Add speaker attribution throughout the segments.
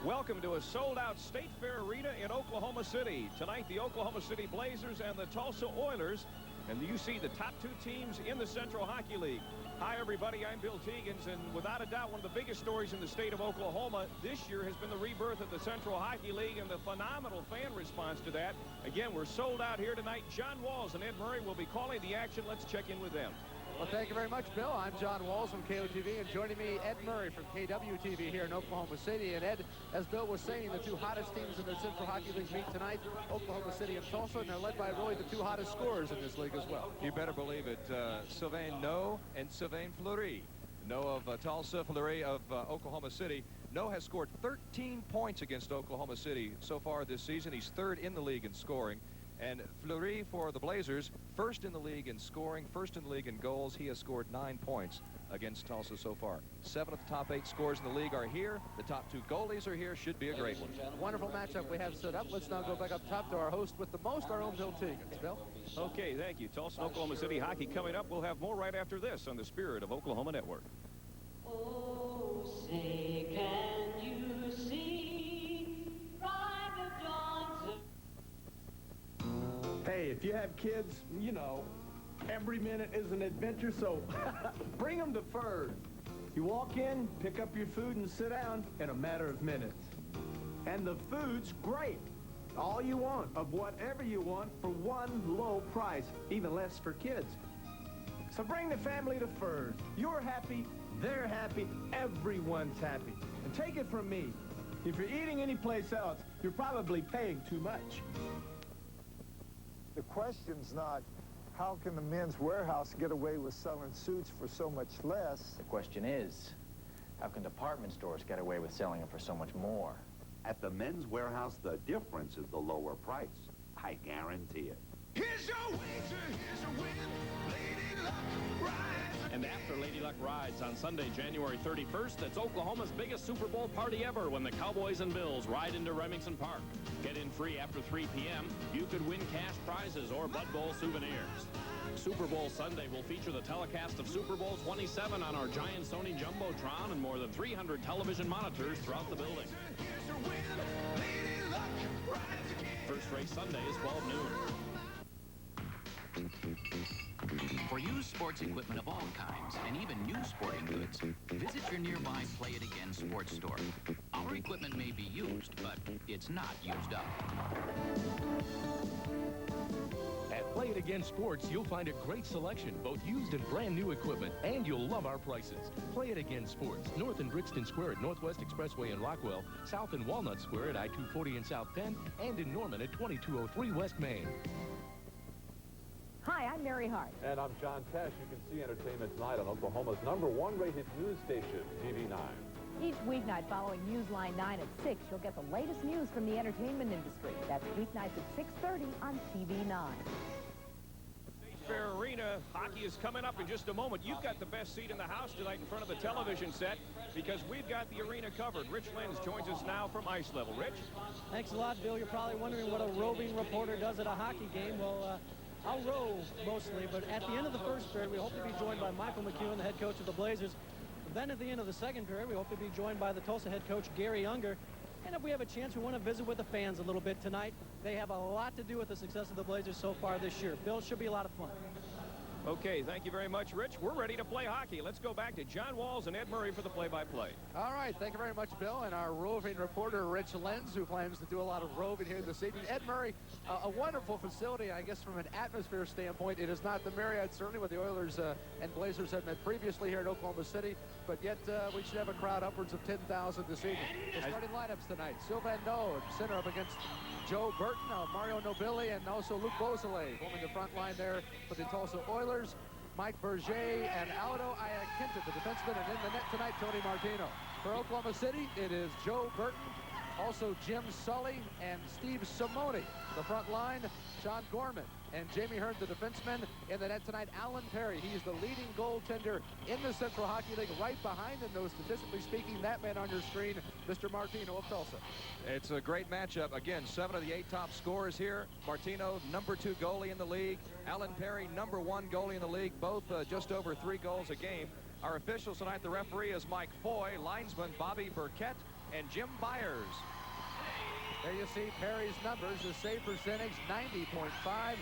Speaker 1: Welcome to a sold-out State Fair Arena in Oklahoma City. Tonight, the Oklahoma City Blazers and the Tulsa Oilers. And you see the top two teams in the Central Hockey League. Hi, everybody. I'm Bill Teagans, and without a doubt, one of the biggest stories in the state of Oklahoma this year has been the rebirth of the Central Hockey League and the phenomenal fan response to that. Again, we're sold out here tonight. John Walls and Ed Murray will be calling the action. Let's check in with them.
Speaker 2: Well, thank you very much, Bill. I'm John Walls from KOTV, and joining me, Ed Murray from KWTV here in Oklahoma City. And Ed, as Bill was saying, the two hottest teams in the Central Hockey League meet tonight, Oklahoma City and Tulsa, and they're led by really the two hottest scorers in this league as well.
Speaker 3: You better believe it. Sylvain No and Sylvain Fleury. No of Tulsa, Fleury of Oklahoma City. No has scored 13 points against Oklahoma City so far this season. He's third in the league in scoring. And Fleury for the Blazers, first in the league in scoring, first in the league in goals. He has scored 9 points against Tulsa so far. 7 of the top 8 scores in the league are here. The top 2 goalies are here. Should be a great one.
Speaker 2: Wonderful matchup we have set up. Let's now go back up top to our host with the most, our own Bill Teagans. Bill?
Speaker 1: Okay, thank you. Tulsa, Oklahoma City hockey coming up. We'll have more right after this on the Spirit of Oklahoma Network.
Speaker 4: Oh, say, can you see private Johnson?
Speaker 5: Hey, if you have kids, you know, every minute is an adventure, so bring them to Ferd. You walk in, pick up your food, and sit down in a matter of minutes. And the food's great. All you want, of whatever you want, for one low price, even less for kids. So bring the family to Ferd. You're happy, they're happy, everyone's happy. And take it from me, if you're eating anyplace else, you're probably paying too much.
Speaker 6: The question's not, how can the Men's Warehouse get away with selling suits for so much less?
Speaker 7: The question is, how can department stores get away with selling them for so much more?
Speaker 8: At the Men's Warehouse, the difference is the lower price. I guarantee it.
Speaker 9: Here's your wager, here's your win, Lady Luck Rides.
Speaker 10: And after Lady Luck Rides on Sunday, January 31st, it's Oklahoma's biggest Super Bowl party ever when the Cowboys and Bills ride into Remington Park. Get in free after 3 p.m. You could win cash prizes or Bud Bowl souvenirs. Super Bowl Sunday will feature the telecast of Super Bowl 27 on our giant Sony Jumbotron and more than 300 television monitors throughout the building.
Speaker 9: Here's your win, Lady Luck Rides again.
Speaker 10: First race Sunday is 12 noon.
Speaker 11: For used sports equipment of all kinds, and even new sporting goods, visit your nearby Play It Again sports store. Our equipment may be used, but it's not used up.
Speaker 12: At Play It Again Sports, you'll find a great selection, both used and brand new equipment, and you'll love our prices. Play It Again Sports, north in Brixton Square at Northwest Expressway in Rockwell, south in Walnut Square at I-240 in South Penn, and in Norman at 2203 West Main.
Speaker 13: Hi, I'm Mary Hart.
Speaker 14: And I'm John Tesh. You can see Entertainment Tonight on Oklahoma's #1 rated news station, TV9.
Speaker 13: Each weeknight following Newsline 9 at 6, you'll get the latest news from the entertainment industry. That's weeknights at 6:30 on TV9.
Speaker 1: State Fair Arena, hockey is coming up in just a moment. You've got the best seat in the house tonight in front of the television set because we've got the arena covered. Rich Lenz joins us now from ice level. Rich?
Speaker 15: Thanks a lot, Bill. You're probably wondering what a roving reporter does at a hockey game. Well, I'll row mostly, but at the end of the first period, we hope to be joined by Michael McEwen, the head coach of the Blazers. Then at the end of the second period, we hope to be joined by the Tulsa head coach, Gary Unger. And if we have a chance, we want to visit with the fans a little bit tonight. They have a lot to do with the success of the Blazers so far this year. Bill, should be a lot of fun.
Speaker 1: Okay, thank you very much, Rich. We're ready to play hockey. Let's go back to John Walls and Ed Murray for the play-by-play.
Speaker 2: All right, thank you very much, Bill, and our roving reporter, Rich Lenz, who claims to do a lot of roving here this evening. Ed Murray, a wonderful facility, I guess, from an atmosphere standpoint. It is not the Marriott, certainly, what the Oilers and Blazers have met previously here in Oklahoma City, but yet we should have a crowd upwards of 10,000 this evening. The starting lineups tonight, Sylvain No, center up against Joe Burton, Mario Nobili, and also Luc Beausoleil forming the front line there for the Tulsa Oilers. Mike Berger and Aldo Iaquinta, the defenseman, and in the net tonight, Tony Martino. For Oklahoma City, it is Joe Burton, also Jim Sully, and Steve Simoni. The front line, Sean Gorman and Jamie Hearn, the defenseman. In the net tonight, Alan Perry. He's the leading goaltender in the Central Hockey League. Right behind him, though, statistically speaking, that man on your screen, Mr. Martino of Tulsa.
Speaker 3: It's a great matchup. Again, 7 of the 8 top scorers here. Martino, #2 goalie in the league. Alan Perry, #1 goalie in the league, both just over 3 goals a game. Our officials tonight, the referee is Mike Foy, linesman Bobby Burkett, and Jim Byers.
Speaker 2: There you see Perry's numbers. His save percentage, 90.5.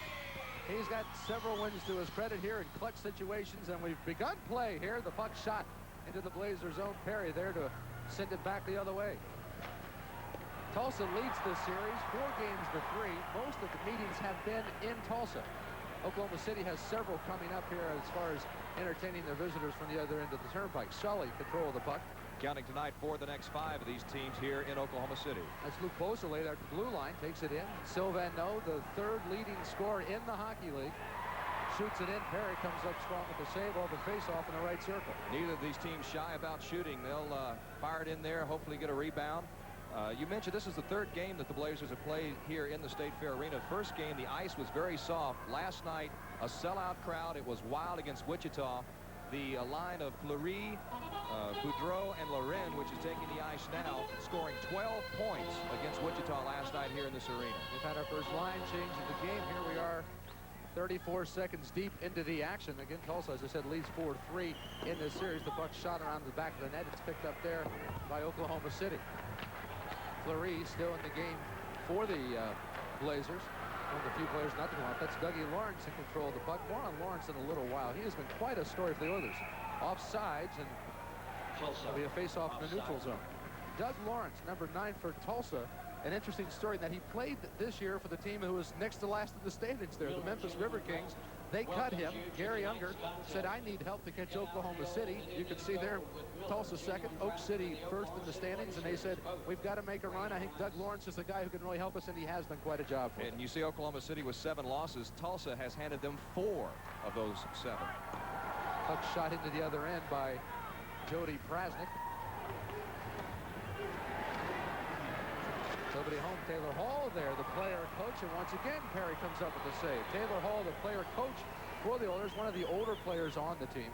Speaker 2: He's got several wins to his credit here in clutch situations, and we've begun play here. The puck shot into the Blazer zone. Perry there to send it back the other way. Tulsa leads this series 4-3. Most of the meetings have been in Tulsa. Oklahoma City has several coming up here as far as entertaining their visitors from the other end of the turnpike. Sully control of the puck.
Speaker 3: Counting tonight for the next 5 of these teams here in Oklahoma City.
Speaker 2: That's Luke Beausoleil at the blue line, takes it in. Sylvain No, the 3rd leading scorer in the hockey league, shoots it in. Perry comes up strong with the save over face-off in the right circle.
Speaker 3: Neither of these teams shy about shooting. They'll fire it in there, hopefully get a rebound. You mentioned this is the 3rd game that the Blazers have played here in the State Fair Arena. First game, the ice was very soft. Last night, a sellout crowd. It was wild against Wichita. The line of Fleury, Boudreau, and Loren, which is taking the ice now, scoring 12 points against Wichita last night here in this arena.
Speaker 2: We've had our first line change in the game. Here we are 34 seconds deep into the action. Again, Tulsa, as I said, leads 4-3 in this series. The puck shot around the back of the net. It's picked up there by Oklahoma City. Fleury still in the game for the Blazers. One of the few players not to go off. That's Dougie Lawrence in control of the puck. More on Lawrence in a little while. He has been quite a story for the Oilers. Offsides, and there'll be a face-off in the neutral zone. Doug Lawrence, number 9 for Tulsa. An interesting story that he played this year for the team who was next to last in the standings there, the Memphis River Kings. They cut him. Gary Unger said, I need help to catch Oklahoma City. You can see there, Tulsa second, Oak City first in the standings, and they said, we've got to make a run. I think Doug Lawrence is the guy who can really help us, and he has done quite a job for them.
Speaker 3: And you see Oklahoma City with 7 losses. Tulsa has handed them 4 of those 7.
Speaker 2: Puck shot into the other end by Jody Prasnick. Nobody home. Taylor Hall there, the player coach, and once again Perry comes up with the save. Taylor Hall, the player coach for the Oilers, one of the older players on the team.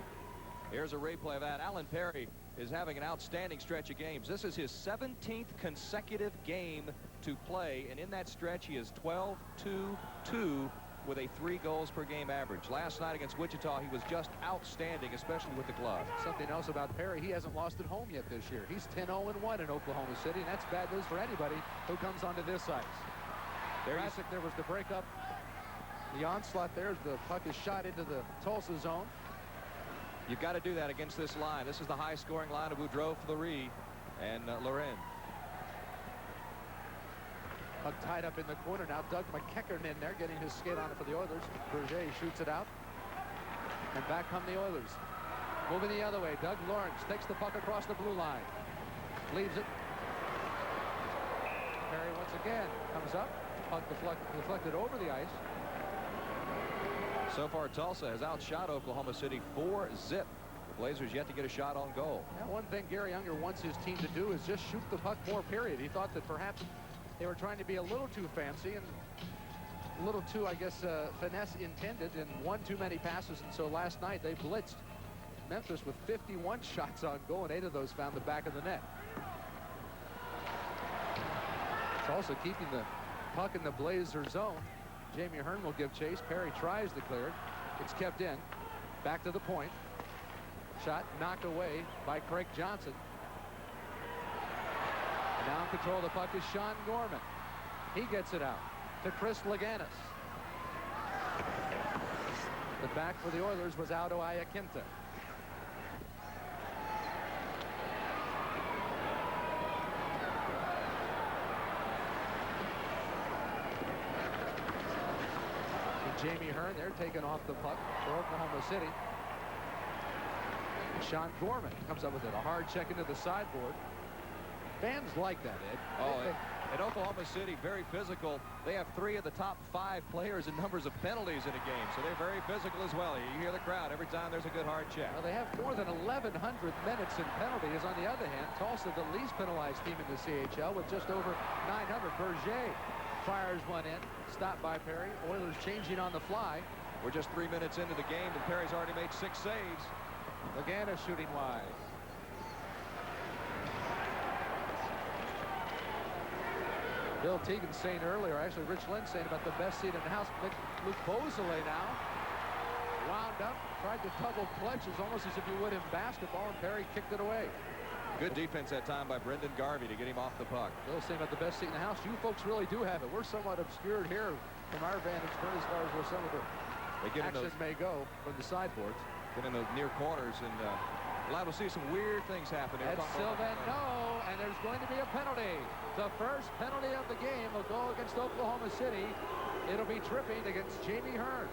Speaker 3: Here's a replay of that. Alan Perry is having an outstanding stretch of games. This is his 17th consecutive game to play, and in that stretch he is 12-2-2 with a 3 goals per game average. Last night against Wichita, he was just outstanding, especially with the glove.
Speaker 2: Something else about Perry, he hasn't lost at home yet this year. He's 10-0-1 in Oklahoma City, and that's bad news for anybody who comes onto this ice. There was the breakup, the onslaught there. The puck is shot into the Tulsa zone.
Speaker 3: You've got to do that against this line. This is the high-scoring line of Boudreau, Fleury, and Loren.
Speaker 2: Puck tied up in the corner now. Doug McEachern in there getting his skate on it for the Oilers. Berger shoots it out. And back come the Oilers. Moving the other way. Doug Lawrence takes the puck across the blue line. Leaves it. Perry once again comes up. Puck deflected over the ice.
Speaker 3: So far, Tulsa has outshot Oklahoma City 4-0. The Blazers yet to get a shot on goal.
Speaker 2: Now, one thing Gary Unger wants his team to do is just shoot the puck more, period. He thought that perhaps they were trying to be a little too fancy and a little too, I guess, finesse intended, and one too many passes. And so last night they blitzed Memphis with 51 shots on goal, and 8 of those found the back of the net. It's also keeping the puck in the Blazer zone. Jamie Hearn will give chase. Perry tries to clear it. It's kept in. Back to the point. Shot knocked away by Craig Johnson. And now in control of the puck is Sean Gorman. He gets it out to Chris Laganis. The back for the Oilers was Auto Iaquinta. Jamie Hearn there taking off the puck for Oklahoma City. Sean Gorman comes up with it. A hard check into the sideboard. Fans like that, Ed.
Speaker 3: Oh, at Oklahoma City, very physical. They have 3 of the top 5 players in numbers of penalties in a game, so they're very physical as well. You hear the crowd every time there's a good hard check.
Speaker 2: Well, they have more than 1,100 minutes in penalties. On the other hand, Tulsa, the least penalized team in the CHL, with just over 900. Berger fires one in, stopped by Perry. Oilers changing on the fly.
Speaker 3: We're just 3 minutes into the game, and Perry's already made 6 saves.
Speaker 2: Laganis shooting wide. Bill Teagan saying earlier, actually Rich Lynn saying about the best seat in the house. Luke Beausoleil now wound up, tried to double clutches almost as if you would in basketball, and Perry kicked it away.
Speaker 3: Good defense that time by Brendan Garvey to get him off the puck.
Speaker 2: Bill saying about the best seat in the house. You folks really do have it. We're somewhat obscured here from our vantage point as far as where some of the action may go from the sideboards.
Speaker 3: Get in those near corners and liable to see some weird things happen here.
Speaker 2: And Sylvan, no, and there's going to be a penalty. The first penalty of the game will go against Oklahoma City. It'll be tripping against Jamie Hearn.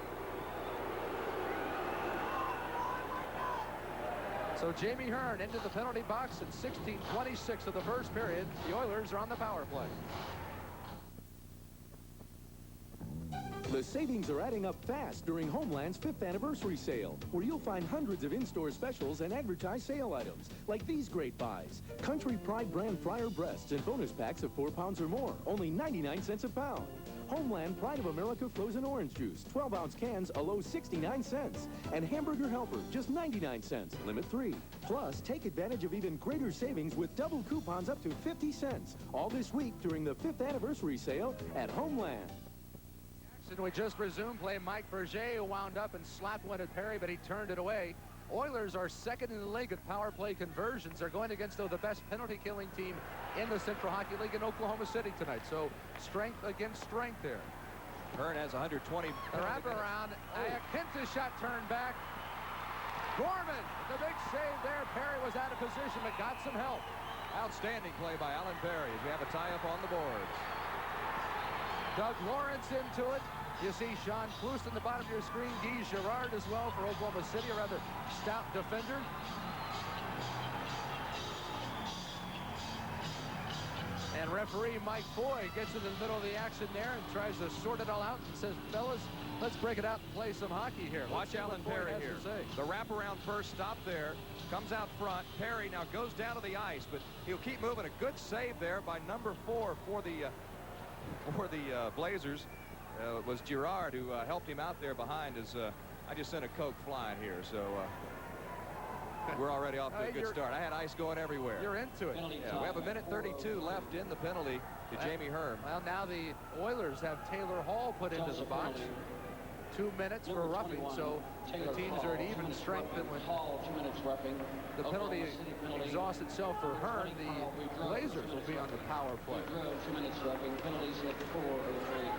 Speaker 2: So Jamie Hearn into the penalty box at 16:26 of the first period. The Oilers are on the power play.
Speaker 16: The savings are adding up fast during Homeland's 5th anniversary sale, where you'll find hundreds of in-store specials and advertised sale items, like these great buys. Country Pride brand fryer breasts in bonus packs of 4 pounds or more, only 99 cents a pound. Homeland Pride of America frozen orange juice, 12-ounce cans, a low 69 cents. And Hamburger Helper, just 99 cents, limit 3. Plus, take advantage of even greater savings with double coupons up to 50 cents. All this week during the 5th anniversary sale at Homeland.
Speaker 2: We just resumed play. Mike Berger, who wound up and slapped one at Perry, but he turned it away. Oilers are second in the league at power play conversions. They're going against, though, the best penalty-killing team in the Central Hockey League in Oklahoma City tonight. So strength against strength there.
Speaker 3: Hearn has 120.
Speaker 2: Wrap around. Iaquinta shot turned back. Gorman, the big save there. Perry was out of position, but got some help.
Speaker 3: Outstanding play by Alan Perry as we have a tie-up on the boards.
Speaker 2: Doug Lawrence into it. You see Sean Klust in the bottom of your screen. Guy Girard as well for Oklahoma City, a rather stout defender. And referee Mike Foy gets into the middle of the action there and tries to sort it all out and says, fellas, let's break it out and play some hockey here.
Speaker 3: Watch Alan Perry here. The wraparound first stop there. Comes out front. Perry now goes down to the ice, but he'll keep moving. A good save there by number 4 for the Blazers. It was Girard who helped him out there behind as I just sent a Coke flying here. So we're already off to a good start. I had ice going everywhere.
Speaker 2: You're into it.
Speaker 3: Yeah, we have a minute 32 left in the penalty to Jamie Hearn.
Speaker 2: Well, now the Oilers have Taylor Hall put into the box. 2 minutes for roughing, so the teams are at even strength. And when the penalty exhausts itself for Hearn, the Blazers will be on the power play.
Speaker 4: 2 minutes roughing, penalties at 4:03.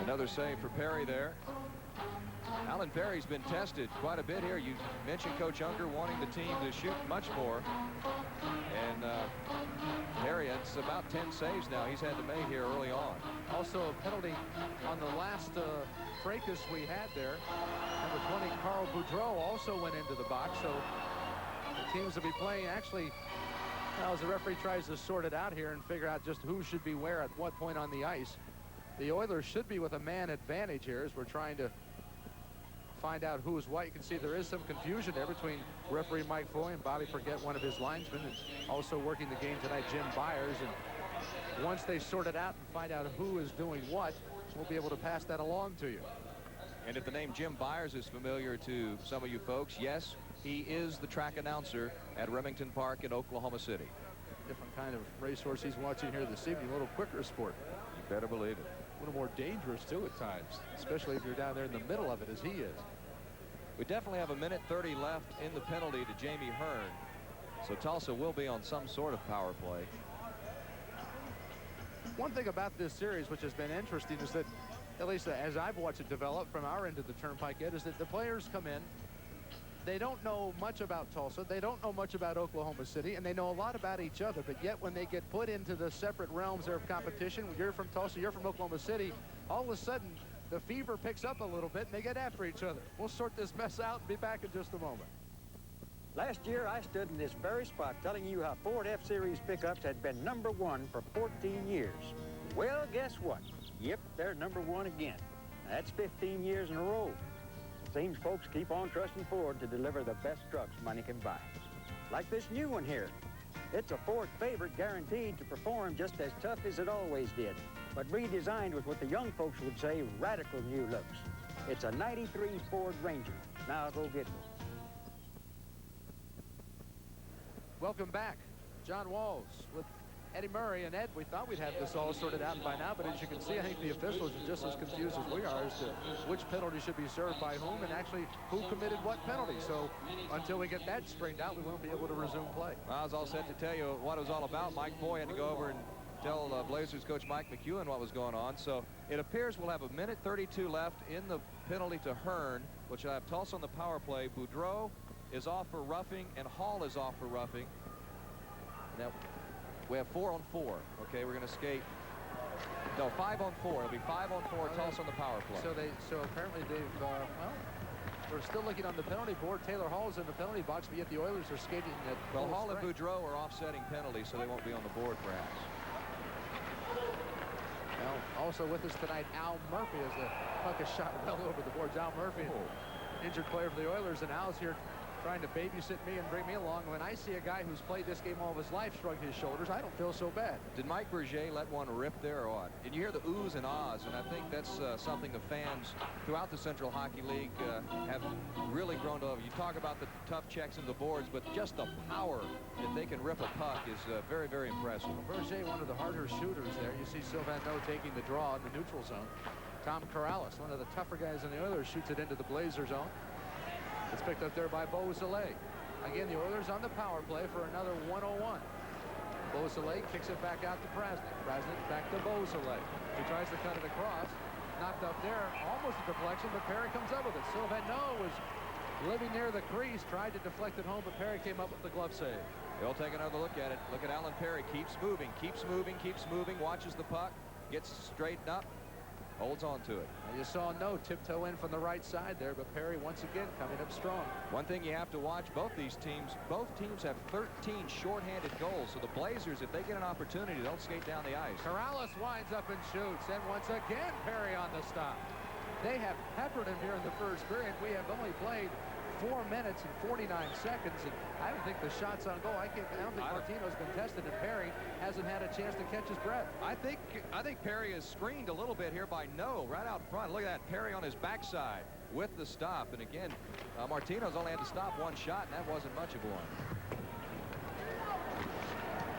Speaker 3: Another save for Perry there. Alan Perry's been tested quite a bit here. You mentioned Coach Unger wanting the team to shoot much more. And Perry, it's about 10 saves now he's had to make here early on.
Speaker 2: Also a penalty on the last fracas we had there. Number 20, Carl Boudreau, also went into the box. So the teams will be playing actually, well, as the referee tries to sort it out here and figure out just who should be where at what point on the ice. The Oilers should be with a man advantage here as we're trying to find out who is what. You can see there is some confusion there between referee Mike Foy and Bobby Forget, one of his linesmen, and also working the game tonight, Jim Byers. And once they sort it out and find out who is doing what, we'll be able to pass that along to you.
Speaker 3: And if the name Jim Byers is familiar to some of you folks, yes, he is the track announcer at Remington Park in Oklahoma City.
Speaker 2: Different kind of racehorse he's watching here this evening, a little quicker sport.
Speaker 3: You better believe it.
Speaker 2: A little more dangerous, too, at times, especially if you're down there in the middle of it, as he is.
Speaker 3: We definitely have a minute 30 left in the penalty to Jamie Hearn. So Tulsa will be on some sort of power play.
Speaker 2: One thing about this series, which has been interesting, is that, at least as I've watched it develop from our end of the turnpike, Ed, is that the players come in. They don't know much about Tulsa. They don't know much about Oklahoma City, and they know a lot about each other. But yet, when they get put into the separate realms of competition, you're from Tulsa, you're from Oklahoma City, all of a sudden, the fever picks up a little bit, and they get after each other. We'll sort this mess out and be back in just a moment.
Speaker 17: Last year, I stood in this very spot telling you how Ford F-Series pickups had been #1 for 14 years. Well, guess what? Yep, they're #1 again. That's 15 years in a row. Seems folks keep on trusting Ford to deliver the best trucks money can buy. Like this new one here. It's a Ford favorite, guaranteed to perform just as tough as it always did, but redesigned with what the young folks would say radical new looks. It's a '93 Ford Ranger. Now go get one.
Speaker 2: Welcome back. John Walls with Eddie Murray and Ed, we thought we'd have this all sorted out by now, but as you can see, I think the officials are just as confused as we are as to which penalty should be served by whom and actually who committed what penalty. So until we get that straightened out, we won't be able to resume play.
Speaker 3: Well, I was all set to tell you what it was all about. Mike Foy had to go over and tell Blazers coach Mike McEwen what was going on. So it appears we'll have a minute 32 left in the penalty to Hearn, which will have Tulsa on the power play. Boudreau is off for roughing, and Hall is off for roughing. Now, we have 4 on 4. Okay, we're going to skate. No, 5 on 4. It'll be 5 on 4. Tulsa on the power play.
Speaker 2: So apparently they've well, we're still looking on the penalty board. Taylor Hall's in the penalty box, but yet the Oilers are skating at
Speaker 3: well,
Speaker 2: full
Speaker 3: Hall and
Speaker 2: strength.
Speaker 3: Boudreau are offsetting penalties, so they won't be on the board, perhaps.
Speaker 2: Well, also with us tonight, Al Murphy, as the puck is shot well over the boards. Al Murphy, injured player for the Oilers, and Al's here trying to babysit me and bring me along. When I see a guy who's played this game all of his life shrug his shoulders, I don't feel so bad.
Speaker 3: Did Mike Berger let one rip there or what? And you hear the oohs and ahs, and I think that's something the fans throughout the Central Hockey League have really grown to love. You talk about the tough checks in the boards, but just the power that they can rip a puck is very, very impressive.
Speaker 2: Well, Berger, one of the harder shooters there. You see Sylvain Noe taking the draw in the neutral zone. Tom Corrales, one of the tougher guys in the Oilers, shoots it into the Blazer zone. It's picked up there by Beausoleil. Again, the Oilers on the power play for another 101. Beausoleil kicks it back out to Prasnik. Prasnik back to Beausoleil. He tries to cut it across. Knocked up there. Almost a deflection, but Perry comes up with it. Sylvain Noe was living near the crease, tried to deflect it home, but Perry came up with the glove save.
Speaker 3: They'll take another look at it. Look at Alan Perry. Keeps moving, keeps moving, keeps moving. Watches the puck. Gets straightened up. Holds on to it.
Speaker 2: And you saw Noe tiptoe in from the right side there, but Perry once again coming up strong.
Speaker 3: One thing you have to watch, both teams have 13 shorthanded goals. So the Blazers, if they get an opportunity, they'll skate down the ice.
Speaker 2: Corrales winds up and shoots, and once again Perry on the stop. They have peppered him here in the first period. We have only played 4 minutes and 49 seconds, and I don't think the shot's on goal. I don't think Martino's been tested, and Perry hasn't had a chance to catch his breath.
Speaker 3: I think Perry is screened a little bit here by Noe right out front. Look at that, Perry on his backside with the stop. And again, Martino's only had to stop one shot, and that wasn't much of one.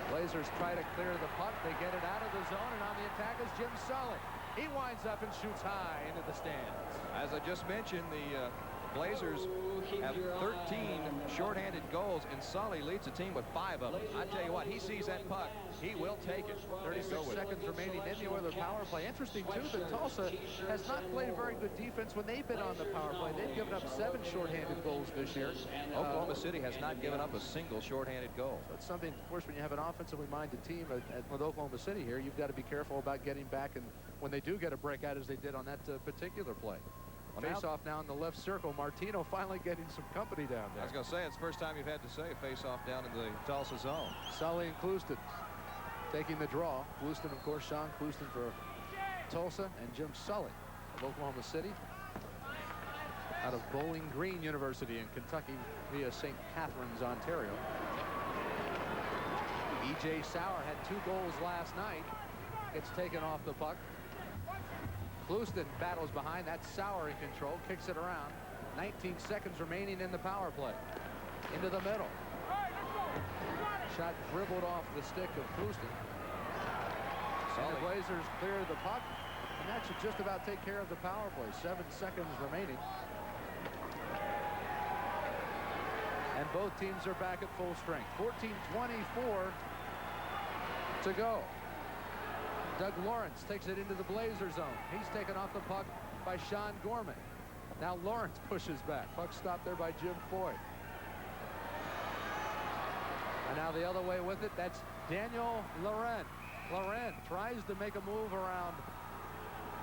Speaker 2: Blazers try to clear the puck. They get it out of the zone, and on the attack is Jim Sully. He winds up and shoots high into the stands.
Speaker 3: As I just mentioned, the Blazers have 13 shorthanded goals, and Sully leads the team with 5 of them. I tell you what, he sees that puck, he will take it.
Speaker 2: 36 seconds remaining in the Oilers power play. Interesting, too, that Tulsa has not played very good defense when they've been on the power play. They've given up 7 shorthanded goals this year.
Speaker 3: Oklahoma City has not given up a single shorthanded goal.
Speaker 2: That's something, of course, when you have an offensively minded team with Oklahoma City here, you've got to be careful about getting back, and when they do get a breakout, as they did on that particular play. Face-off now in the left circle. Martino finally getting some company down there.
Speaker 3: I was going to say, it's the first time you've had to say a face-off down in the Tulsa zone.
Speaker 2: Sully and Clouston taking the draw. Clouston, of course, Sean Clouston for Tulsa, and Jim Sully of Oklahoma City out of Bowling Green University in Kentucky via St. Catharines, Ontario. E.J. Sauer had 2 goals last night. Gets taken off the puck. Clouston battles behind. That's Sauer in control. Kicks it around. 19 seconds remaining in the power play. Into the middle. Shot dribbled off the stick of Clouston. And the Blazers clear the puck. And that should just about take care of the power play. 7 seconds remaining. And both teams are back at full strength. 14:24 to go. Doug Lawrence takes it into the Blazer zone. He's taken off the puck by Sean Gorman. Now Lawrence pushes back. Puck stopped there by Jim Foy. And now the other way with it, that's Daniel Laurent. Laurent tries to make a move around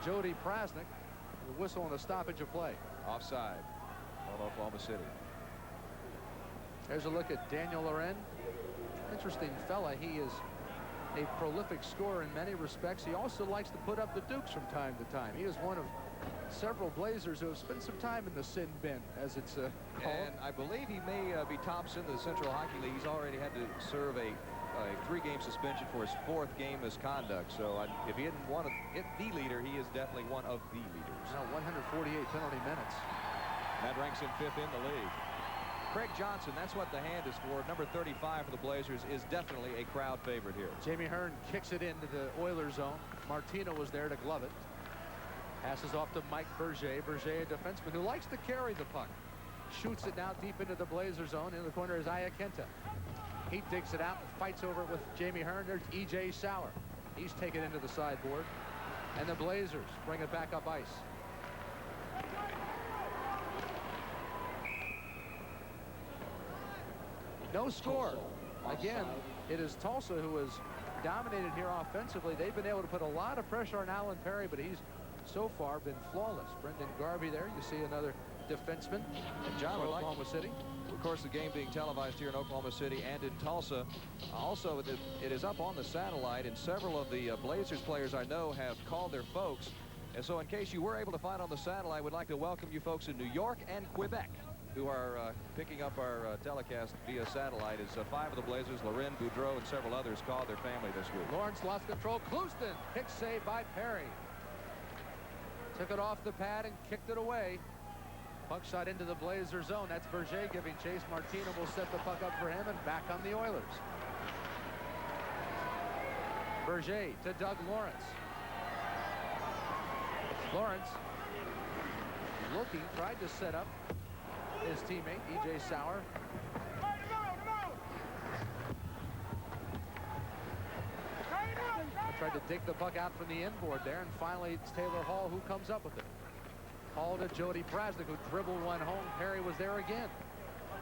Speaker 2: Jody Prasnik. The whistle and a stoppage of play.
Speaker 3: Offside on Oklahoma City.
Speaker 2: There's a look at Daniel Laurent. Interesting fella. He is a prolific scorer in many respects. He also likes to put up the dukes from time to time. He is one of several Blazers who have spent some time in the sin bin, as it's called.
Speaker 3: And I believe he may be top sin of the Central Hockey League. He's already had to serve a 3-game suspension for his 4th game misconduct. So if he isn't the leader, he is definitely one of the leaders.
Speaker 2: Now 148 penalty minutes.
Speaker 3: And that ranks him 5th in the league. Craig Johnson, that's what the hand is for. Number 35 for the Blazers is definitely a crowd favorite here.
Speaker 2: Jamie Hearn kicks it into the Oilers zone. Martino was there to glove it. Passes off to Mike Berger. Berger, a defenseman who likes to carry the puck. Shoots it now deep into the Blazer zone. In the corner is Iacenta. He digs it out and fights over it with Jamie Hearn. There's E.J. Sauer. He's taken into the sideboard. And the Blazers bring it back up ice. No score. Again, it is Tulsa who has dominated here offensively. They've been able to put a lot of pressure on Alan Perry, but he's so far been flawless. Brendan Garvey there. You see another defenseman.
Speaker 3: And John,
Speaker 2: Oklahoma City.
Speaker 3: Of course, the game being televised here in Oklahoma City and in Tulsa. Also, it is up on the satellite, and several of the Blazers players I know have called their folks. And so in case you were able to find on the satellite, we'd like to welcome you folks in New York and Quebec who are picking up our telecast via satellite. As 5 of the Blazers, Loren, Boudreau, and several others called their family this week.
Speaker 2: Lawrence lost control. Clouston, kick save by Perry. Took it off the pad and kicked it away. Puck shot into the Blazer zone. That's Berger giving chase. Martino will set the puck up for him and back on the Oilers. Berger to Doug Lawrence. Lawrence looking, tried to set up his teammate, E.J. Sauer. Tried to dig the puck out from the inboard there, and finally it's Taylor Hall who comes up with it. Hall to Jody Prasnick, who dribbled one home. Perry was there again.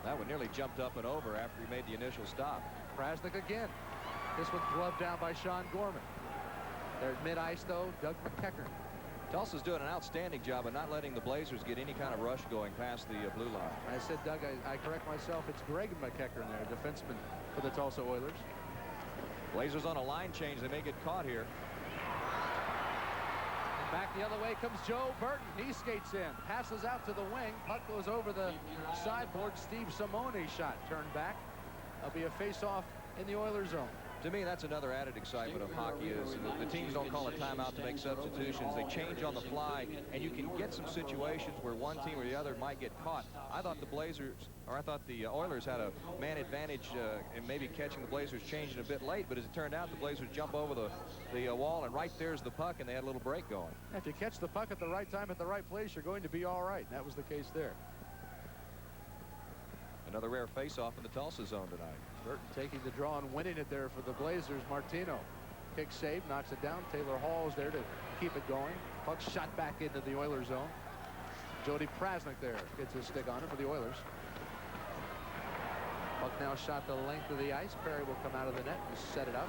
Speaker 3: That one nearly jumped up and over after he made the initial stop.
Speaker 2: Prasnick again. This one gloved down by Sean Gorman. There at mid-ice, though, Doug McEachern.
Speaker 3: Tulsa's doing an outstanding job of not letting the Blazers get any kind of rush going past the blue line.
Speaker 2: I said, Doug, I correct myself. It's Greg McEachern there, defenseman for the Tulsa Oilers.
Speaker 3: Blazers on a line change. They may get caught here.
Speaker 2: And back the other way comes Joe Burton. He skates in, passes out to the wing. Puck goes over the sideboard. Steve Simone shot turned back. There'll be a face-off in the Oilers zone.
Speaker 3: To me, that's another added excitement of hockey is the teams don't call a timeout to make substitutions. They change on the fly, and you can get some situations where one team or the other might get caught. I thought the Oilers had a man advantage in maybe catching the Blazers changing a bit late, but as it turned out, the Blazers jump over the wall, and right there's the puck, and they had a little break going.
Speaker 2: If you catch the puck at the right time at the right place, you're going to be all right. And that was the case there.
Speaker 3: Another rare face-off in the Tulsa zone tonight.
Speaker 2: Burton taking the draw and winning it there for the Blazers. Martino, kick save, knocks it down. Taylor Hall is there to keep it going. Puck shot back into the Oilers zone. Jody Prasnick there gets his stick on it for the Oilers. Puck now shot the length of the ice. Perry will come out of the net and set it up.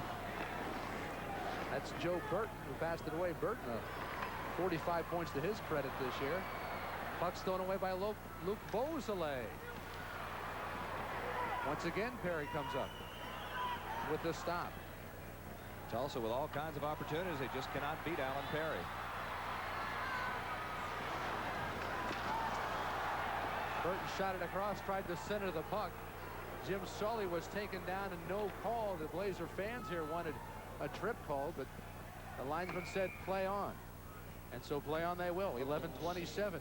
Speaker 2: That's Joe Burton who passed it away. Burton, 45 points to his credit this year. Puck's thrown away by Luke Beausoleil. Once again, Perry comes up with the stop.
Speaker 3: Tulsa with all kinds of opportunities. They just cannot beat Alan Perry.
Speaker 2: Burton shot it across, tried to center the puck. Jim Sully was taken down and no call. The Blazer fans here wanted a trip call, but the linesman said play on. And so play on they will. 11:27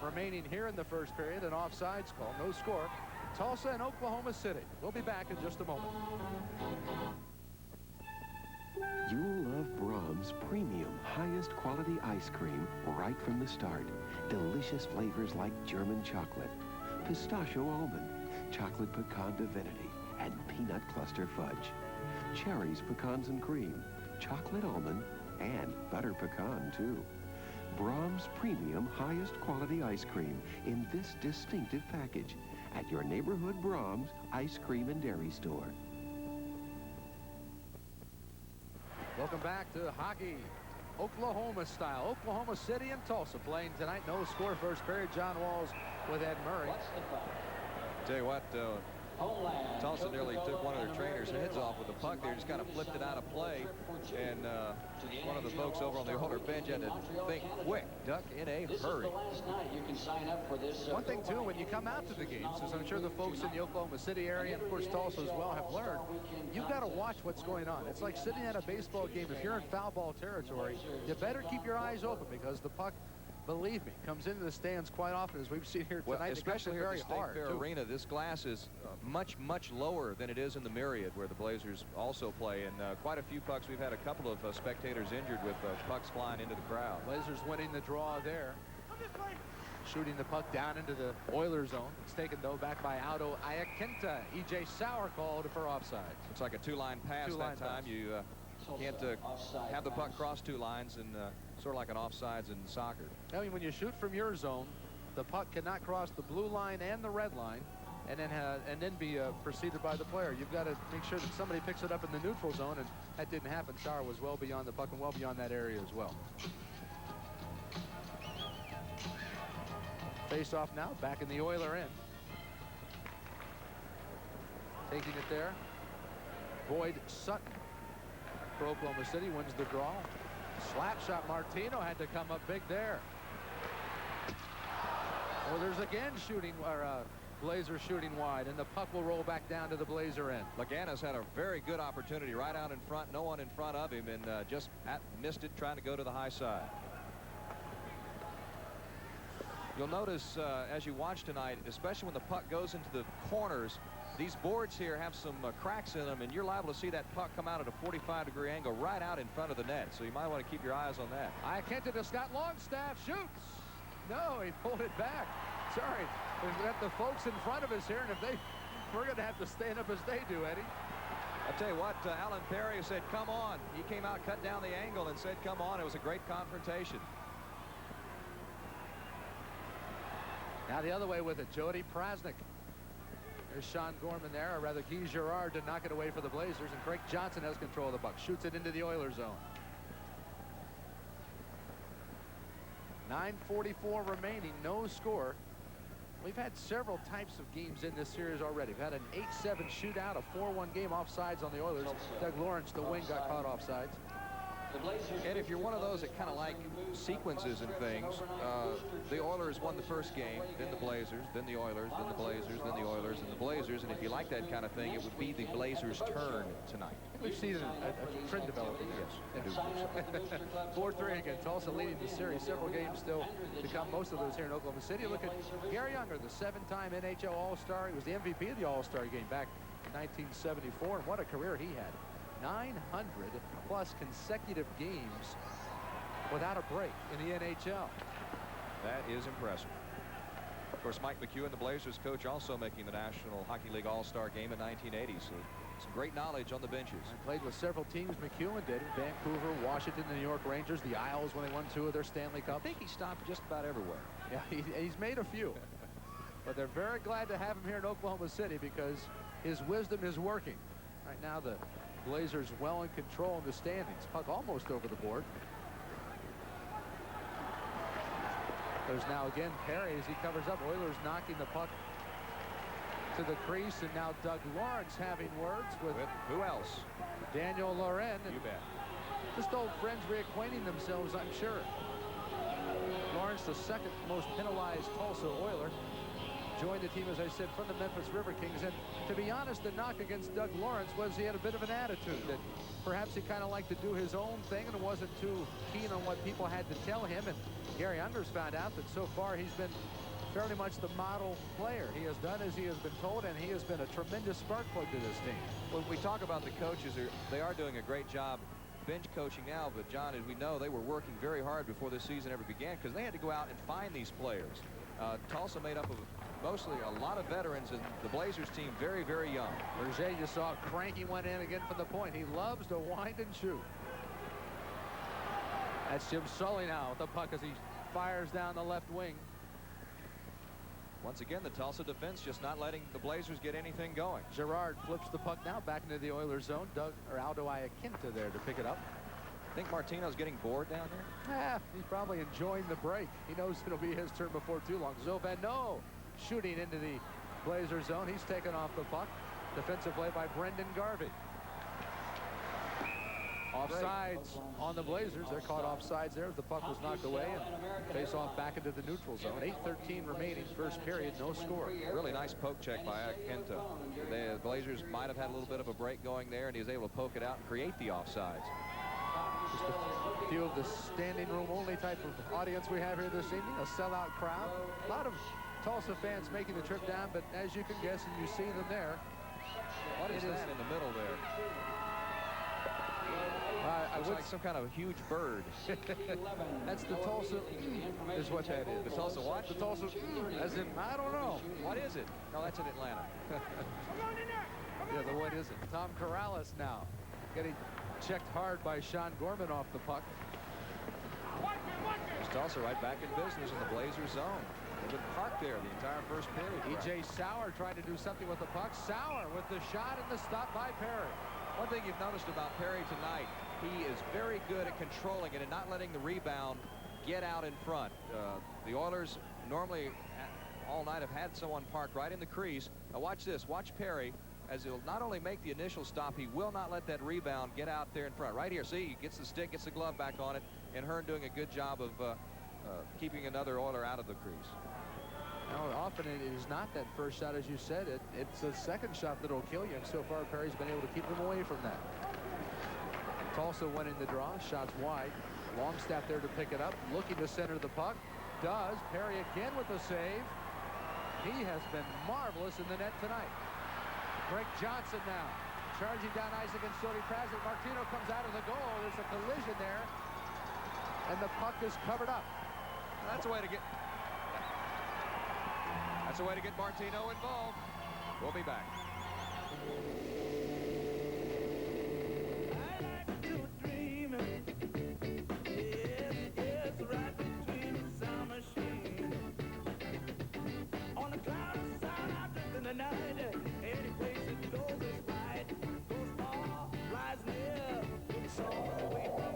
Speaker 2: remaining here in the first period. An offsides call, no score. Tulsa and Oklahoma City. We'll be back in just a moment.
Speaker 18: You'll love Brahms Premium highest quality ice cream right from the start. Delicious flavors like German chocolate, pistachio almond, chocolate pecan divinity, and peanut cluster fudge. Cherries, pecans, and cream, chocolate almond, and butter pecan, too. Brahms Premium highest quality ice cream in this distinctive package at your neighborhood Brahms ice cream and dairy store.
Speaker 2: Welcome back to hockey, Oklahoma style. Oklahoma City and Tulsa playing tonight. No score first period. John Walls with Ed Murray.
Speaker 3: Tell you what, Tulsa nearly took one of their trainers' heads off with the puck there. Just kind of flipped it out of play. And one of the folks over on the older bench had to think quick, duck in a hurry.
Speaker 2: One thing, too, when you come out to the games, as I'm sure the folks in the Oklahoma City area, and of course Tulsa as well, have learned, you've got to watch what's going on. It's like sitting at a baseball game. If you're in foul ball territory, you better keep your eyes open because the puck believe me, comes into the stands quite often, as we've seen here tonight.
Speaker 3: Well, especially
Speaker 2: very
Speaker 3: at the State
Speaker 2: hard,
Speaker 3: Fair
Speaker 2: too.
Speaker 3: Arena, this glass is much lower than it is in the Myriad, where the Blazers also play. And quite a few pucks. We've had a couple of spectators injured with pucks flying into the crowd.
Speaker 2: Blazers winning the draw there. Shooting the puck down into the Oilers zone. It's taken, though, back by Aldo Iaquinta. E.J. Sauer called for offside.
Speaker 3: It's like a two-line pass that time. You can't have the puck cross two lines, and sort of like an offsides in soccer.
Speaker 2: I mean, when you shoot from your zone, the puck cannot cross the blue line and the red line and then be preceded by the player. You've got to make sure that somebody picks it up in the neutral zone, and that didn't happen. Sauer was well beyond the puck and well beyond that area as well. Face off now, back in the Oiler end. Taking it there, Boyd Sutton for Oklahoma City wins the draw. Slap shot, Martino had to come up big there. Oilers again shooting, or Blazers shooting wide, and the puck will roll back down to the Blazer end.
Speaker 3: Lagana's had a very good opportunity right out in front, no one in front of him, and just missed it trying to go to the high side. You'll notice as you watch tonight, especially when the puck goes into the corners, these boards here have some cracks in them, and you're liable to see that puck come out at a 45-degree angle right out in front of the net. So you might want to keep your eyes on that.
Speaker 2: Iaquinta to Scott Longstaff, shoots. No, he pulled it back. Sorry, we've got the folks in front of us here, and we're going to have to stand up as they do, Eddie.
Speaker 3: I'll tell you what, Alan Perry said, come on. He came out, cut down the angle, and said, come on. It was a great confrontation.
Speaker 2: Now the other way with it, Jody Prasnik. There's Sean Gorman there, or rather Guy Girard to knock it away for the Blazers, and Craig Johnson has control of the puck. Shoots it into the Oilers zone. 9:44 remaining, no score. We've had several types of games in this series already. We've had an 8-7 shootout, a 4-1 game offsides on the Oilers. Doug Lawrence, the wing, got caught offsides.
Speaker 3: And if you're one of those that kind of like sequences and things, the Oilers won the first game, then the Blazers, then the Oilers, then the Blazers, then the Oilers, and the Blazers. And if you like that kind of thing, it would be the Blazers' turn tonight.
Speaker 2: We've seen a trend developing.
Speaker 3: Yes, I do.
Speaker 2: 4-3 again. Tulsa leading the series. Several games still to come. Most of those here in Oklahoma City. Look at Gary Younger, the 7-time NHL All-Star. He was the MVP of the All-Star game back in 1974. And what a career he had. 900-plus consecutive games without a break in the NHL.
Speaker 3: That is impressive. Of course, Mike McEwen, the Blazers coach, also making the National Hockey League All-Star game in 1980. So some great knowledge on the benches.
Speaker 2: I played with several teams McEwen did. Vancouver, Washington, the New York Rangers, the Isles when they won 2 of their Stanley Cups.
Speaker 3: I think he stopped just about everywhere.
Speaker 2: Yeah, he's made a few. But they're very glad to have him here in Oklahoma City because his wisdom is working. Right now, the Blazers well in control in the standings. Puck almost over the board. There's now again Perry as he covers up. Oilers knocking the puck to the crease, and now Doug Lawrence having words with
Speaker 3: who else?
Speaker 2: Daniel Loren.
Speaker 3: You bet.
Speaker 2: Just old friends reacquainting themselves, I'm sure. Lawrence, the second most penalized Tulsa Oiler, joined the team, as I said, from the Memphis River Kings. And to be honest, the knock against Doug Lawrence was he had a bit of an attitude that perhaps he kind of liked to do his own thing and wasn't too keen on what people had to tell him. And Gary Younger's found out that so far he's been fairly much the model player. He has done as he has been told, and he has been a tremendous spark plug to this team.
Speaker 3: When we talk about the coaches, they are doing a great job bench coaching now, but John, as we know, they were working very hard before this season ever began because they had to go out and find these players. Tulsa made up of mostly a lot of veterans, and the Blazers team very, very young.
Speaker 2: Berger, you saw cranky one in again from the point. He loves to wind and shoot. That's Jim Sully now with the puck as he fires down the left wing.
Speaker 3: Once again, the Tulsa defense just not letting the Blazers get anything going.
Speaker 2: Girard flips the puck now back into the Oilers zone. Aldo Iaquinta there to pick it up.
Speaker 3: Think Martino's getting bored down there?
Speaker 2: He's probably enjoying the break. He knows it'll be his turn before too long. Zoveno shooting into the Blazer zone. He's taken off the puck. Defensive play by Brendan Garvey. Offsides on the Blazers. They're caught offsides there as the puck was knocked away and face off back into the neutral zone. 8:13 remaining, first period, no score.
Speaker 3: Really nice poke check by Iaquinta. The Blazers might have had a little bit of a break going there, and he was able to poke it out and create the offsides.
Speaker 2: Just a few of the standing room only type of audience we have here this evening. A sellout crowd. A lot of Tulsa fans making the trip down, but as you can guess, and you see them there.
Speaker 3: What is that in the middle there? Looks like some kind of huge bird.
Speaker 2: That's the Tulsa, is what that is.
Speaker 3: The Tulsa what?
Speaker 2: The Tulsa, as in, I don't know.
Speaker 3: What is it? No, that's in Atlanta.
Speaker 2: Yeah, the what is it? Tom Corrales now getting checked hard by Sean Gorman off the puck.
Speaker 3: There's Tulsa right back in business in the Blazers zone. They've been parked there the entire first period.
Speaker 2: E.J. Sauer trying to do something with the puck. Sauer with the shot and the stop by Perry.
Speaker 3: One thing you've noticed about Perry tonight, he is very good at controlling it and not letting the rebound get out in front. The Oilers normally all night have had someone parked right in the crease. Now watch this. Watch Perry. As he'll not only make the initial stop, he will not let that rebound get out there in front. Right here, see, he gets the stick, gets the glove back on it, and Hearn doing a good job of keeping another Oiler out of the crease.
Speaker 2: Now, often it is not that first shot, as you said. It's the second shot that'll kill you, and so far Perry's been able to keep them away from that. Tulsa winning the draw, shots wide. Longstaff there to pick it up, looking to center the puck. Does. Perry again with the save. He has been marvelous in the net tonight. Greg Johnson now charging down ice against Jody Prasnik. Martino comes out of the goal. There's a collision there, and the puck is covered up.
Speaker 3: That's a way to get. That's a way to get Martino involved. We'll be back.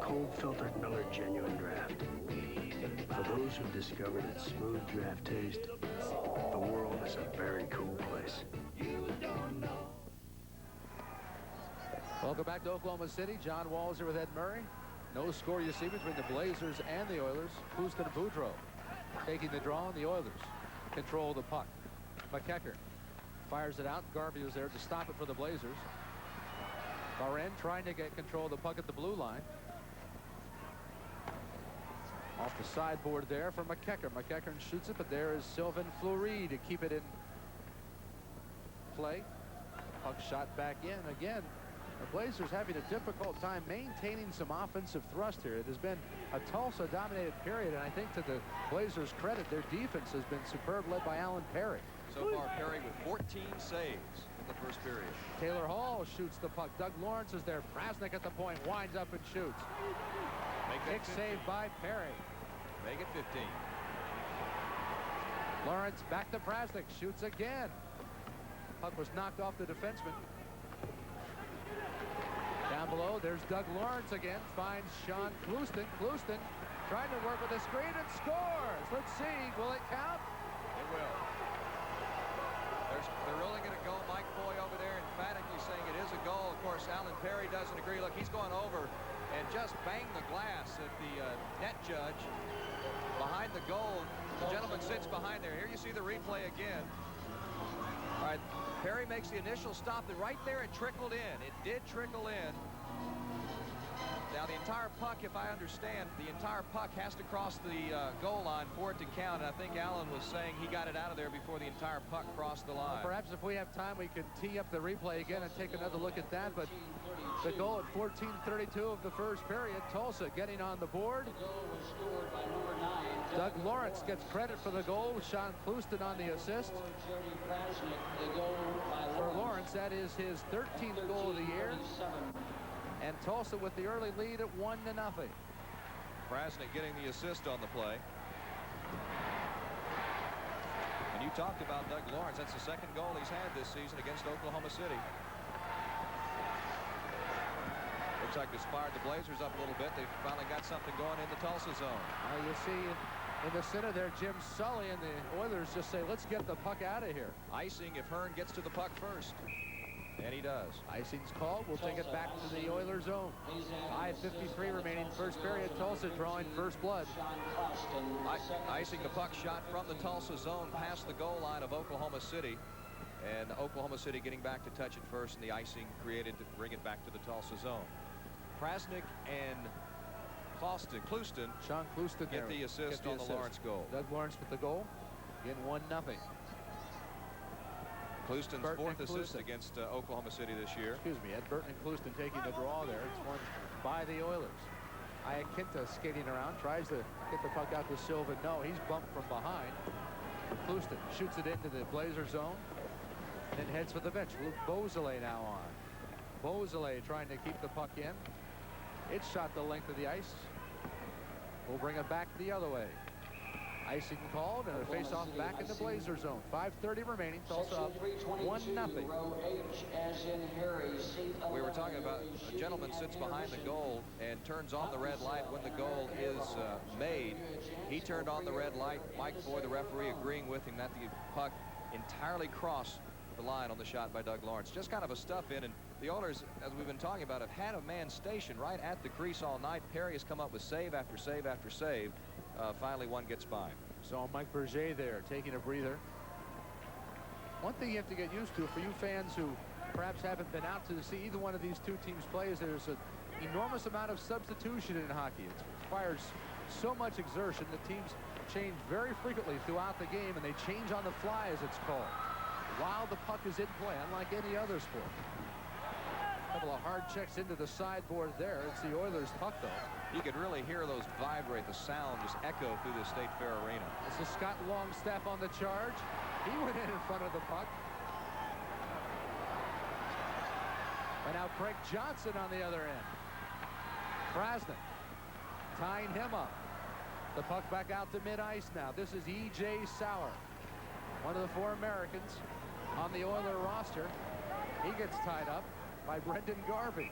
Speaker 19: Cold-filtered Miller Genuine Draft. For those who've discovered its smooth draft taste, the world is a very cool place.
Speaker 2: Welcome back to Oklahoma City. John Walzer with Ed Murray. No score you see between the Blazers and the Oilers. Houston and Boudreau taking the draw, and the Oilers control the puck. McKecker fires it out. Garvey was there to stop it for the Blazers. Barren trying to get control of the puck at the blue line. Off the sideboard there for McKecker. McKecker shoots it, but there is Sylvain Fleury to keep it in play. Puck shot back in. Again, the Blazers having a difficult time maintaining some offensive thrust here. It has been a Tulsa-dominated period, and I think to the Blazers' credit, their defense has been superb, led by Alan Perry.
Speaker 3: So far, Perry with 14 saves in the first period.
Speaker 2: Taylor Hall shoots the puck. Doug Lawrence is there. Prasnik at the point, winds up and shoots. Big save by Perry.
Speaker 3: Make it 15.
Speaker 2: Lawrence back to Prasnik. Shoots again. Puck was knocked off the defenseman. Down below, there's Doug Lawrence again. Finds Sean Clouston. Clouston trying to work with a screen and scores. Let's see. Will it count?
Speaker 3: It will. They're rolling it a goal. Mike Foy over there emphatically saying it is a goal. Of course, Alan Perry doesn't agree. Look, he's going over and just banged the glass at the net judge behind the goal. The gentleman sits behind there. Here you see the replay again. All right, Perry makes the initial stop, and right there it trickled in. It did trickle in. Now, the entire puck, if I understand, the entire puck has to cross the goal line for it to count, and I think Allen was saying he got it out of there before the entire puck crossed the line.
Speaker 2: Well, perhaps if we have time, we can tee up the replay again and take another look at that, but the goal at 14:32 of the first period, Tulsa getting on the board. Doug Lawrence gets credit for the goal. Sean Clouston on the assist. For Lawrence, that is his 13th goal of the year. And Tulsa with the early lead at 1-0.
Speaker 3: Prasnik getting the assist on the play. And you talked about Doug Lawrence. That's the second goal he's had this season against Oklahoma City. Looks like this fired the Blazers up a little bit. They finally got something going in the Tulsa zone.
Speaker 2: You see in the center there, Jim Sully and the Oilers just say, let's get the puck out of here.
Speaker 3: Icing if Hearn gets to the puck first. And he does.
Speaker 2: Icing's called. We'll take it back to the Oilers zone. 5:53 remaining first period. Tulsa drawing first blood.
Speaker 3: Icing the puck shot from the Tulsa zone past the goal line of Oklahoma City. And Oklahoma City getting back to touch it first, and the icing created to bring it back to the Tulsa zone. Prasnik and Clouston
Speaker 2: Sean Clouston
Speaker 3: get the assist on the Lawrence goal.
Speaker 2: Doug Lawrence with the goal. Again, 1-0.
Speaker 3: Clouston's
Speaker 2: Burton
Speaker 3: fourth
Speaker 2: and
Speaker 3: assist
Speaker 2: Clouston.
Speaker 3: against Oklahoma City this year.
Speaker 2: Excuse me, Ed Burton and Clouston taking the draw there. It's won by the Oilers. Iaquinta skating around, tries to get the puck out to Silva. No, he's bumped from behind. Clouston shoots it into the Blazer zone and then heads for the bench. Luke Beausoleil now on. Beausoleil trying to keep the puck in. It's shot the length of the ice. We'll bring it back the other way. Icing called and a face-off back in the Blazer zone. 5:30 remaining. Tulsa up 1-0.
Speaker 3: We were talking about a gentleman sits behind the goal and turns on the red light when the goal is made. He turned on the red light. Mike Foy, the referee, agreeing with him that the puck entirely crossed the line on the shot by Doug Lawrence. Just kind of a stuff in, and the Oilers, as we've been talking about, have had a man stationed right at the crease all night. Perry has come up with save after save after save. Finally, one gets by.
Speaker 2: So Mike Berger there taking a breather. One thing you have to get used to for you fans who perhaps haven't been out to see either one of these two teams play is there's an enormous amount of substitution in hockey. It requires so much exertion. The teams change very frequently throughout the game, and they change on the fly, as it's called, while the puck is in play, unlike any other sport. A couple of hard checks into the sideboard there. It's the Oilers' puck, though.
Speaker 3: You could really hear those vibrate, the sound just echo through the State Fair Arena.
Speaker 2: This is Scott Longstaff on the charge. He went in front of the puck. And now Craig Johnson on the other end. Krasnick tying him up. The puck back out to mid-ice now. This is E.J. Sauer, one of the 4 Americans on the Oiler roster. He gets tied up by Brendan Garvey.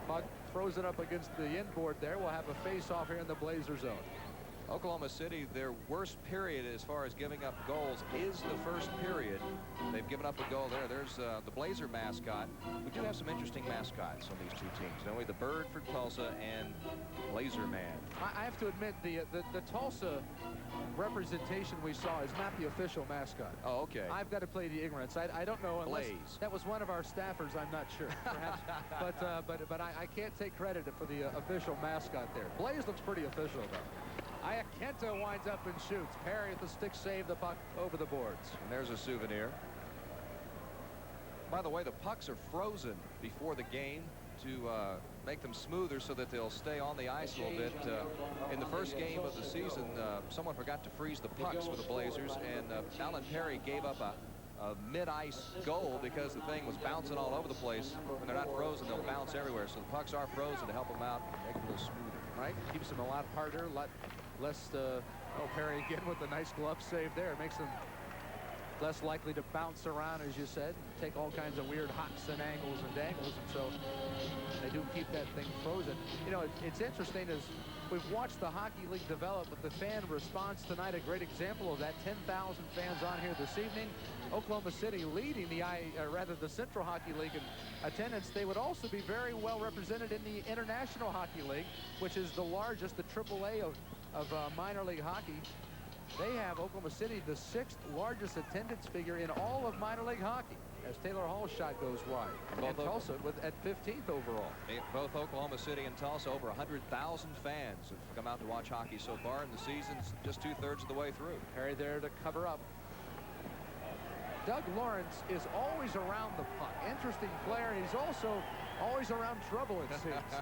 Speaker 2: Puck throws it up against the inboard there. We'll have a face-off here in the Blazer zone.
Speaker 3: Oklahoma City, their worst period as far as giving up goals is the first period. They've given up a goal there. There's the Blazer mascot. We do have some interesting mascots on these two teams. You know, the Bird for Tulsa and Blazer Man.
Speaker 2: I have to admit, the Tulsa representation we saw is not the official mascot.
Speaker 3: Oh, okay.
Speaker 2: I've got to play the ignorance. I don't know unless
Speaker 3: Blaze.
Speaker 2: That was one of our staffers. I'm not sure. Perhaps, but I can't take credit for the official mascot there. Blaze looks pretty official though. Iaquinta winds up and shoots. Perry at the stick save, the puck over the boards.
Speaker 3: And there's a souvenir. By the way, the pucks are frozen before the game to make them smoother so that they'll stay on the ice a little bit. In the first game of the season, someone forgot to freeze the pucks for the Blazers, and Alan Perry gave up a mid-ice goal because the thing was bouncing all over the place. When they're not frozen, they'll bounce everywhere. So the pucks are frozen to help them out, make them a little smoother.
Speaker 2: Right? Keeps them a lot harder, a lot less. Perry again with a nice glove save there. Makes them less likely to bounce around, as you said, and take all kinds of weird hops and angles and dangles, and so they do keep that thing frozen. You know, it's interesting as we've watched the Hockey League develop with the fan response tonight. A great example of that. 10,000 fans on here this evening. Oklahoma City leading the Central Hockey League in attendance. They would also be very well represented in the International Hockey League, which is the largest, the AAA of minor league hockey. They have Oklahoma City the 6th largest attendance figure in all of minor league hockey, as Taylor Hall's shot goes wide. And Tulsa at 15th overall.
Speaker 3: Both Oklahoma City and Tulsa, over 100,000 fans have come out to watch hockey so far, and the season's just 2/3 of the way through.
Speaker 2: Perry there to cover up. Doug Lawrence is always around the puck. Interesting player. He's also always around trouble, it seems.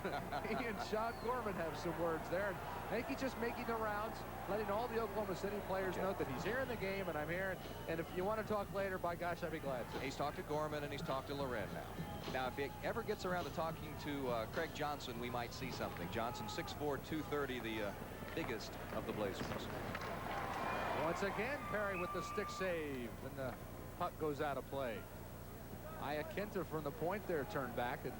Speaker 2: He and Sean Gorman have some words there. And I think he's just making the rounds, letting all the Oklahoma City players know that he's here in the game and I'm here. And if you want to talk later, by gosh, I'd be glad to.
Speaker 3: He's talked to Gorman and he's talked to Loren now. Now, if he ever gets around to talking to Craig Johnson, we might see something. Johnson, 6'4", 230, the biggest of the Blazers.
Speaker 2: Once again, Perry with the stick save. And the puck goes out of play. Iaquinta from the point there turned back, and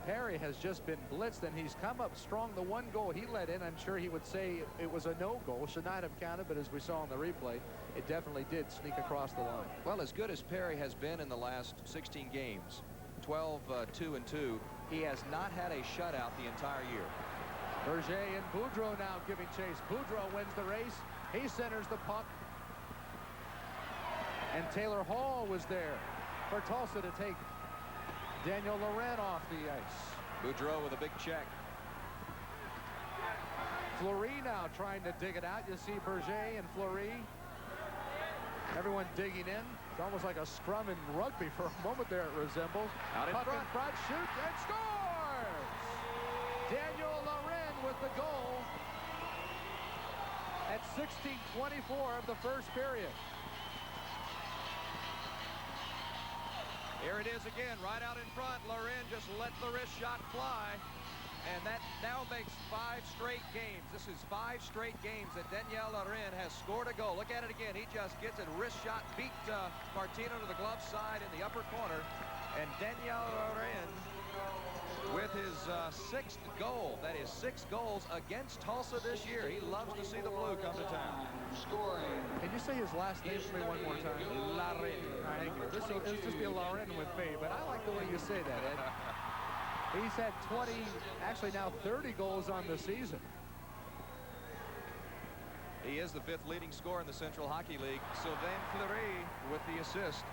Speaker 2: Perry has just been blitzed, and he's come up strong. The one goal he let in, I'm sure he would say it was a no goal, should not have counted, but as we saw in the replay, it definitely did sneak across the line.
Speaker 3: Well, as good as Perry has been in the last 16 games, 12-2-2, he has not had a shutout the entire year.
Speaker 2: Berger and Boudreau now giving chase. Boudreau wins the race. He centers the puck. And Taylor Hall was there for Tulsa to take Daniel Loren off the ice.
Speaker 3: Boudreau with a big check.
Speaker 2: Fleury now trying to dig it out. You see Berger and Fleury. Everyone digging in. It's almost like a scrum in rugby for a moment there, it resembles.
Speaker 3: Out in
Speaker 2: Puck
Speaker 3: front.
Speaker 2: in front, shoots, and scores! Daniel Loren with the goal at 16:24 of the first period.
Speaker 3: Here it is again, right out in front. Loren just let the wrist shot fly. And that now makes 5 straight games. This is 5 straight games that Daniel Loren has scored a goal. Look at it again. He just gets a wrist shot, beat Martino to the glove side in the upper corner. And Daniel Loren with his 6th goal. That is 6 goals against Tulsa this year. He loves to see the blue come to town.
Speaker 2: Can you say his last name for me one more time? Loren. Thank you. This will just be Loren with me, but I like the way you say that, Ed. He's had 20, actually now 30 goals on the season.
Speaker 3: He is the 5th leading scorer in the Central Hockey League. Sylvain Fleury with the assist.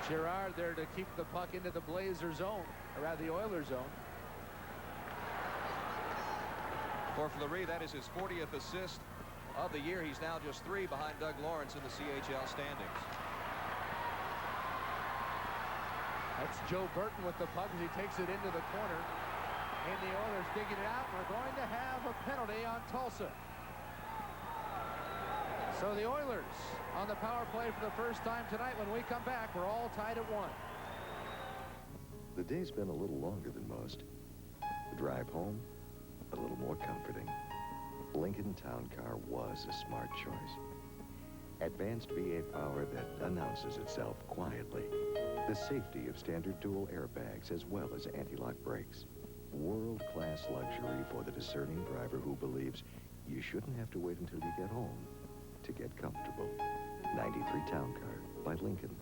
Speaker 2: Girard there to keep the puck into the Blazer zone, or rather the Oilers zone.
Speaker 3: For Fleury, that is his 40th assist of the year. He's now just 3 behind Doug Lawrence in the CHL standings.
Speaker 2: That's Joe Burton with the puck as he takes it into the corner. And the Oilers digging it out. We're going to have a penalty on Tulsa. So the Oilers on the power play for the first time tonight. When we come back, we're all tied at 1.
Speaker 20: The day's been a little longer than most. The drive home, a little more comforting. Lincoln Town Car was a smart choice. Advanced V8 power that announces itself quietly. The safety of standard dual airbags as well as anti-lock brakes. World-class luxury for the discerning driver who believes you shouldn't have to wait until you get home to get comfortable. 93 Town Car by Lincoln.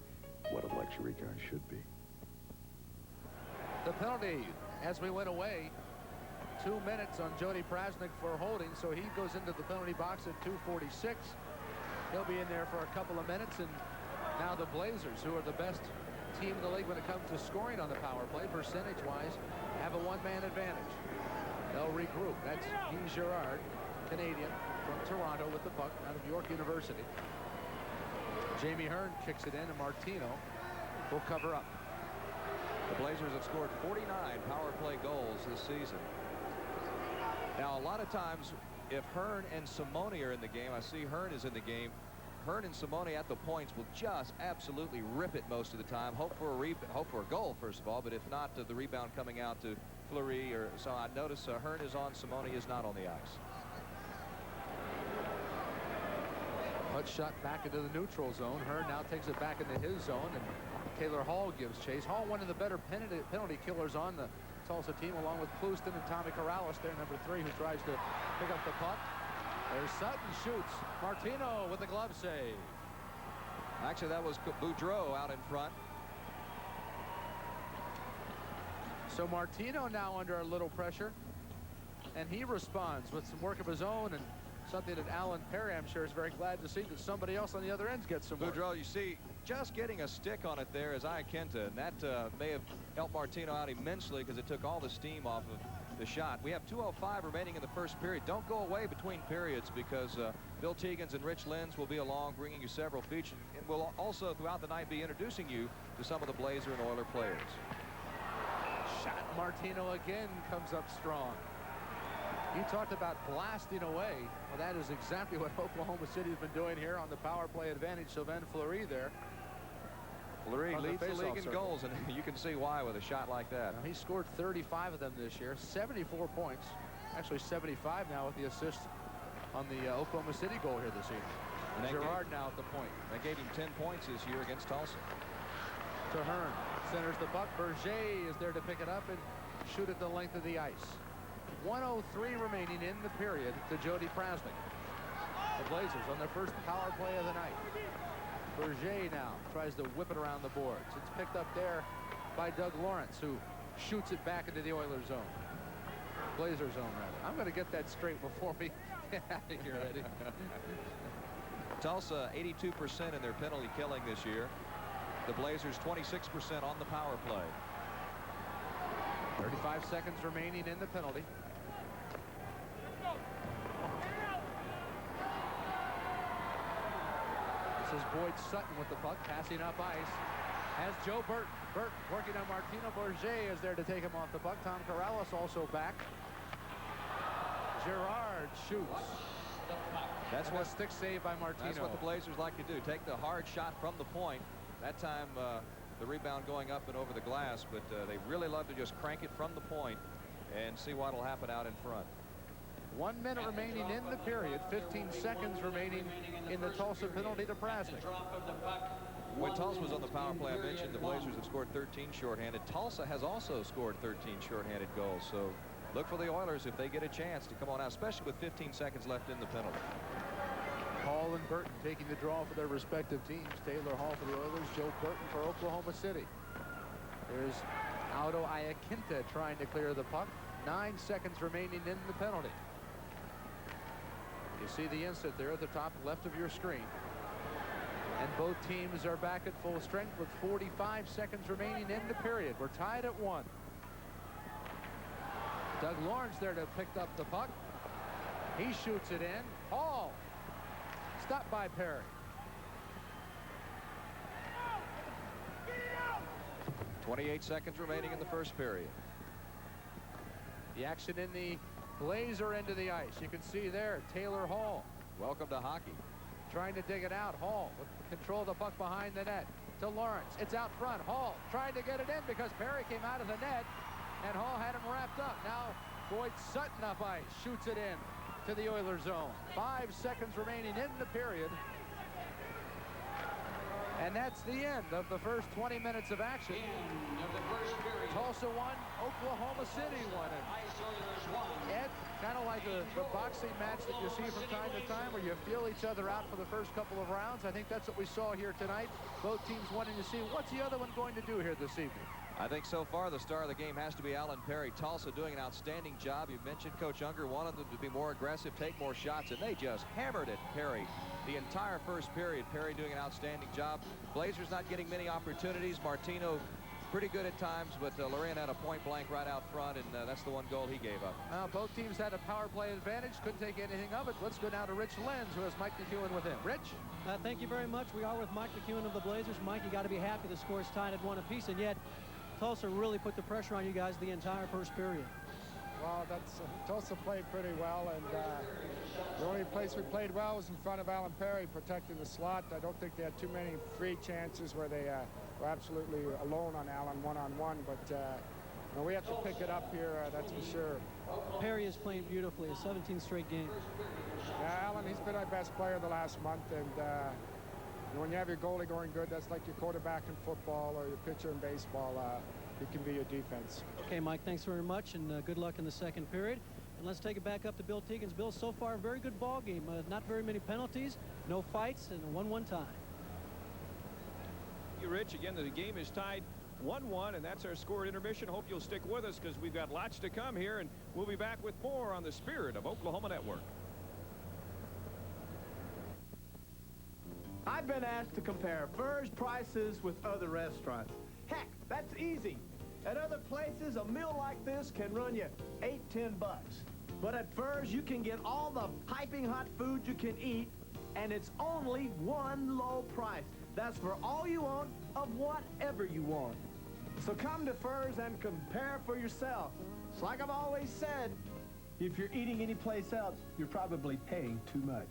Speaker 20: What a luxury car should be.
Speaker 2: The penalty as we went away. 2 minutes on Jody Prasnick for holding, so he goes into the penalty box at 2:46. He'll be in there for a couple of minutes, and now the Blazers, who are the best team in the league when it comes to scoring on the power play, percentage-wise, have a one-man advantage. They'll regroup. That's Guy Girard, Canadian from Toronto with the puck out of York University. Jamie Hearn kicks it in, and Martino will cover up.
Speaker 3: The Blazers have scored 49 power play goals this season. Now, a lot of times, if Hearn and Simone are in the game, I see Hearn is in the game. Hearn and Simone at the points will just absolutely rip it most of the time. Hope for a goal, first of all, but if not, the rebound coming out to Fleury. So I notice Hearn is on, Simone is not on the ice.
Speaker 2: Putt shot back into the neutral zone. Hearn now takes it back into his zone, and Taylor Hall gives chase. Hall, one of the better penalty killers on the Tulsa team, along with Plouston and Tommy Corrales there, number 3, who tries to pick up the puck. There's Sutton, shoots. Martino with the glove save.
Speaker 3: Actually, that was Boudreau out in front.
Speaker 2: So Martino now under a little pressure, and he responds with some work of his own, and something that Alan Perry, I'm sure, is very glad to see that somebody else on the other end gets some work.
Speaker 3: Boudreau, you see, just getting a stick on it there is Iakenta, and that may have helped Martino out immensely because it took all the steam off of the shot. We have 2:05 remaining in the first period. Don't go away between periods because Bill Tegans and Rich Lenz will be along bringing you several features, and we'll also throughout the night be introducing you to some of the Blazer and Oiler players.
Speaker 2: Shot Martino again comes up strong. You talked about blasting away. Well, that is exactly what Oklahoma City has been doing here on the power play advantage. Sylvain Fleury there.
Speaker 3: Fleury leads the league in goals, and you can see why with a shot like that.
Speaker 2: Now, he scored 35 of them this year, 74 points. Actually 75 now with the assist on the Oklahoma City goal here this evening. And Girard now at the point.
Speaker 3: They gave him 10 points this year against Tulsa.
Speaker 2: To Hearn, centers the puck. Berger is there to pick it up and shoot at the length of the ice. 1:03 remaining in the period to Jody Prasnick. The Blazers on their first power play of the night. Berger now tries to whip it around the boards. It's picked up there by Doug Lawrence, who shoots it back into the Oilers zone. Blazer zone, rather. I'm going to get that straight before we get out of here, Eddie.
Speaker 3: Tulsa 82% in their penalty killing this year. The Blazers 26% on the power play.
Speaker 2: 35 seconds remaining in the penalty. This is Boyd Sutton with the puck, passing up ice. Has Joe Burton. Burton working on Martino Bourget is there to take him off the puck. Tom Corrales also back. Girard shoots.
Speaker 3: That's what
Speaker 2: a stick save by Martino.
Speaker 3: That's what the Blazers like to do. Take the hard shot from the point. That time the rebound going up and over the glass, but they really love to just crank it from the point and see what will happen out in front.
Speaker 2: 1 minute remaining in the period. 15 seconds remaining in the Tulsa penalty to Prasnik.
Speaker 3: When Tulsa was on the power play, I mentioned the Blazers have scored 13 shorthanded. Tulsa has also scored 13 shorthanded goals. So look for the Oilers if they get a chance to come on out, especially with 15 seconds left in the penalty.
Speaker 2: Hall and Burton taking the draw for their respective teams. Taylor Hall for the Oilers, Joe Burton for Oklahoma City. There's Aldo Iaquinta trying to clear the puck. 9 seconds remaining in the penalty. You see the insert there at the top left of your screen. And both teams are back at full strength with 45 seconds remaining in the period. We're tied at 1. Doug Lawrence there to pick up the puck. He shoots it in. Hall. Stopped by Perry.
Speaker 3: 28 seconds remaining in the first period.
Speaker 2: The action in the Blazer end of the ice. You can see there Taylor Hall.
Speaker 3: Welcome to hockey.
Speaker 2: Trying to dig it out. Hall with control of the puck behind the net to Lawrence. It's out front. Hall trying to get it in because Perry came out of the net and Hall had him wrapped up. Now Boyd Sutton up ice. Shoots it in to the Oilers zone. 5 seconds remaining in the period. And that's the end of the first 20 minutes of action. Tulsa won, Oklahoma City won it. Ed, kind of like the boxing match that you see from time to time where you feel each other out for the first couple of rounds. I think that's what we saw here tonight. Both teams wanting to see what's the other one going to do here this evening.
Speaker 3: I think so far the star of the game has to be Alan Perry. Tulsa doing an outstanding job. You mentioned Coach Unger wanted them to be more aggressive, take more shots, and they just hammered at Perry the entire first period. Perry doing an outstanding job. Blazers not getting many opportunities. Martino pretty good at times, but Loren had a point blank right out front, and that's the one goal he gave up.
Speaker 2: Well, both teams had a power play advantage. Couldn't take anything of it. Let's go now to Rich Lenz, who has Mike McEwen with him. Rich?
Speaker 15: Thank you very much. We are with Mike McEwen of the Blazers. Mike, you got to be happy the score's tied at 1 apiece, and yet Tulsa really put the pressure on you guys the entire first period.
Speaker 21: Well, Tulsa played pretty well, and the only place we played well was in front of Alan Perry protecting the slot. I don't think they had too many free chances where they were absolutely alone on Alan one-on-one, but we have to pick it up here, that's for sure.
Speaker 15: Perry is playing beautifully, a 17 straight game.
Speaker 21: Yeah, Alan, he's been our best player the last month, and when you have your goalie going good, that's like your quarterback in football or your pitcher in baseball. It can be your defense.
Speaker 15: Okay, Mike, thanks very much, and good luck in the second period. And let's take it back up to Bill Teagan's. Bill, so far, a very good ball game. Not very many penalties, no fights, and a 1-1 tie.
Speaker 1: Thank you, Rich. Again, the game is tied 1-1, and that's our score at intermission. Hope you'll stick with us because we've got lots to come here, and we'll be back with more on the Spirit of Oklahoma Network.
Speaker 5: I've been asked to compare Furr's prices with other restaurants. Heck, that's easy. At other places, a meal like this can run you $8-10. But at Furr's, you can get all the piping hot food you can eat, and it's only one low price. That's for all you want of whatever you want. So come to Furr's and compare for yourself. It's like I've always said, if you're eating anyplace else, you're probably paying too much.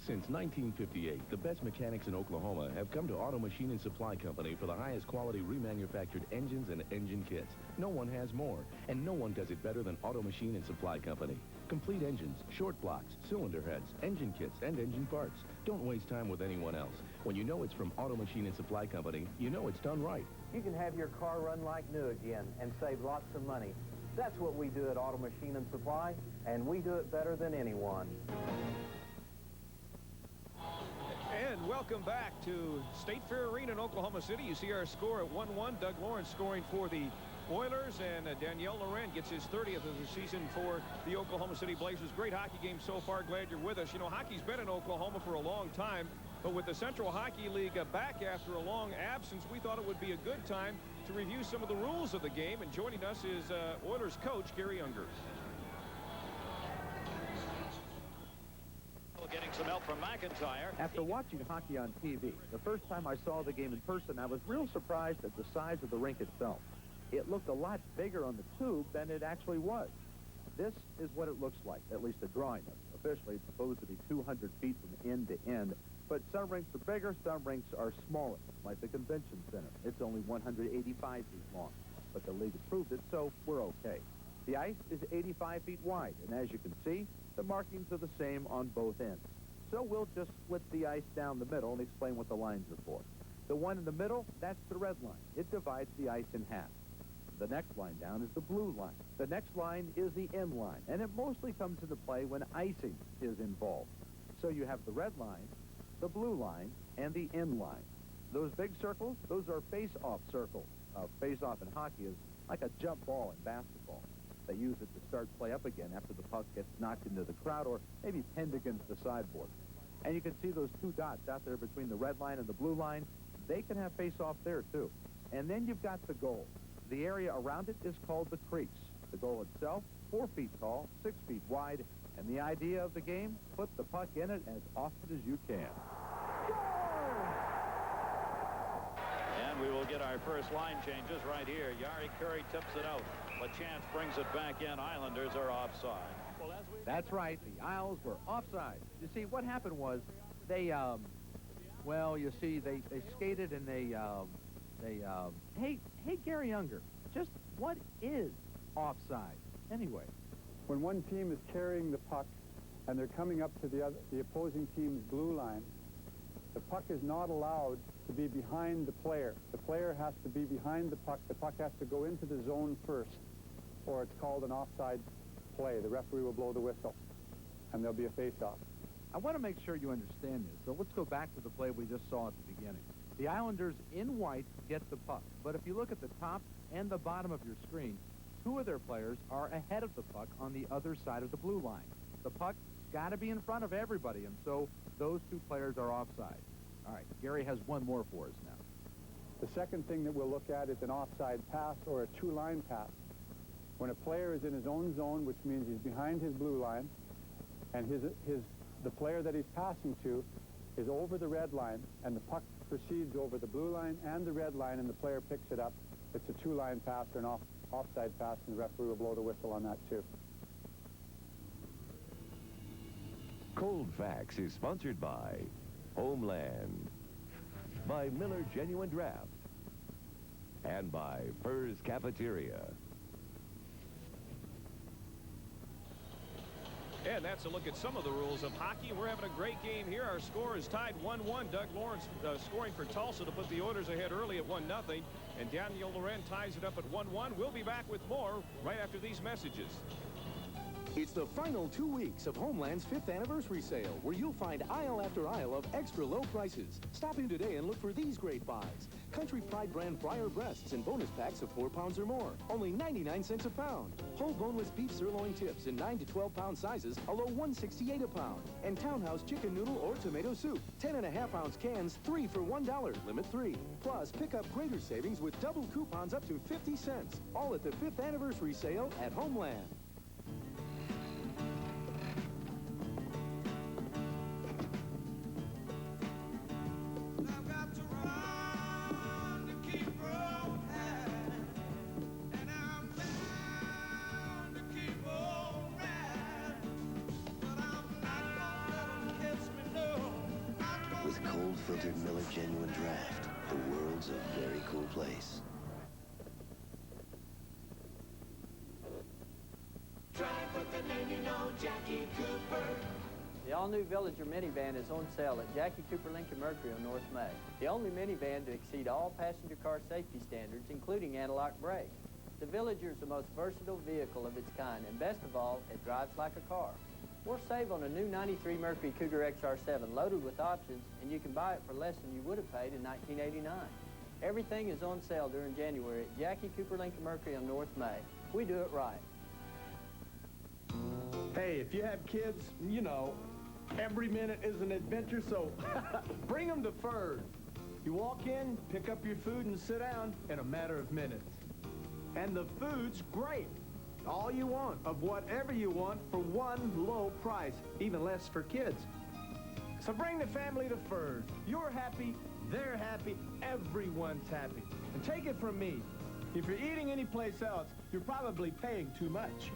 Speaker 12: Since 1958, the best mechanics in Oklahoma have come to Auto Machine and Supply Company for the highest quality remanufactured engines and engine kits. No one has more, and no one does it better than Auto Machine and Supply Company. Complete engines, short blocks, cylinder heads, engine kits, and engine parts. Don't waste time with anyone else. When you know it's from Auto Machine and Supply Company, you know it's done right.
Speaker 22: You can have your car run like new again and save lots of money. That's what we do at Auto Machine and Supply, and we do it better than anyone.
Speaker 1: And welcome back to State Fair Arena in Oklahoma City. You see our score at 1-1. Doug Lawrence scoring for the Oilers, and Danielle Loren gets his 30th of the season for the Oklahoma City Blazers. Great hockey game so far. Glad you're with us. You know, hockey's been in Oklahoma for a long time, but with the Central Hockey League back after a long absence, we thought it would be a good time to review some of the rules of the game. And joining us is Oilers coach Gary Unger.
Speaker 23: Getting some help
Speaker 10: from McIntyre.
Speaker 22: After watching hockey on TV, the first time I saw the game in person, I was real surprised at the size of the rink itself. It looked a lot bigger on the tube than it actually was. This is what it looks like, at least a drawing of it. Officially, it's supposed to be 200 feet from end to end, but some rinks are bigger, some rinks are smaller, like the Convention Center. It's only 185 feet long, but the league approved it, so we're okay. The ice is 85 feet wide, and as you can see, the markings are the same on both ends. So we'll just split the ice down the middle and explain what the lines are for. The one in the middle, that's the red line. It divides the ice in half. The next line down is the blue line. The next line is the end line, and it mostly comes into play when icing is involved. So you have the red line, the blue line, and the end line. Those big circles, those are face-off circles. Face-off in hockey is like a jump ball in basketball. They use it to start play up again after the puck gets knocked into the crowd or maybe pinned against the sideboard. And you can see those two dots out there between the red line and the blue line. They can have face-off there, too. And then you've got the goal. The area around it is called the crease. The goal itself, 4 feet tall, 6 feet wide. And the idea of the game, put the puck in it as often as you can.
Speaker 10: And we will get our first line changes right here. Yari Curry tips it out. LaChance brings it back in. Islanders are offside.
Speaker 22: That's right. The Isles were offside. You see, what happened was they, well, you see, they skated and hey, Gary Unger, just what is offside anyway?
Speaker 6: When one team is carrying the puck and they're coming up to the opposing team's blue line, the puck is not allowed to be behind the player. The player has to be behind the puck. The puck has to go into the zone first, or it's called an offside play. The referee will blow the whistle, and there'll be a face-off.
Speaker 22: I want to make sure you understand this, so let's go back to the play we just saw at the beginning. The Islanders in white get the puck, but if you look at the top and the bottom of your screen, 2 of their players are ahead of the puck on the other side of the blue line. The puck's got to be in front of everybody, and so those 2 players are offside. All right, Gary has one more for us now.
Speaker 6: The second thing that we'll look at is an offside pass or a two-line pass. When a player is in his own zone, which means he's behind his blue line, and the player that he's passing to is over the red line, and the puck proceeds over the blue line and the red line, and the player picks it up, it's a two-line pass or an offside pass, and the referee will blow the whistle on that, too.
Speaker 7: Cold Facts is sponsored by Homeland, by Miller Genuine Draft, and by Furs Cafeteria.
Speaker 1: And that's a look at some of the rules of hockey. We're having a great game here. Our score is tied 1-1. Doug Lawrence scoring for Tulsa to put the Oilers ahead early at 1-0. And Daniel Loren ties it up at 1-1. We'll be back with more right after these messages.
Speaker 16: It's the final 2 weeks of Homeland's 5th anniversary sale, where you'll find aisle after aisle of extra low prices. Stop in today and look for these great buys. Country Pride brand fryer breasts in bonus packs of 4 pounds or more, only 99 cents a pound. Whole boneless beef sirloin tips in 9 to 12 pound sizes, a low $1.68 a pound. And Townhouse chicken noodle or tomato soup, 10.5-ounce cans, 3 for $1, limit 3. Plus, pick up greater savings with double coupons up to 50 cents. All at the 5th anniversary sale at Homeland.
Speaker 19: With cold-filtered Miller Genuine Draft, the world's a very cool place.
Speaker 9: Drive with the name you know, Jackie Cooper.
Speaker 22: The all-new Villager minivan is on sale at Jackie Cooper Lincoln Mercury on North May. The only minivan to exceed all passenger car safety standards, including anti-lock brakes. The Villager is the most versatile vehicle of its kind, and best of all, it drives like a car. Or save on a new 93 Mercury Cougar XR7 loaded with options, and you can buy it for less than you would have paid in 1989. Everything is on sale during January at Jackie Cooper Lincoln Mercury on North May. We do it right.
Speaker 5: Hey, if you have kids, you know, every minute is an adventure, so bring them to Ferd. You walk in, pick up your food, and sit down in a matter of minutes. And the food's great. All you want, of whatever you want, for one low price, even less for kids. So bring the family to Furs. You're happy, they're happy, everyone's happy. And take it from me, if you're eating anyplace else, you're probably paying too much.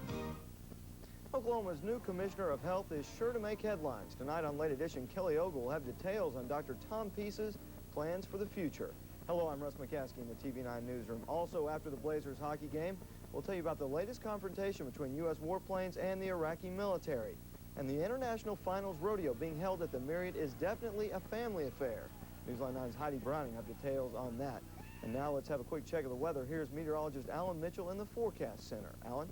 Speaker 8: Oklahoma's new Commissioner of Health is sure to make headlines. Tonight on Late Edition, Kelly Ogle will have details on Dr. Tom Peace's plans for the future. Hello, I'm Russ McCaskey in the TV9 newsroom. Also, after the Blazers hockey game, we'll tell you about the latest confrontation between U.S. warplanes and the Iraqi military. And the International Finals Rodeo being held at the Marriott is definitely a family affair. Newsline 9's Heidi Browning have details on that. And now let's have a quick check of the weather. Here's meteorologist Alan Mitchell in the Forecast Center. Alan?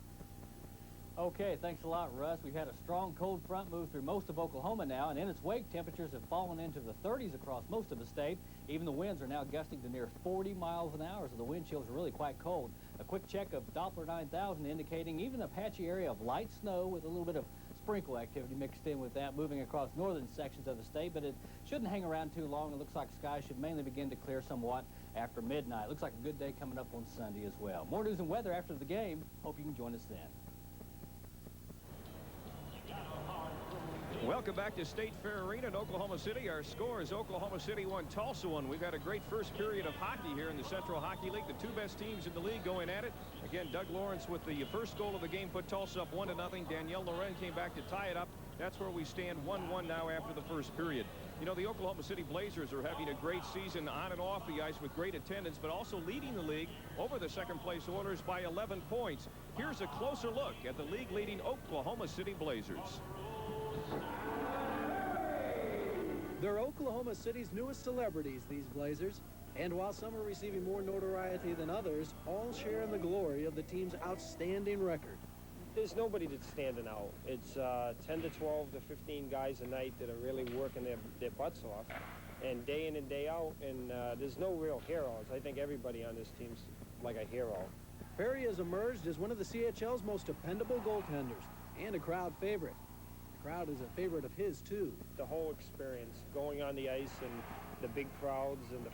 Speaker 11: Okay, thanks a lot, Russ. We've had a strong cold front move through most of Oklahoma now, and in its wake, temperatures have fallen into the 30s across most of the state. Even the winds are now gusting to near 40 miles an hour, so the wind chills are really quite cold. A quick check of Doppler 9000 indicating even a patchy area of light snow with a little bit of sprinkle activity mixed in with that, moving across northern sections of the state, but it shouldn't hang around too long. It looks like skies should mainly begin to clear somewhat after midnight. Looks like a good day coming up on Sunday as well. More news and weather after the game. Hope you can join us then.
Speaker 1: Welcome back to State Fair Arena in Oklahoma City. Our score is Oklahoma City 1, Tulsa 1. We've had a great first period of hockey here in the Central Hockey League. The two best teams in the league going at it. Again, Doug Lawrence with the first goal of the game put Tulsa up 1-0. Danielle Loren came back to tie it up. That's where we stand 1-1 now after the first period. You know, the Oklahoma City Blazers are having a great season on and off the ice with great attendance, but also leading the league over the second-place Oilers by 11 points. Here's a closer look at the league-leading Oklahoma City Blazers.
Speaker 15: They're Oklahoma City's newest celebrities, these Blazers. And while some are receiving more notoriety than others, all share in the glory of the team's outstanding record.
Speaker 23: There's nobody that's standing out. It's 10 to 12 to 15 guys a night that are really working their butts off, and day in and day out, and there's no real heroes. I think everybody on this team's like a hero.
Speaker 15: Perry has emerged as one of the CHL's most dependable goaltenders and a crowd favorite. The crowd is a favorite of his, too.
Speaker 23: The whole experience, going on the ice and the big crowds and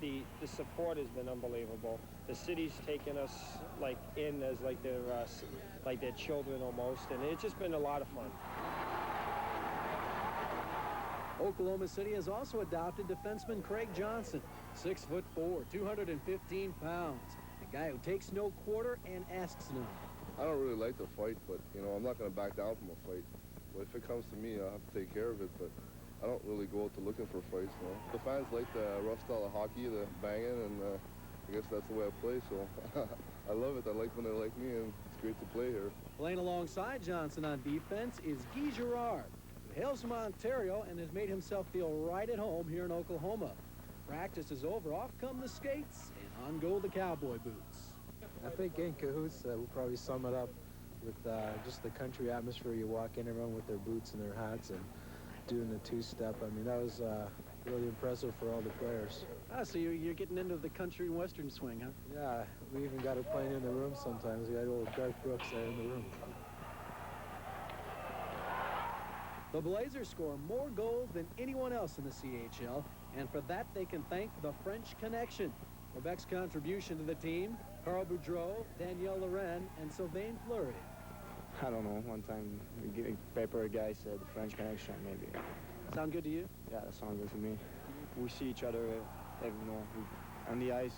Speaker 23: the support has been unbelievable. The city's taken us like in as like their children almost, and it's just been a lot of fun.
Speaker 15: Oklahoma City has also adopted defenseman Craig Johnson, 6'4", 215 pounds. A guy who takes no quarter and asks none.
Speaker 24: I don't really like to fight, but, you know, I'm not going to back down from a fight. But if it comes to me, I'll have to take care of it, but I don't really go out to looking for fights, you know. The fans like the rough style of hockey, the banging, and I guess that's the way I play, so I love it. I like when they like me, and it's great to play here.
Speaker 15: Playing alongside Johnson on defense is Guy Girard, who hails from Ontario and has made himself feel right at home here in Oklahoma. Practice is over, off come the skates, and on go the cowboy boots.
Speaker 25: I think in cahoots, we'll probably sum it up with just the country atmosphere. You walk in, everyone with their boots and their hats and doing the two-step. I mean, that was really impressive for all the players.
Speaker 15: Ah, so you're getting into the country and western swing, huh?
Speaker 25: Yeah, we even got it playing in the room sometimes. We had old Garth Brooks there in the room.
Speaker 15: The Blazers score more goals than anyone else in the CHL, and for that they can thank the French Connection. Quebec's contribution to the team, Carl Boudreau, Danielle Loren, and Sylvain Fleury.
Speaker 26: I don't know. One time, a paper guy said the French Connection, maybe.
Speaker 15: Sound good to you?
Speaker 26: Yeah, that sounds good to me. We see each other, on the ice.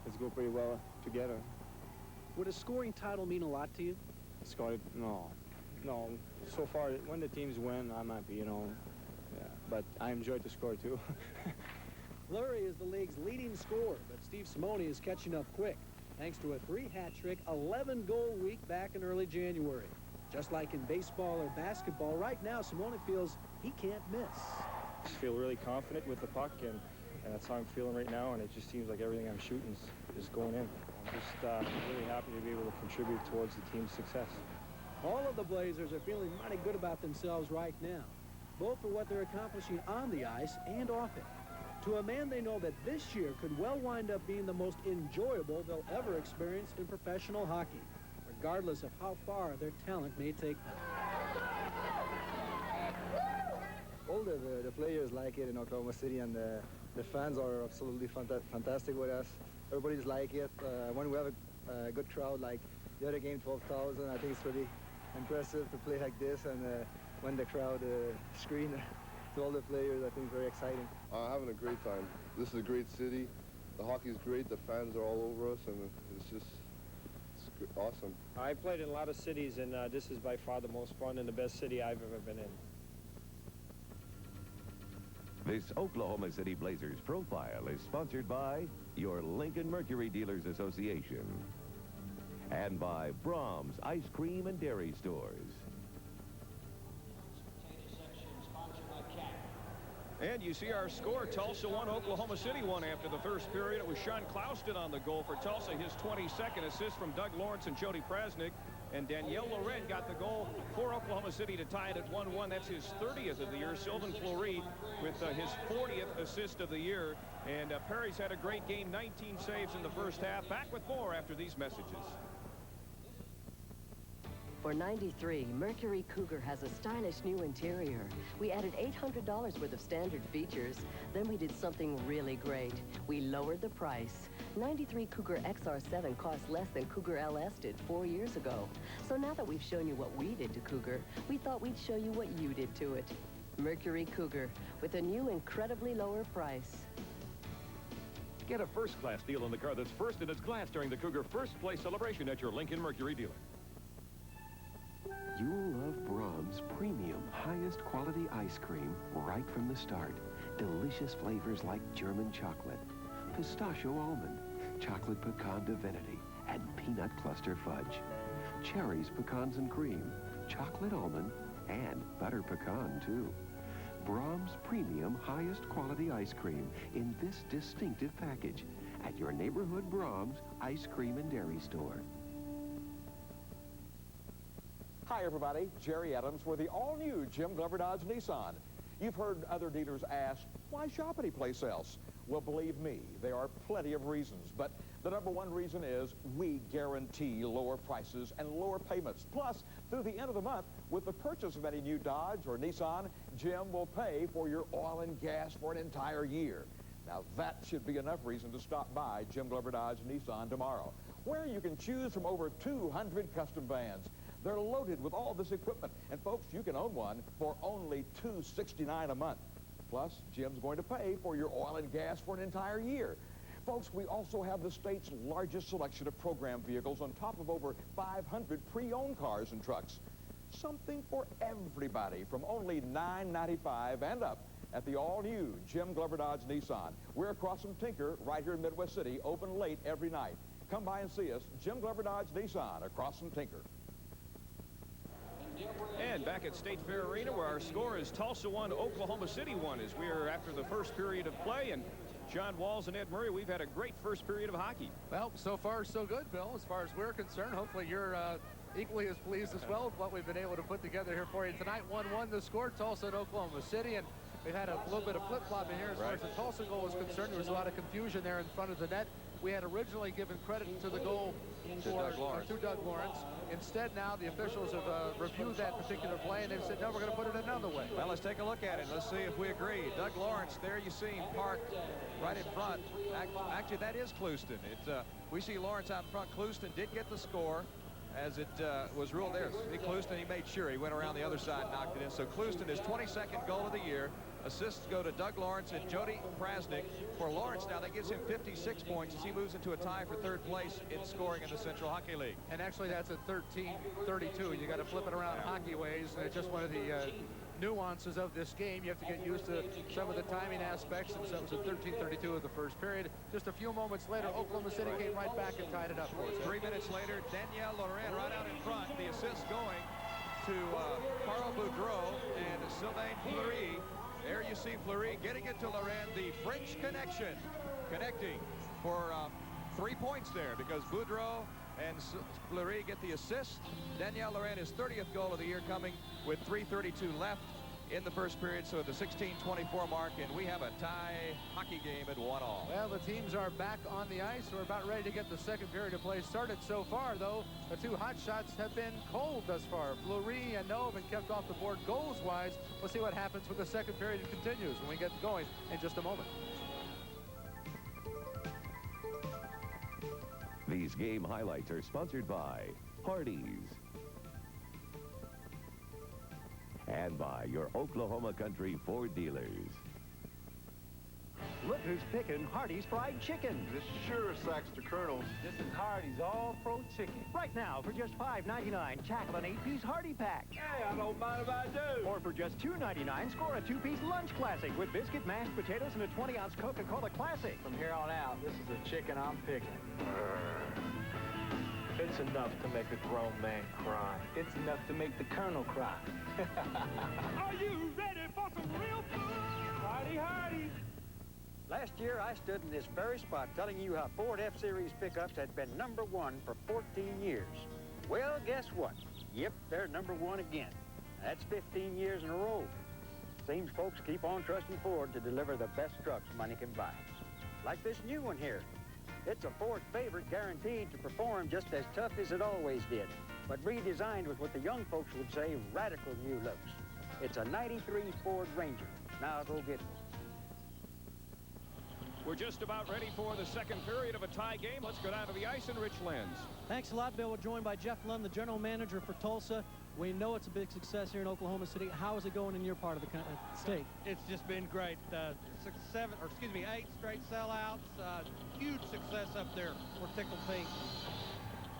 Speaker 26: Let's go pretty well together.
Speaker 15: Would a scoring title mean a lot to you?
Speaker 26: Scoring? No. So far, when the teams win, I'm happy, Yeah, but I enjoy to score too.
Speaker 15: Fleury is the league's leading scorer, but Steve Simone is catching up quick, thanks to a 3-hat-trick, 11-goal week back in early January. Just like in baseball or basketball, right now Simone feels he can't miss.
Speaker 23: I feel really confident with the puck, and that's how I'm feeling right now, and it just seems like everything I'm shooting is going in. I'm just really happy to be able to contribute towards the team's success.
Speaker 15: All of the Blazers are feeling mighty good about themselves right now, both for what they're accomplishing on the ice and off it. To a man, they know that this year could well wind up being the most enjoyable they'll ever experience in professional hockey, regardless of how far their talent may take them.
Speaker 26: All the players like it in Oklahoma City, and the fans are absolutely fantastic with us. Everybody's like it. When we have a good crowd, like the other game, 12,000, I think it's really impressive to play like this, and when the crowd scream, to all the players. I think it's very exciting.
Speaker 24: Having a great time. This is a great city. The hockey's great. The fans are all over us, and it's awesome.
Speaker 23: I played in a lot of cities, and this is by far the most fun and the best city I've ever been in.
Speaker 7: This Oklahoma City Blazers profile is sponsored by your Lincoln Mercury Dealers Association and by Brahms Ice Cream and Dairy Stores.
Speaker 1: And you see our score. Tulsa won, Oklahoma City won after the first period. It was Sean Clouston on the goal for Tulsa. His 22nd assist from Doug Lawrence and Jody Prasnick. And Danielle Loren got the goal for Oklahoma City to tie it at 1-1. That's his 30th of the year. Sylvain Fleury with his 40th assist of the year. And Perry's had a great game, 19 saves in the first half. Back with more after these messages.
Speaker 4: For '93, Mercury Cougar has a stylish new interior. We added $800 worth of standard features. Then we did something really great. We lowered the price. '93 Cougar XR7 cost less than Cougar LS did 4 years ago. So now that we've shown you what we did to Cougar, we thought we'd show you what you did to it. Mercury Cougar, with a new incredibly lower price.
Speaker 10: Get a first-class deal on the car that's first in its class during the Cougar First Place celebration at your Lincoln Mercury dealer.
Speaker 13: You'll love Brahms Premium highest quality ice cream right from the start. Delicious flavors like German chocolate, pistachio almond, chocolate pecan divinity, and peanut cluster fudge. Cherries, pecans, and cream, chocolate almond, and butter pecan, too. Brahms Premium highest quality ice cream in this distinctive package at your neighborhood Brahms Ice Cream and Dairy Store.
Speaker 14: Hi, everybody. Jerry Adams for the all-new Jim Glover Dodge Nissan. You've heard other dealers ask, why shop any place else? Well, believe me, there are plenty of reasons, but the number one reason is we guarantee lower prices and lower payments. Plus, through the end of the month, with the purchase of any new Dodge or Nissan, Jim will pay for your oil and gas for an entire year. Now, that should be enough reason to stop by Jim Glover Dodge Nissan tomorrow, where you can choose from over 200 custom vans. They're loaded with all this equipment. And, folks, you can own one for only $269 a month. Plus, Jim's going to pay for your oil and gas for an entire year. Folks, we also have the state's largest selection of program vehicles on top of over 500 pre-owned cars and trucks. Something for everybody from only $995 and up at the all-new Jim Glover Dodge Nissan. We're across from Tinker right here in Midwest City, open late every night. Come by and see us, Jim Glover Dodge Nissan, across from Tinker.
Speaker 1: And back at State Fair Arena, where our score is Tulsa 1, Oklahoma City 1, as we are after the first period of play. And John Walls and Ed Murray, we've had a great first period of hockey.
Speaker 2: Well, so far so good, Bill, as far as we're concerned. Hopefully you're equally as pleased as well with what we've been able to put together here for you tonight. 1-1 the score, Tulsa and Oklahoma City. And we've had a little bit of flip-flop in here as far as the Tulsa goal was concerned. There was a lot of confusion there in front of the net. We had originally given credit to the goal to Doug Lawrence. Instead, now the officials have reviewed that particular play, and they've said, no, we're going to put it another way.
Speaker 3: Well, let's take a look at it. Let's see if we agree. Doug Lawrence, there you see him parked right in front. Actually, that is Clouston. We see Lawrence out in front. Clouston did get the score as it was ruled there. See Clouston, he made sure. He went around the other side and knocked it in. So Clouston, his 22nd goal of the year. Assists go to Doug Lawrence and Jody Prasnick. For Lawrence now, that gives him 56 points as he moves into a tie for third place in scoring in the Central Hockey League.
Speaker 2: And actually, that's at 13-32. You got to flip it around hockey ways, and it's just one of the nuances of this game. You have to get used to some of the timing aspects, and so it was at 13-32 of the first period. Just a few moments later, Oklahoma City came right back and tied it up for us.
Speaker 3: 3 minutes later, Danielle Loren right out in front. The assist going to Carl Boudreau and Sylvain Fleury. There you see Fleury getting it to Loren, the French connection, connecting for 3 points there because Boudreau and Fleury get the assist. Danielle Loren, his 30th goal of the year, coming with 3:32 left in the first period, so at the 16:24 mark, and we have a tie hockey game at 1-all.
Speaker 2: Well, the teams are back on the ice. We're about ready to get the second period of play started. So far, though, the two hot shots have been cold thus far. Fleury and Noah have been kept off the board goals-wise. We'll see what happens when the second period continues when we get going in just a moment.
Speaker 7: These game highlights are sponsored by Hardee's And by your Oklahoma Country Ford dealers.
Speaker 6: Look who's picking Hardee's Fried Chicken.
Speaker 12: This sure sacks the kernels.
Speaker 6: This is Hardee's All-Pro Chicken. Right now, for just $5.99, tackle an 8-piece Hardy pack.
Speaker 12: Hey, I don't mind if I do.
Speaker 6: Or for just $2.99, score a 2-piece Lunch Classic with biscuit, mashed potatoes, and a 20-ounce Coca-Cola Classic.
Speaker 17: From here on out, this is the chicken I'm picking. It's enough to make a grown man cry. It's enough to make the Colonel cry.
Speaker 9: Are you ready for some real food?
Speaker 17: Hardy, Hardy.
Speaker 18: Last year, I stood in this very spot telling you how Ford F-Series pickups had been #1 for 14 years. Well, guess what? Yep, they're #1 again. That's 15 years in a row. Seems folks keep on trusting Ford to deliver the best trucks money can buy. Like this new one here. It's a Ford favorite guaranteed to perform just as tough as it always did, but redesigned with what the young folks would say radical new looks. It's a '93 Ford Ranger. Now go get one.
Speaker 1: We're just about ready for the second period of a tie game. Let's go down to the ice and Rich Lenz.
Speaker 15: Thanks a lot, Bill. We're joined by Jeff Lund, the general manager for Tulsa. We know it's a big success here in Oklahoma City. How is it going in your part of the state?
Speaker 20: It's just been great. 8 straight sellouts. Huge success up there. We're tickled pink.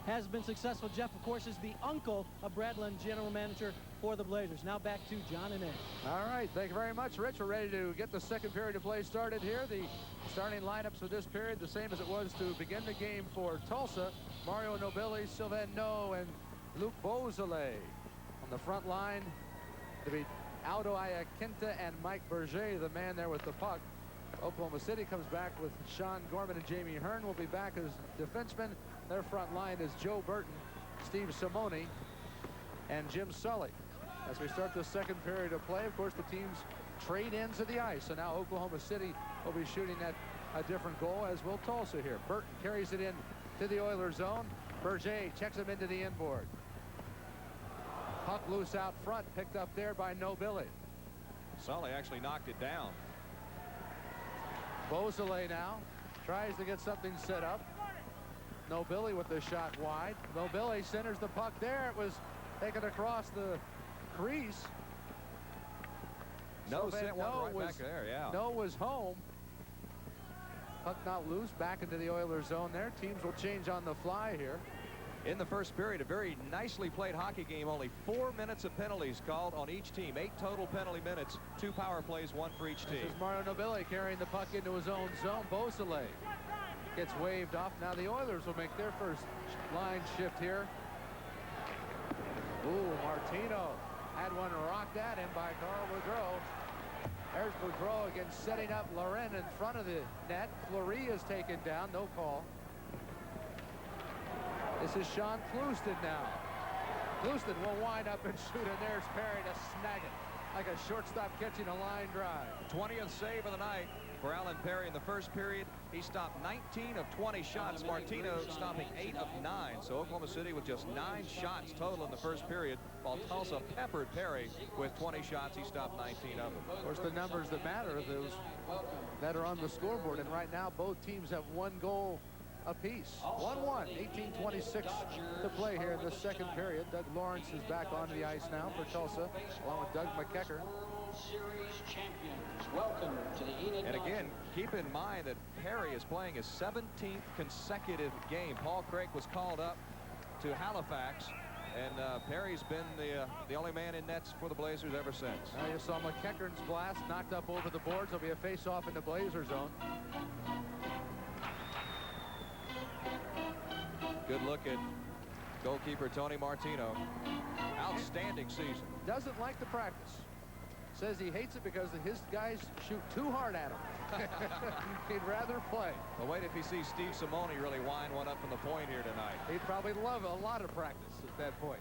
Speaker 15: Has been successful. Jeff, of course, is the uncle of Brad Lund, general manager for the Blazers. Now back to John and Ed.
Speaker 2: All right, thank you very much, Rich. We're ready to get the second period of play started here. The starting lineups for this period, the same as it was to begin the game for Tulsa. Mario Nobili, Sylvain No, and Luc Beausoleil. On the front line, to be Aldo Iaquinta and Mike Berger, the man there with the puck. Oklahoma City comes back with Sean Gorman and Jamie Hearn will be back as defensemen. Their front line is Joe Burton, Steve Simoni, and Jim Sully. As we start the second period of play, of course, the teams trade ends of the ice. So now Oklahoma City will be shooting at a different goal, as will Tulsa here. Burton carries it in to the Oilers zone. Berger checks him into the inboard. Puck loose out front, picked up there by Nobili.
Speaker 3: Sully actually knocked it down.
Speaker 2: Beausoleil now tries to get something set up. Nobili with the shot wide. Nobili centers the puck there. It was taken across the crease.
Speaker 3: No, sent one right back there, yeah.
Speaker 2: No was home. Puck not loose, back into the Oilers zone there. Teams will change on the fly here.
Speaker 3: In the first period, a very nicely played hockey game. Only 4 minutes of penalties called on each team. 8 total penalty minutes. 2 power plays, 1 for each team.
Speaker 2: This is Mario Nobili carrying the puck into his own zone. Beausoleil gets waved off. Now the Oilers will make their first line shift here. Ooh, Martino had one rocked at him by Carl Boudreau. There's Boudreau again setting up Loren in front of the net. Fleury is taken down, no call. This is Sean Clouston now. Clouston will wind up and shoot, and there's Perry to snag it like a shortstop catching a line drive.
Speaker 3: 20th save of the night for Alan Perry in the first period. He stopped 19 of 20 shots. Martino stopping 8 of 9. So Oklahoma City with just 9 shots total in the first period, while Tulsa peppered Perry with 20 shots. He stopped 19 of them.
Speaker 2: Of course, the numbers that matter are those that are on the scoreboard. And right now, both teams have 1 goal apiece. 1-1, 18:26 to play here in the second period. Doug Lawrence is back onto the ice now for Tulsa, along with Doug McKecker.
Speaker 3: And again, keep in mind that Perry is playing his 17th consecutive game. Paul Craig was called up to Halifax, and Perry's been the only man in nets for the Blazers ever since.
Speaker 2: Now you saw McKecker's blast knocked up over the boards. There'll be a face-off in the Blazer zone.
Speaker 3: Good look at goalkeeper Tony Martino. Outstanding season.
Speaker 2: Doesn't like the practice. Says he hates it because his guys shoot too hard at him. He'd rather play.
Speaker 3: Well, wait if he sees Steve Simoni really wind one up from the point here tonight.
Speaker 2: He'd probably love a lot of practice at that point.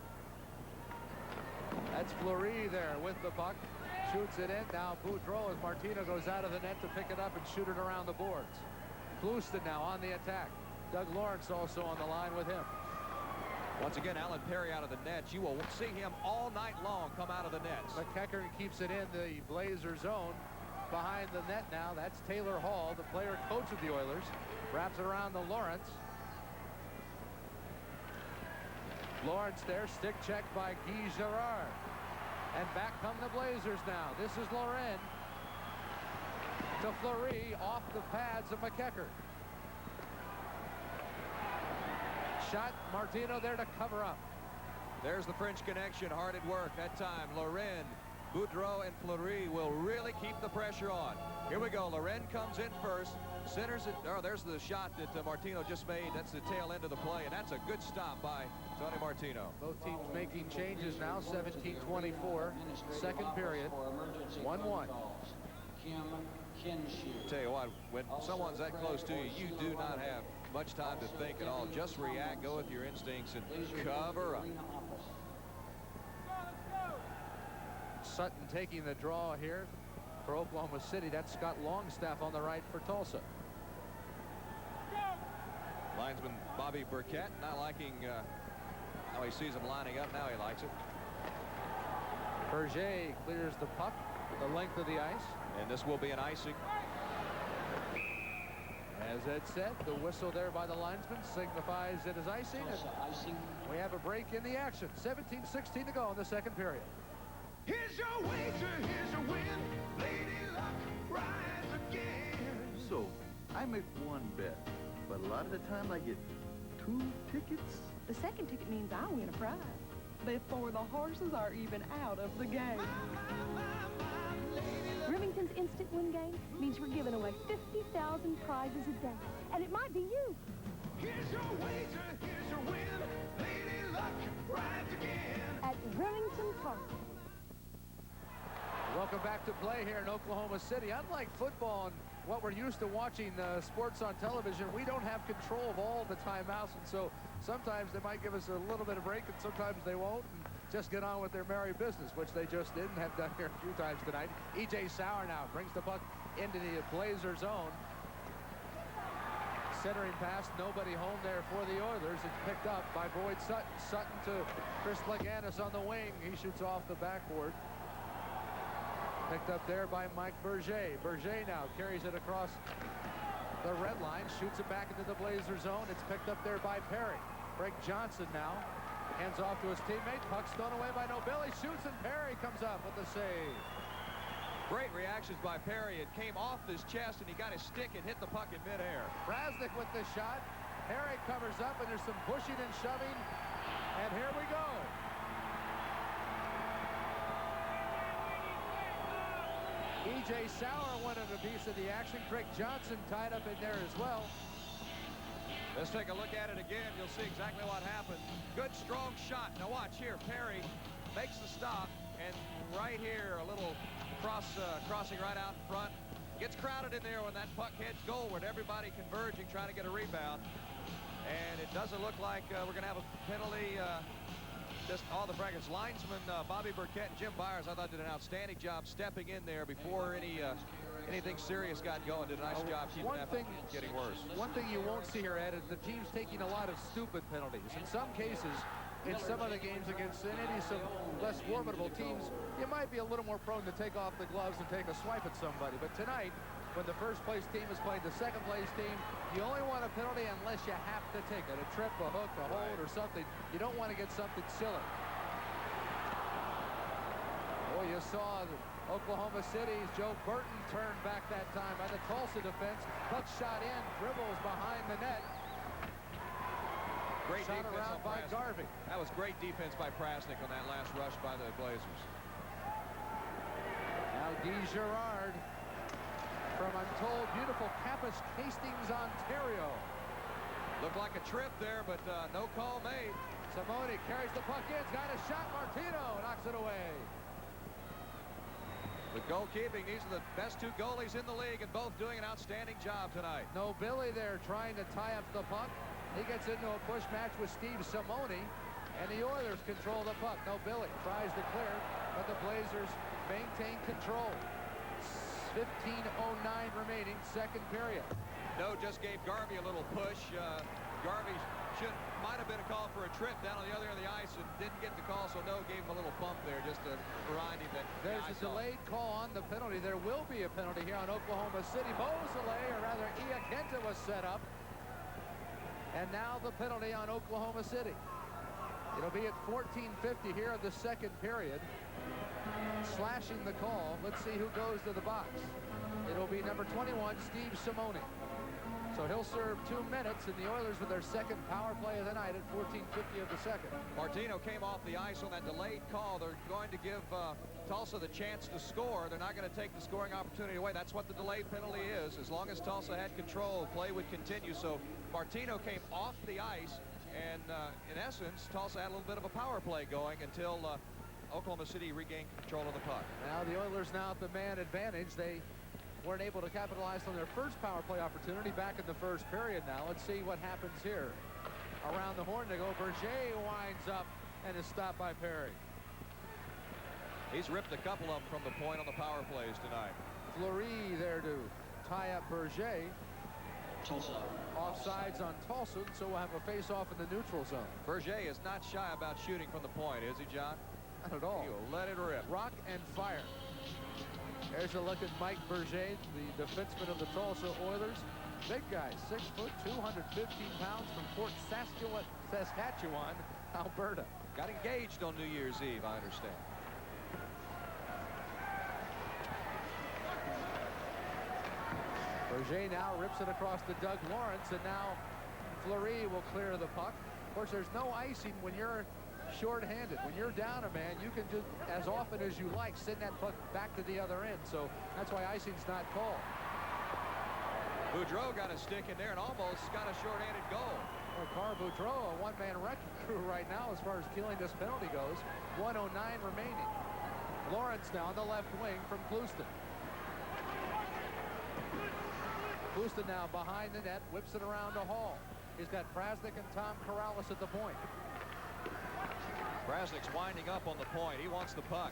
Speaker 2: That's Fleury there with the puck. Shoots it in. Now Boudreau as Martino goes out of the net to pick it up and shoot it around the boards. Clouston now on the attack. Doug Lawrence also on the line with him.
Speaker 3: Once again, Alan Perry out of the nets. You will see him all night long come out of the nets.
Speaker 2: McKecker keeps it in the Blazer zone. Behind the net now, that's Taylor Hall, the player coach of the Oilers. Wraps it around the Lawrence. Lawrence there, stick check by Guy Girard. And back come the Blazers now. This is Loren to Fleury off the pads of McEachern. Shot, Martino there to cover up.
Speaker 3: There's the French connection, hard at work that time. Loren, Boudreau, and Fleury will really keep the pressure on. Here we go. Loren comes in first, centers it. Oh, there's the shot that Martino just made. That's the tail end of the play, and that's a good stop by Tony Martino.
Speaker 2: Both teams making changes now. 17-24, second period. 1-1.
Speaker 3: Tell you what, when someone's that close to you, you do not have much time to think at all. Just react, go with your instincts, and cover up.
Speaker 2: Sutton taking the draw here for Oklahoma City. That's Scott Longstaff on the right for Tulsa.
Speaker 3: Linesman Bobby Burkett not liking how he sees him lining up. Now he likes it.
Speaker 2: Berger clears the puck the length of the ice.
Speaker 3: And this will be an icing.
Speaker 2: As Ed said, the whistle there by the linesman signifies it is icing. And we have a break in the action. 17-16 to go in the second period.
Speaker 9: Here's your wager, here's your win. Lady Luck, rise again.
Speaker 5: So, I make one bet, but a lot of the time I get 2 tickets.
Speaker 8: The second ticket means I win a prize before the horses are even out of the game. Remington's Instant Win game means we're giving away 50,000 prizes a day, and it might be you.
Speaker 9: Here's your wager, here's your win. Lady Luck, rise again.
Speaker 8: At Remington Park.
Speaker 2: Welcome back to play here in Oklahoma City. Unlike football and what we're used to watching sports on television, we don't have control of all the timeouts, and so sometimes they might give us a little bit of break, and sometimes they won't, and just get on with their merry business, which they just did and have done here a few times tonight. E.J. Sauer now brings the puck into the Blazer zone. Centering pass, nobody home there for the Oilers. It's picked up by Boyd Sutton. Sutton to Chris Leganis on the wing. He shoots off the backboard. Picked up there by Mike Berger. Berger now carries it across the red line, shoots it back into the Blazer zone. It's picked up there by Perry. Greg Johnson now hands off to his teammate. Puck's thrown away by Nobili. Shoots, and Perry comes up with the save.
Speaker 3: Great reactions by Perry. It came off his chest, and he got his stick and hit the puck in midair.
Speaker 2: Brasnick with the shot. Perry covers up, and there's some pushing and shoving. And here we go. E.J. Sauer wanted a piece of the action. Craig Johnson tied up in there as well.
Speaker 3: Let's take a look at it again. You'll see exactly what happened. Good, strong shot. Now watch here. Perry makes the stop, and right here, a little crossing right out in front. Gets crowded in there when that puck heads goalward. Everybody converging, trying to get a rebound. And it doesn't look like we're going to have a penalty. Just all the brackets. Linesman Bobby Burkett and Jim Byers, I thought, did an outstanding job stepping in there before anything serious got going. Did a nice job keeping that from getting worse.
Speaker 2: One thing you won't see here, Ed, is the team's taking a lot of stupid penalties. In some cases, in some of the games against maybe some less formidable teams, you might be a little more prone to take off the gloves and take a swipe at somebody. But tonight, when the first place team is playing the second place team, you only want a penalty unless you have to take it. A trip, a hook, a hold, or something. You don't want to get something silly. Oh, you saw Oklahoma City's Joe Burton turn back that time by the Tulsa defense. Puck shot in, dribbles behind the net.
Speaker 3: Great
Speaker 2: shot
Speaker 3: defense
Speaker 2: around by Garvey.
Speaker 3: That was great defense by Prasnick on that last rush by the Blazers.
Speaker 2: Now DeGerard from Untold Beautiful Campus, Hastings, Ontario.
Speaker 3: Looked like a trip there, but no call made.
Speaker 2: Simone carries the puck in, got a shot. Martino knocks it away.
Speaker 3: With goalkeeping, these are the best two goalies in the league, and both doing an outstanding job tonight.
Speaker 2: No Billy there trying to tie up the puck. He gets into a push match with Steve Simone, and the Oilers control the puck. No Billy tries to clear, but the Blazers maintain control. 15:09 remaining, second period.
Speaker 3: No just gave Garvey a little push. Garvey might have been a call for a trip down on the other end of the ice and didn't get the call, so No gave him a little bump there just to remind him that
Speaker 2: there's a delayed call on the penalty. There will be a penalty here on Oklahoma City. Beausoleil, or rather Iakenta, was set up. And now the penalty on Oklahoma City. It'll be at 14:50 here in the second period. slashing the call. Let's see who goes to the box. It'll be number 21, Steve Simone. So he'll serve 2 minutes, and the Oilers with their second power play of the night at 14:50 of the second.
Speaker 3: Martino came off the ice on that delayed call. They're going to give Tulsa the chance to score. They're not going to take the scoring opportunity away. That's what the delayed penalty is. As long as Tulsa had control, play would continue. So Martino came off the ice, and in essence, Tulsa had a little bit of a power play going until Oklahoma City regained control of the puck.
Speaker 2: Now the Oilers now at the man advantage. They weren't able to capitalize on their first power play opportunity back in the first period. Now let's see what happens here. Around the horn they go. Berger winds up and is stopped by Perry.
Speaker 3: He's ripped a couple of them from the point on the power plays tonight.
Speaker 2: Fleury there to tie up Berger.
Speaker 11: Tulsa.
Speaker 2: Offsides on Tulsa, so we'll have a face-off in the neutral zone.
Speaker 3: Berger is not shy about shooting from the point, is he, John?
Speaker 2: Not at all.
Speaker 3: He'll let it rip.
Speaker 2: Rock and fire. There's a look at Mike Berger, the defenseman of the Tulsa Oilers. Big guy, 6 foot, 215 pounds from Fort Saskatchewan, Alberta.
Speaker 3: Got engaged on New Year's Eve, I understand.
Speaker 2: Berger now rips it across to Doug Lawrence, and now Fleury will clear the puck. Of course, there's no icing when you're short-handed. When you're down a man, you can just, as often as you like, send that puck back to the other end. So that's why icing's not called.
Speaker 3: Boudreau got a stick in there and almost got a short-handed goal.
Speaker 2: Well, Carl Boudreau, a one-man wrecking crew right now as far as killing this penalty goes. 1:09 remaining. Lawrence now on the left wing from Clouston. Clouston now behind the net, whips it around to Hall. He's got Prasnik and Tom Corrales at the point.
Speaker 3: Prasnik's winding up on the point. He wants the puck.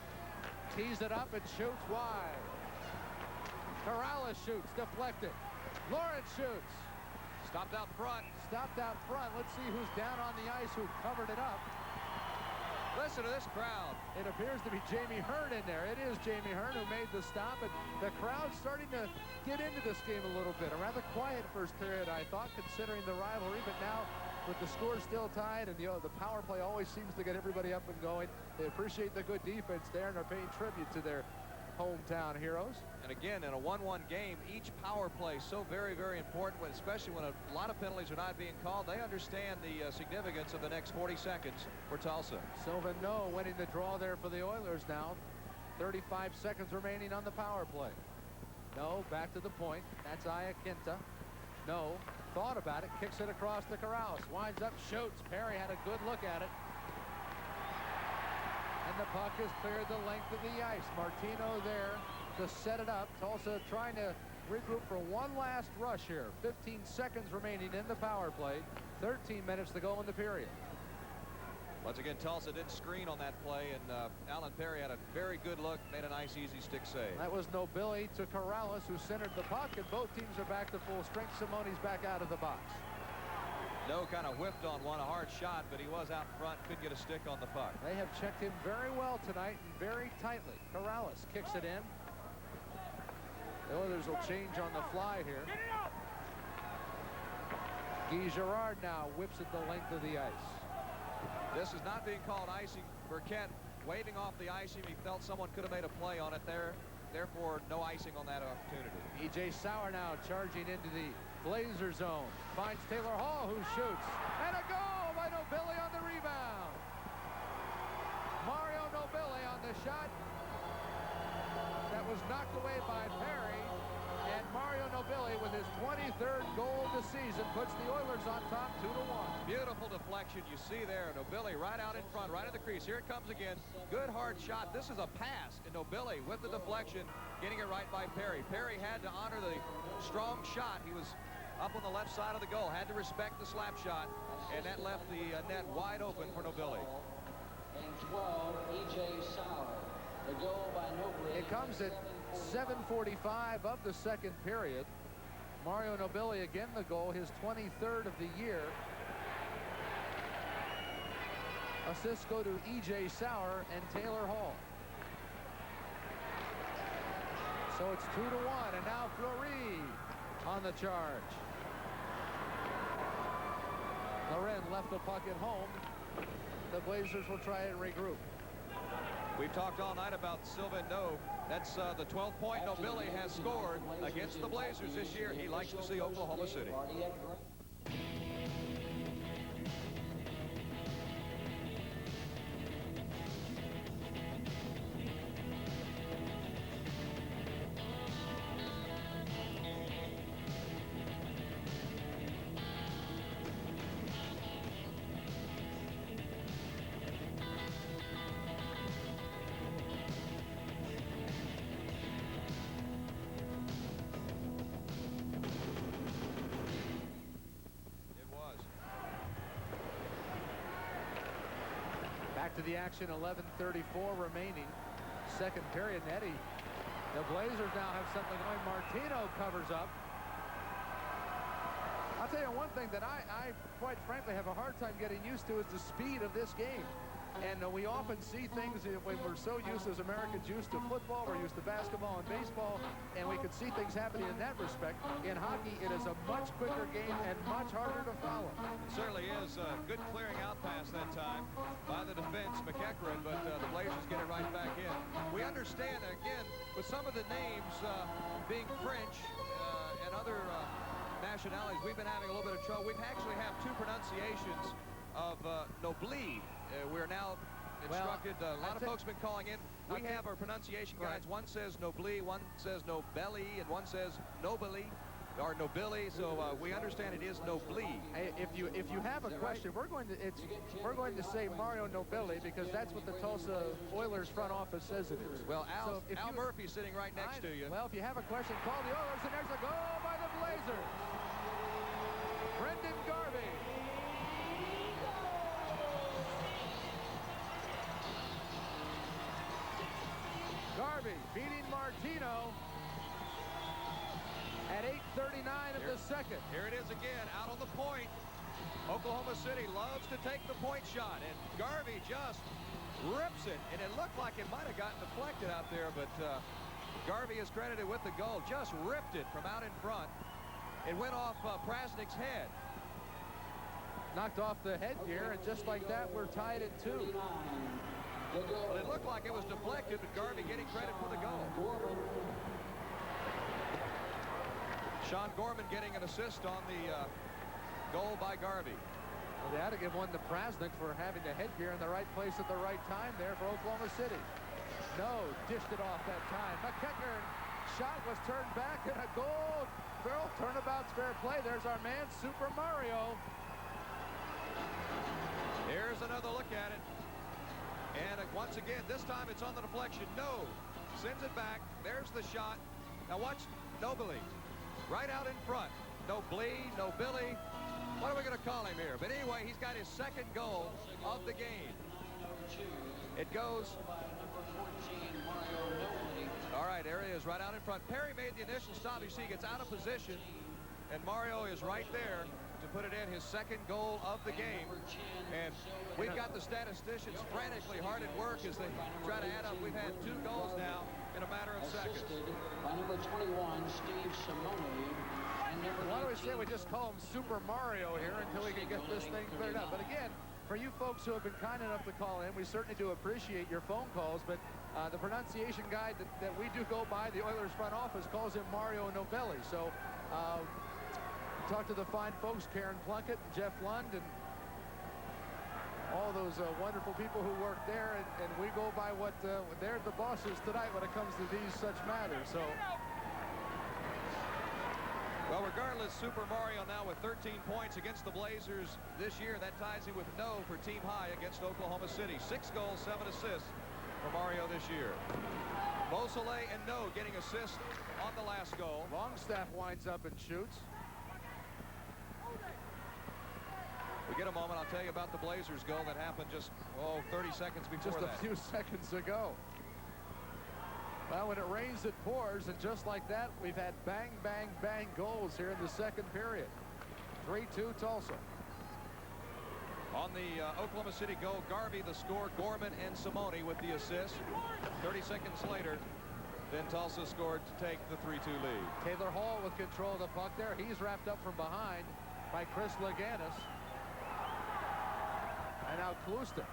Speaker 2: Tees it up and shoots wide. Corrales shoots, deflected. Lawrence shoots.
Speaker 3: Stopped out front.
Speaker 2: Stopped out front. Let's see who's down on the ice who covered it up.
Speaker 3: Listen to this crowd.
Speaker 2: It appears to be Jamie Hearn in there. It is Jamie Hearn who made the stop, and the crowd's starting to get into this game a little bit. A rather quiet first period, I thought, considering the rivalry, but now with the score still tied and the power play always seems to get everybody up and going. They appreciate the good defense there and are paying tribute to their hometown heroes.
Speaker 3: And again, in a 1-1 game, each power play so very, very important, especially when a lot of penalties are not being called. They understand the significance of the next 40 seconds for Tulsa.
Speaker 2: Sylvan No winning the draw there for the Oilers now. 35 seconds remaining on the power play. No, back to the point. That's Iaquinta. No, thought about it, kicks it across to Corrales. Winds up, shoots. Perry had a good look at it. And the puck has cleared the length of the ice. Martino there to set it up. Tulsa trying to regroup for one last rush here. 15 seconds remaining in the power play. 13 minutes to go in the period.
Speaker 3: Once again, Tulsa didn't screen on that play, and Alan Perry had a very good look, made a nice, easy stick save.
Speaker 2: That was Nobili to Corrales, who centered the puck, and both teams are back to full strength. Simone's back out of the box.
Speaker 3: No kind of whipped on one, a hard shot, but he was out front, couldn't get a stick on the puck.
Speaker 2: They have checked him very well tonight and very tightly. Corrales kicks it in. The Oilers will change on the fly here. Guy Girard now whips it the length of the ice.
Speaker 3: This is not being called icing. Burkett waving off the icing. He felt someone could have made a play on it there. Therefore, no icing on that opportunity.
Speaker 2: E.J. Sauer now charging into the Blazer zone. Finds Taylor Hall, who shoots. And a goal by Nobili on the rebound. Mario Nobili on the shot. That was knocked away by Perry. And Mario Nobili, with his 23rd goal of the season, puts the Oilers on top 2-1.
Speaker 3: Beautiful deflection you see there. Nobili right out in front, right in the crease. Here it comes again. Good hard shot. This is a pass. And Nobili with the deflection, getting it right by Perry. Perry had to honor the strong shot. He was up on the left side of the goal. Had to respect the slap shot. And that left the net wide open for Nobili.
Speaker 11: And 12, E.J. Sauer. The goal by Nobili.
Speaker 2: It comes at 7:45 of the second period. Mario Nobili again the goal, his 23rd of the year. Assists go to E.J. Sauer and Taylor Hall. So it's 2-1, and now Fleury on the charge. Loren left the puck at home. The Blazers will try and regroup.
Speaker 3: We've talked all night about Sylvain No. That's the 12th point Nobilly has scored against the Blazers this year. He likes to see Oklahoma City.
Speaker 2: Back to the action, 11:34 remaining. Second period, Eddie. The Blazers now have something going. Martino covers up. I'll tell you one thing that I quite frankly have a hard time getting used to is the speed of this game. And we often see things when we're so used as Americans used to football, we're used to basketball and baseball, and we can see things happening in that respect. In hockey, it is a much quicker game and much harder to follow.
Speaker 3: It certainly is. A good clearing out pass that time by the defense, McEachran, but the Blazers get it right back in. We understand, again, with some of the names being French and other nationalities, we've been having a little bit of trouble. We've actually have two pronunciations of Nobly. We're now instructed. A lot of folks have been calling in. We have our pronunciation guides. Right. One says Nobly, one says Nobelly, and one says Nobily or Nobilly. So we understand it is Nobly.
Speaker 2: Hey, if you have a question, we're going to say Mario Nobili because that's what the Tulsa Oilers front office says it is.
Speaker 3: Well, Al Murphy's sitting right next to you.
Speaker 2: Well, if you have a question, call the Oilers, and there's a goal by the Blazers. Brendan Garvey. Garvey beating Martino at 8:39 of the second.
Speaker 3: Here it is again, out on the point. Oklahoma City loves to take the point shot, and Garvey just rips it, and it looked like it might have gotten deflected out there, but Garvey is credited with the goal. Just ripped it from out in front. It went off Prasnick's head.
Speaker 2: Knocked off the headgear, and just like that, we're tied at 2.
Speaker 3: Well, it looked like it was deflected, but Garvey getting credit for the goal. Sean Gorman getting an assist on the goal by Garvey.
Speaker 2: Well, they had to give one to Prasnick for having the headgear in the right place at the right time there for Oklahoma City. No, dished it off that time. McEachran shot was turned back, and a goal. Farrell, turnabout's fair play. There's our man, Super Mario.
Speaker 3: Here's another look at it. And once again, this time it's on the deflection. No. Sends it back. There's the shot. Now watch Nobily. Right out in front. Nobly, Nobilly. What are we going to call him here? But anyway, he's got his second goal of the game. It goes. All right, there he is right out in front. Perry made the initial stop. You see he gets out of position. And Mario is right there to put it in, his second goal of the game. And we've got the statisticians frantically hard at work as they try to add up. We've had 2 goals now in a matter of seconds.
Speaker 11: By number 21, Steve Simone. And
Speaker 2: Why do we say we just call him Super Mario here until we can get this thing cleared up? But again, for you folks who have been kind enough to call in, we certainly do appreciate your phone calls, but the pronunciation guide that we do go by, the Oilers front office, calls him Mario Nobilly. So talk to the fine folks, Karen Plunkett and Jeff Lund and all those wonderful people who work there, and we go by what they're the bosses tonight when it comes to these such matters. So,
Speaker 3: well, regardless, Super Mario now with 13 points against the Blazers this year. That ties him with No for team high against Oklahoma City. 6 goals, 7 assists for Mario this year. Beausoleil and No getting assists on the last goal.
Speaker 2: Longstaff winds up and shoots.
Speaker 3: We get a moment, I'll tell you about the Blazers goal that happened just 30 seconds before that.
Speaker 2: Just a few seconds ago. Well, when it rains, it pours, and just like that, we've had bang, bang, bang goals here in the second period. 3-2 Tulsa.
Speaker 3: On the Oklahoma City goal, Garvey the score, Gorman and Simone with the assist. 30 seconds later, then Tulsa scored to take the 3-2 lead.
Speaker 2: Taylor Hall with control of the puck there. He's wrapped up from behind by Chris Laganis. And now Klusta.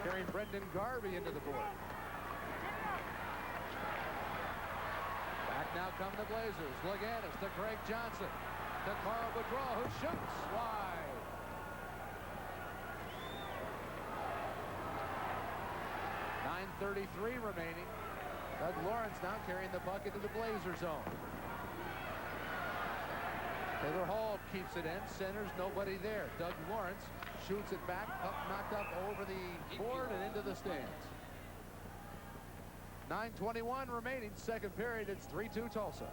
Speaker 2: carrying Brendan Garvey into the board. Back now come the Blazers. Leganis to Greg Johnson. To Carl Boudreau, who shoots wide. .933 remaining. Doug Lawrence now carrying the puck into the Blazer zone. Taylor Hall keeps it in. Centers, nobody there. Doug Lawrence shoots it back. Puck knocked up over the board and into the stands. 9:21 remaining. Second period. It's 3-2 Tulsa.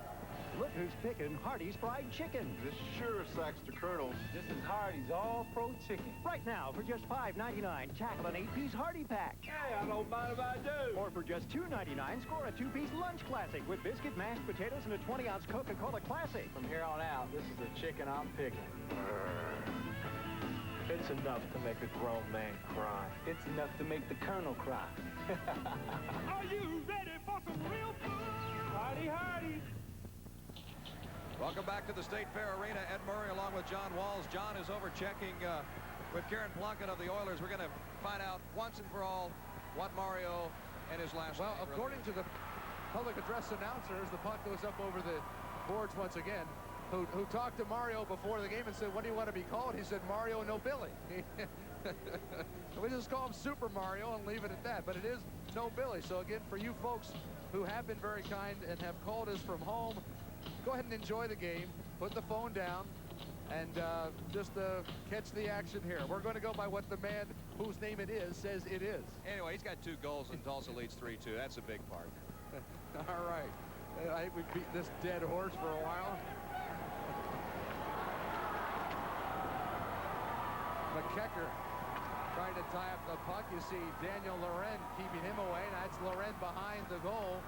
Speaker 6: Look who's picking Hardee's Fried Chicken.
Speaker 12: This sure sacks to Colonels.
Speaker 17: This is Hardee's All-Pro Chicken.
Speaker 6: Right now, for just $5.99, tackle an 8-piece Hardee pack.
Speaker 12: Hey, I don't mind if I do.
Speaker 6: Or for just $2.99, score a 2-piece Lunch Classic with biscuit, mashed potatoes, and a 20-ounce Coca-Cola Classic.
Speaker 17: From here on out, this is the chicken I'm picking. It's enough to make a grown man cry. It's enough to make the Colonel cry.
Speaker 9: Are you ready for some real food?
Speaker 17: Hardee, Hardee.
Speaker 3: Welcome back to the State Fair Arena. Ed Murray along with John Walls. John is over checking with Karen Plunkett of the Oilers. We're going to find out once and for all what Mario and his last
Speaker 2: Well,
Speaker 3: name
Speaker 2: according to the public address announcers, the puck goes up over the boards once again, who talked to Mario before the game and said, what do you want to be called? He said, Mario No Billy. We just call him Super Mario and leave it at that. But it is No Billy. So again, for you folks who have been very kind and have called us from home, go ahead and enjoy the game. Put the phone down and just catch the action here. We're going to go by what the man whose name it is says it is.
Speaker 3: Anyway, he's got 2 goals and Tulsa leads 3-2. That's a big part.
Speaker 2: All right. I think we've beaten this dead horse for a while. McKecker trying to tie up the puck. You see Daniel Loren keeping him away. That's Loren behind the goal.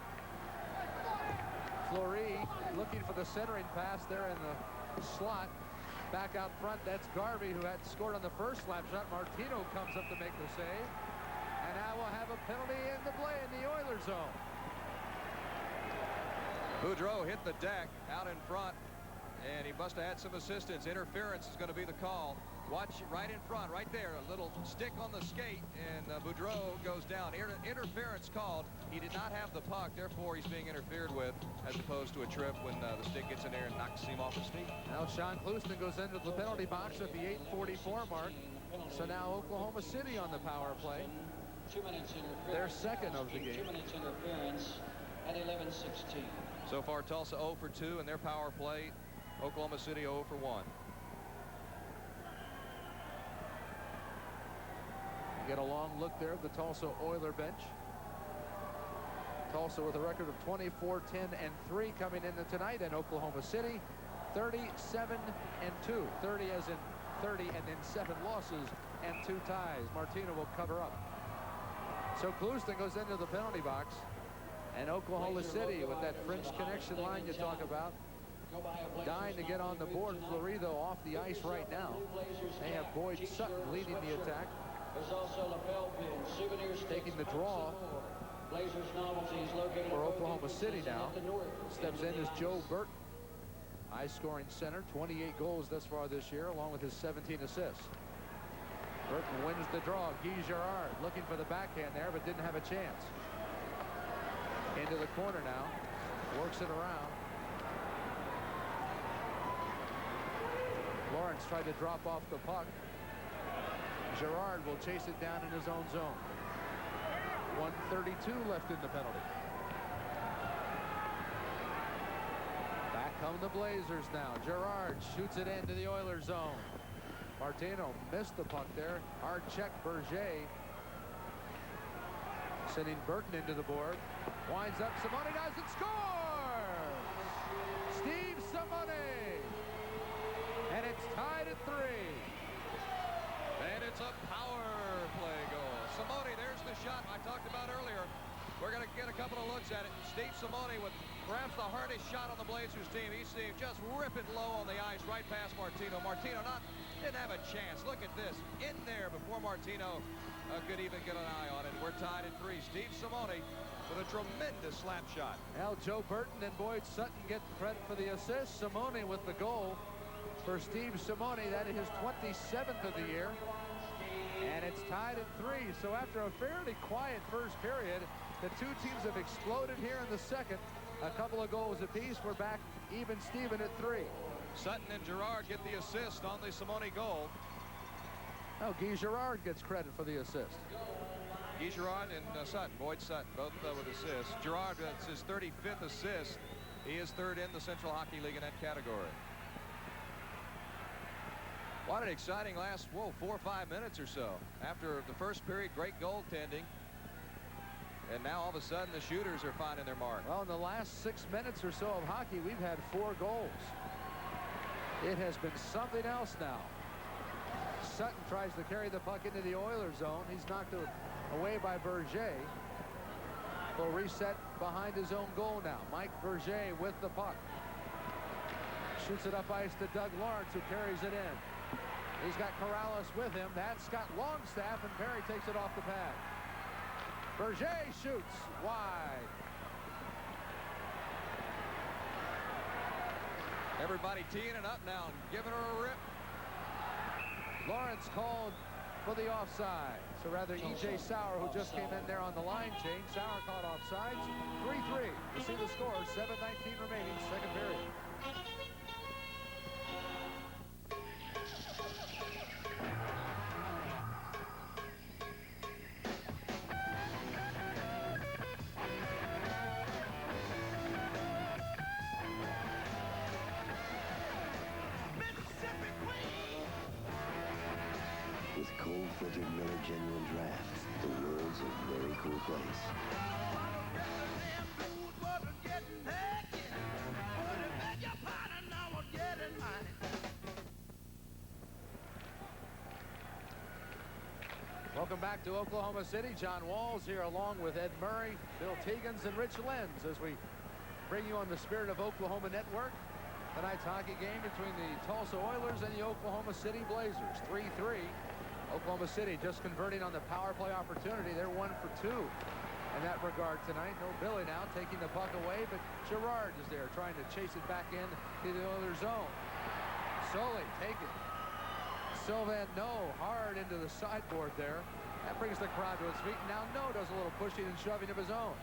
Speaker 2: Fleury looking for the centering pass there in the slot. Back out front, that's Garvey, who had scored on the first slap shot. Martino comes up to make the save. And now we'll have a penalty in the play in the Oilers zone.
Speaker 3: Boudreau hit the deck out in front, and he must have had some assistance. Interference is going to be the call. Watch right in front, right there, a little stick on the skate, and Boudreau goes down. Interference called. He did not have the puck, therefore he's being interfered with, as opposed to a trip when the stick gets in there and knocks him off his feet.
Speaker 2: Now Sean Clouston goes into the penalty box at the 8:44 mark. So now Oklahoma City on the power play.
Speaker 11: 2 minutes interference.
Speaker 3: Their second of the game.
Speaker 11: 2 minutes interference at 11:16.
Speaker 3: So far, Tulsa 0 for 2 in their power play. Oklahoma City 0 for 1.
Speaker 2: You get a long look there at the Tulsa Oiler bench. Tulsa with a record of 24-10-3 coming into tonight, and Oklahoma City 37-2. 30 as in 30 and then 7 losses and 2 ties. Martino will cover up. So Clouston goes into the penalty box, and Oklahoma City with that French connection line you talk about, dying to get on the board. Fleury, though, off the ice right now. They have Boyd Sutton leading the attack.
Speaker 11: There's also lapel pins, souvenirs,
Speaker 2: taking the draw
Speaker 11: Blazers novelties located
Speaker 2: for Oklahoma City now. Steps in is Joe Burton, high-scoring center, 28 goals thus far this year, along with his 17 assists. Burton wins the draw. Guy Girard looking for the backhand there, but didn't have a chance. Into the corner now, works it around. Lawrence tried to drop off the puck. Girard will chase it down in his own zone. 1:32 left in the penalty. Back come the Blazers now. Girard shoots it into the Oilers zone. Martino missed the puck there. Hard check. Berger sending Burton into the board. Winds up. Simone does it. Scores! Steve Simone. And it's tied at 3.
Speaker 3: And it's a power play goal. Simone, there's the shot I talked about earlier. We're going to get a couple of looks at it. Steve Simone with perhaps the hardest shot on the Blazers team. He seemed just rip it low on the ice right past Martino. Martino didn't have a chance. Look at this. In there before Martino could even get an eye on it. We're tied at 3. Steve Simone with a tremendous slap shot.
Speaker 2: Now Joe Burton and Boyd Sutton get credit for the assist. Simone with the goal. For Steve Simone, that is his 27th of the year. And it's tied at 3. So after a fairly quiet first period, the two teams have exploded here in the second. A couple of goals apiece. We're back even Steven at 3.
Speaker 3: Sutton and Gerard get the assist on the Simone goal.
Speaker 2: Oh, Guy Gerard gets credit for the assist.
Speaker 3: Guy Gerard and Sutton, Boyd Sutton, both with assists. Gerard, that's his 35th assist. He is third in the Central Hockey League in that category. What an exciting last, 4 or 5 minutes or so. After the first period, great goaltending. And now all of a sudden the shooters are finding their mark.
Speaker 2: Well, in the last 6 minutes or so of hockey, we've had 4 goals. It has been something else now. Sutton tries to carry the puck into the Oilers zone. He's knocked away by Berger. Will reset behind his own goal now. Mike Berger with the puck. Shoots it up ice to Doug Lawrence, who carries it in. He's got Corrales with him. That's got Longstaff, and Perry takes it off the pad. Berger shoots wide.
Speaker 3: Everybody teeing it up now and giving her a rip.
Speaker 2: Lawrence called for the offside. So rather E.J. Sauer, who just came in there on the line change. Sauer caught offsides. 3-3. You see the score. 7:19 remaining, second period.
Speaker 16: With cold-filtered Miller Genuine Draft, the world's a very cool place. Welcome back to Oklahoma City. John Walls here along with Ed Murray, Bill Tegans, and Rich Lenz as we bring you on the Spirit of Oklahoma Network. Tonight's hockey game between the Tulsa Oilers and the Oklahoma City Blazers. 3-3. Oklahoma City just converting on the power play opportunity. They're 1 for 2 in that regard tonight. No Billy now taking the puck away, but Gerard is there trying to chase it back in to the Oilers zone. Sully taken. Sylvan No hard into the sideboard there. That brings the crowd to its feet. And now No does a little pushing and shoving of his own.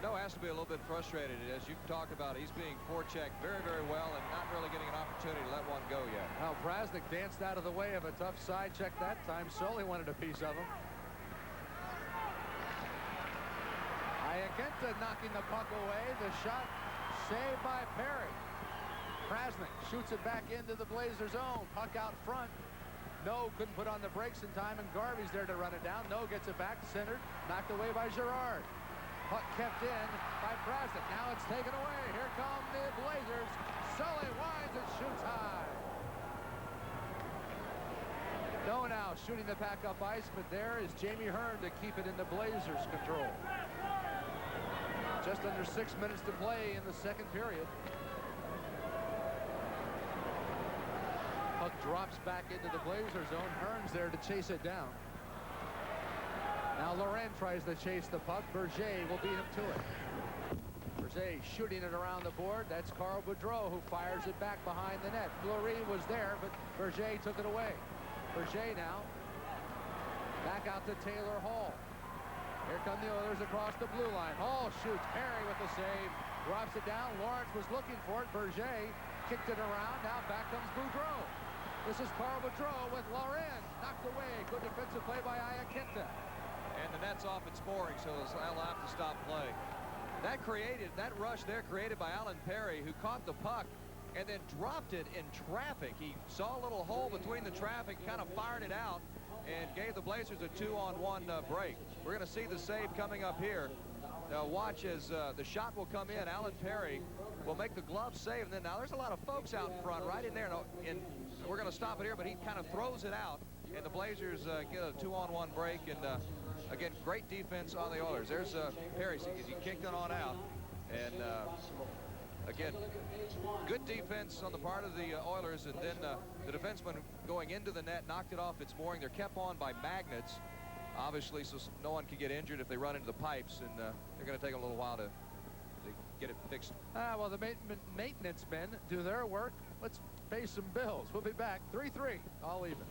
Speaker 3: No has to be a little bit frustrated, as you've talked about. He's being forechecked very, very well and not really getting an opportunity to let one go yet.
Speaker 2: Well, Prasnik danced out of the way of a tough side check that time. Sully wanted a piece of him. Iaquinta knocking the puck away. The shot saved by Perry. Prasnik shoots it back into the Blazer zone. Puck out front. No couldn't put on the brakes in time, and Garvey's there to run it down. No gets it back, centered, knocked away by Gerard. Puck kept in by Prasnik. Now it's taken away. Here come the Blazers. Sully winds and shoots high. No now shooting the pack up ice, but there is Jamie Hearn to keep it in the Blazers' control. Just under 6 minutes to play in the second period. Puck drops back into the Blazer zone. Hearn's there to chase it down. Now Laurent tries to chase the puck. Berger will beat him to it. Berger shooting it around the board. That's Carl Boudreau who fires it back behind the net. Fleury was there, but Berger took it away. Berger now back out to Taylor Hall. Here come the Oilers across the blue line. Hall shoots. Perry with the save. Drops it down. Lawrence was looking for it. Berger kicked it around. Now back comes Boudreau. This is Carl Boudreau with Laurent. Knocked away. Good defensive play by Iaquinta.
Speaker 3: And the net's off its mooring, so they'll have to stop play. That rush there created by Alan Perry, who caught the puck and then dropped it in traffic. He saw a little hole between the traffic, kind of fired it out, and gave the Blazers a 2-on-1 break. We're going to see the save coming up here. Watch as the shot will come in. Alan Perry will make the glove save. And then now there's a lot of folks out in front right in there. And we're going to stop it here, but he kind of throws it out. And the Blazers get a 2-on-1 break. And again, great defense on the Oilers. There's Perry. He kicked it on out. And again, good defense on the part of the Oilers. And then the defenseman going into the net knocked it off its mooring. They're kept on by magnets, obviously, so no one can get injured if they run into the pipes. And they're going to take a little while to get it fixed.
Speaker 2: Well, the maintenance men do their work. Let's pay some bills. We'll be back. 3-3, all even.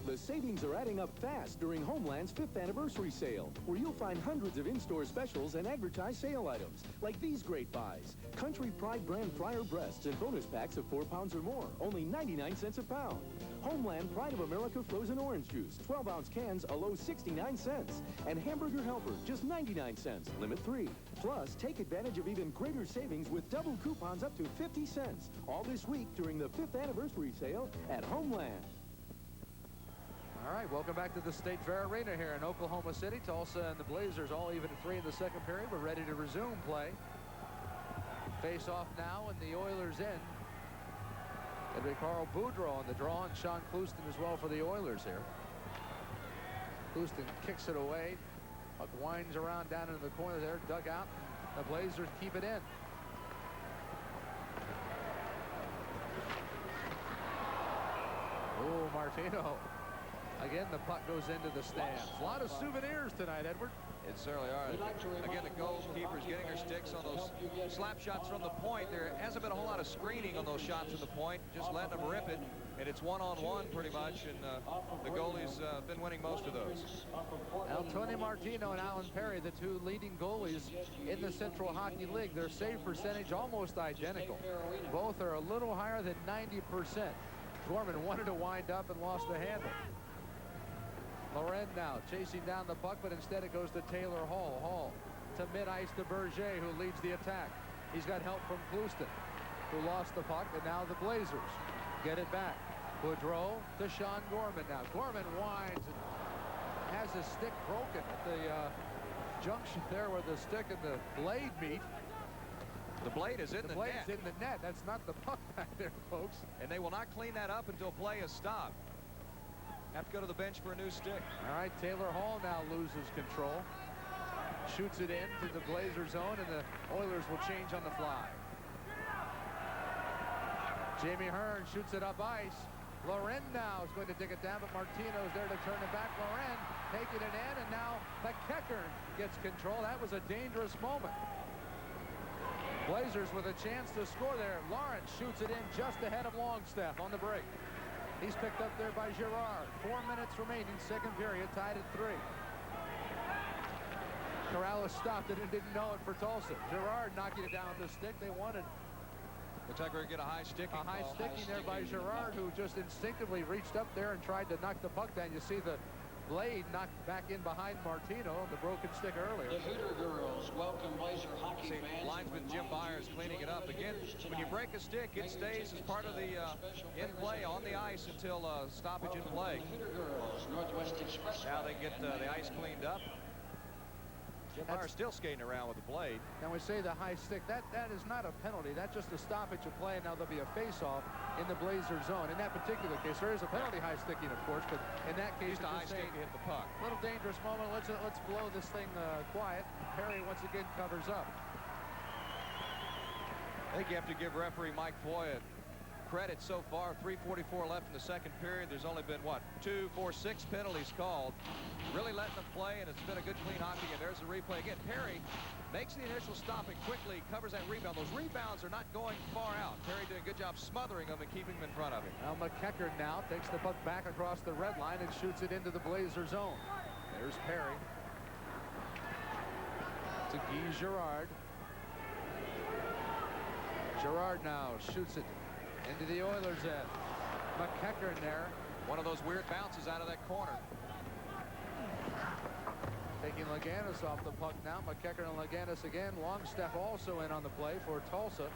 Speaker 19: The savings are adding up fast during Homeland's 5th anniversary sale, where you'll find hundreds of in-store specials and advertised sale items, like these great buys. Country Pride brand fryer breasts in bonus packs of 4 pounds or more, only 99 cents a pound. Homeland Pride of America frozen orange juice, 12-ounce cans, a low 69 cents. And Hamburger Helper, just 99 cents, limit 3. Plus, take advantage of even greater savings with double coupons up to 50 cents. All this week during the 5th anniversary sale at Homeland.
Speaker 16: All right, welcome back to the State Fair Arena here in Oklahoma City. Tulsa and the Blazers all even at 3 in the second period. We're ready to resume play. Face off now in the Oilers' end. It'll be Carl Boudreau on the draw, and Sean Clouston as well for the Oilers here. Clouston kicks it away. Puck winds around down into the corner there, dug out. The Blazers keep it in. Oh, Martino. Again, the puck goes into the stands. A lot of souvenirs tonight, Edward.
Speaker 3: It certainly are. Again, the goalkeeper's getting her sticks on those slap shots from the point. There hasn't been a whole lot of screening on those shots from the point, just letting them rip it. And it's one-on-one pretty much, and the goalie's been winning most of those.
Speaker 16: Tony Martino and Alan Perry, the two leading goalies in the Central Hockey League. Their save percentage almost identical. Both are a little higher than 90%. Gorman wanted to wind up and lost the handle. Loren now chasing down the puck, but instead it goes to Taylor Hall. Hall to mid-ice to Berger, who leads the attack. He's got help from Clouston, who lost the puck, and now the Blazers get it back. Boudreau to Sean Gorman now. Gorman winds and has his stick broken at the junction there where the stick and the blade meet.
Speaker 3: The blade is in the net.
Speaker 16: The blade's in the net. That's not the puck back there, folks.
Speaker 3: And they will not clean that up until play is stopped. Have to go to the bench for a new stick.
Speaker 16: All right, Taylor Hall now loses control. Shoots it in to the Blazer zone, and the Oilers will change on the fly. Jamie Hearn shoots it up ice. Loren now is going to dig it down, but Martino's there to turn it back. Loren taking it in, and now McEachern gets control. That was a dangerous moment. Blazers with a chance to score there. Lawrence shoots it in just ahead of Longstaff on the break. He's picked up there by Girard. 4 minutes remaining, second period, tied at 3. Corrales stopped it and didn't know it for Tulsa. Girard knocking it down with the stick. They wanted.
Speaker 3: Looks like we're going to get a high sticking.
Speaker 16: A high sticking there by Girard, who just instinctively reached up there and tried to knock the puck down. You see the blade knocked back in behind Martino, the broken stick earlier.
Speaker 11: The Hooter girls welcome Blazer hockey fans.
Speaker 3: Linesman Jim Byers cleaning it up. Again, when you break a stick, it stays as part of the in play on the ice until stoppage in play. Now they get the ice cleaned up. Jim Byers still skating around with the blade.
Speaker 16: Now we say the high stick. That is not a penalty. That's just a stoppage of play. Now there'll be a face-off in the Blazer zone. In that particular case, there is a penalty high sticking, of course, but in that case,
Speaker 3: just a high stick to hit the puck.
Speaker 16: Little dangerous moment. Let's blow this thing quiet. Perry once again covers up.
Speaker 3: I think you have to give referee Mike Foy credit so far. 3:44 left in the second period. There's only been, what, 2, 4, 6 penalties called. Really letting them play, and it's been a good clean hockey. And there's the replay again. Perry makes the initial stop and quickly covers that rebound. Those rebounds are not going far out. Perry doing a good job smothering them and keeping them in front of him.
Speaker 16: Now McEachern now takes the puck back across the red line and shoots it into the Blazer zone. There's Perry. To Guy Girard. Girard now shoots it into the Oilers' end. McEachern there.
Speaker 3: One of those weird bounces out of that corner.
Speaker 16: Taking Laganis off the puck now. McEachern and Laganis again. Longstaff also in on the play for Tulsa.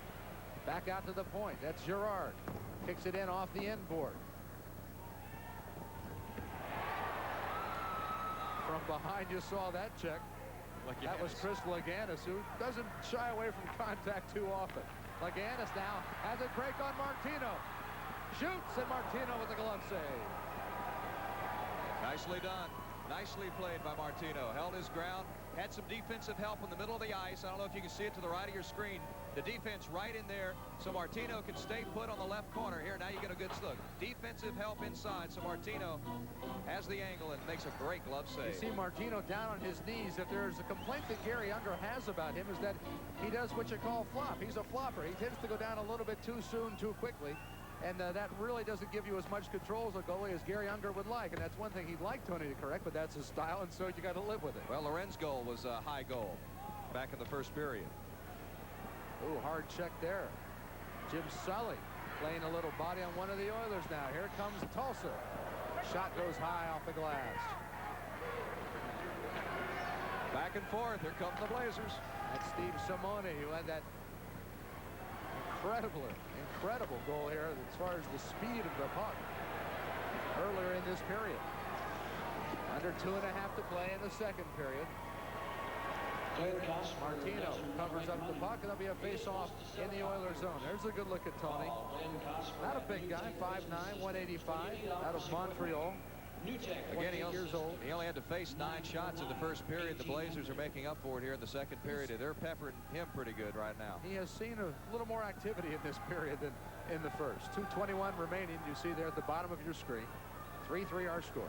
Speaker 16: Back out to the point. That's Girard. Kicks it in off the end board. From behind, you saw that check.
Speaker 3: Laganis.
Speaker 16: That was Chris Laganis, who doesn't shy away from contact too often. Laganis now has it break on Martino. Shoots, and Martino with the glove save.
Speaker 3: Nicely done. Nicely played by Martino. Held his ground. Had some defensive help in the middle of the ice. I don't know if you can see it to the right of your screen. The defense right in there, so Martino can stay put on the left corner. Here, now you get a good look. Defensive help inside, so Martino has the angle and makes a great glove save.
Speaker 16: You see Martino down on his knees. If there's a complaint that Gary Unger has about him is that he does what you call flop. He's a flopper. He tends to go down a little bit too soon, too quickly. And that really doesn't give you as much control as a goalie as Gary Unger would like. And that's one thing he'd like Tony to correct, but that's his style, and so you got to live with it.
Speaker 3: Well, Loren's goal was a high goal back in the first period.
Speaker 16: Ooh, hard check there. Jim Sully playing a little body on one of the Oilers now. Here comes Tulsa. Shot goes high off the glass.
Speaker 3: Back and forth. Here come the Blazers.
Speaker 16: That's Steve Simone, who had that incredible goal here as far as the speed of the puck earlier in this period. Under 2.5 to play in the second period. Martino covers up the puck, and there'll be a face-off in the Oilers zone. There's a good look at Tony. Not a big guy, 5'9", 185, out of Montreal.
Speaker 3: Again, he only had to face 9 shots in the first period. The Blazers are making up for it here in the second period. They're peppering him pretty good right now.
Speaker 16: He has seen a little more activity in this period than in the first. 2:21 remaining. You see there at the bottom of your screen. 3-3 our score.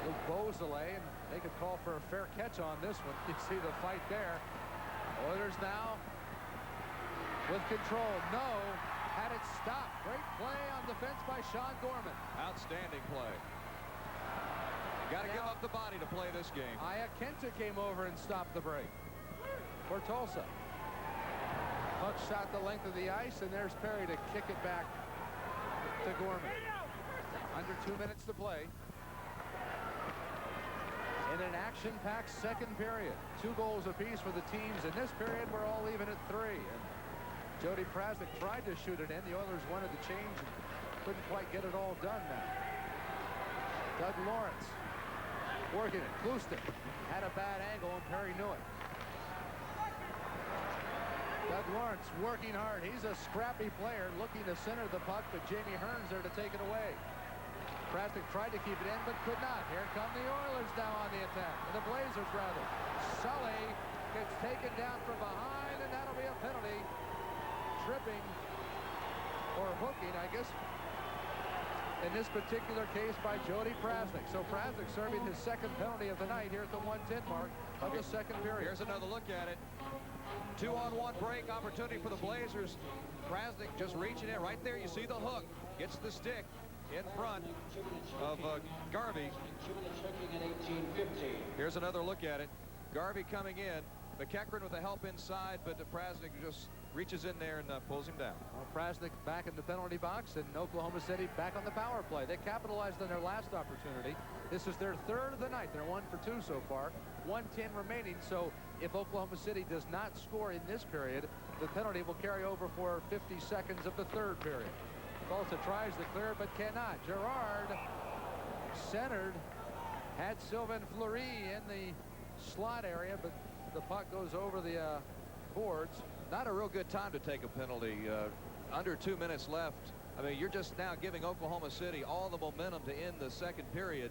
Speaker 16: Luke Beausoleil, and they could call for a fair catch on this one. You see the fight there. Oilers now with control. No. Had it stopped. Great play on defense by Sean Gorman.
Speaker 3: Outstanding play. Got to give up the body to play this game.
Speaker 16: Aya Kenta came over and stopped the break for Tulsa. Puck shot the length of the ice, and there's Perry to kick it back to Gorman. Under 2 minutes to play. In an action-packed second period. 2 goals apiece for the teams. In this period, we're all even at 3. And Jody Prasnik tried to shoot it in. The Oilers wanted to change and couldn't quite get it all done now. Doug Lawrence working it. Clouston had a bad angle, and Perry knew it. Doug Lawrence working hard. He's a scrappy player looking to center the puck, but Jamie Hearn's there to take it away. Prasnik tried to keep it in, but could not. Here come the Oilers now on the attack. The Blazers, rather. Sully gets taken down from behind, and that'll be a penalty. Tripping or hooking, I guess, in this particular case by Jody Prasnik. So Prasnik serving his second penalty of the night here at the 1:10 mark of the second period.
Speaker 3: Here's another look at it. 2-on-1 break opportunity for the Blazers. Prasnik just reaching in. Right there, you see the hook. Gets the stick in front of Garvey. Here's another look at it. Garvey coming in. McEachran with the help inside, but Prasnik just reaches in there and pulls him down.
Speaker 16: Well, Prasnik back in the penalty box, and Oklahoma City back on the power play. They capitalized on their last opportunity. This is their third of the night. They're 1 for 2 so far. 1:10 remaining. So if Oklahoma City does not score in this period, the penalty will carry over for 50 seconds of the third period. Tulsa tries to clear, but cannot. Gerard centered, had Sylvain Fleury in the slot area, but the puck goes over the boards.
Speaker 3: Not a real good time to take a penalty. Under 2 minutes left. I mean, you're just now giving Oklahoma City all the momentum to end the second period.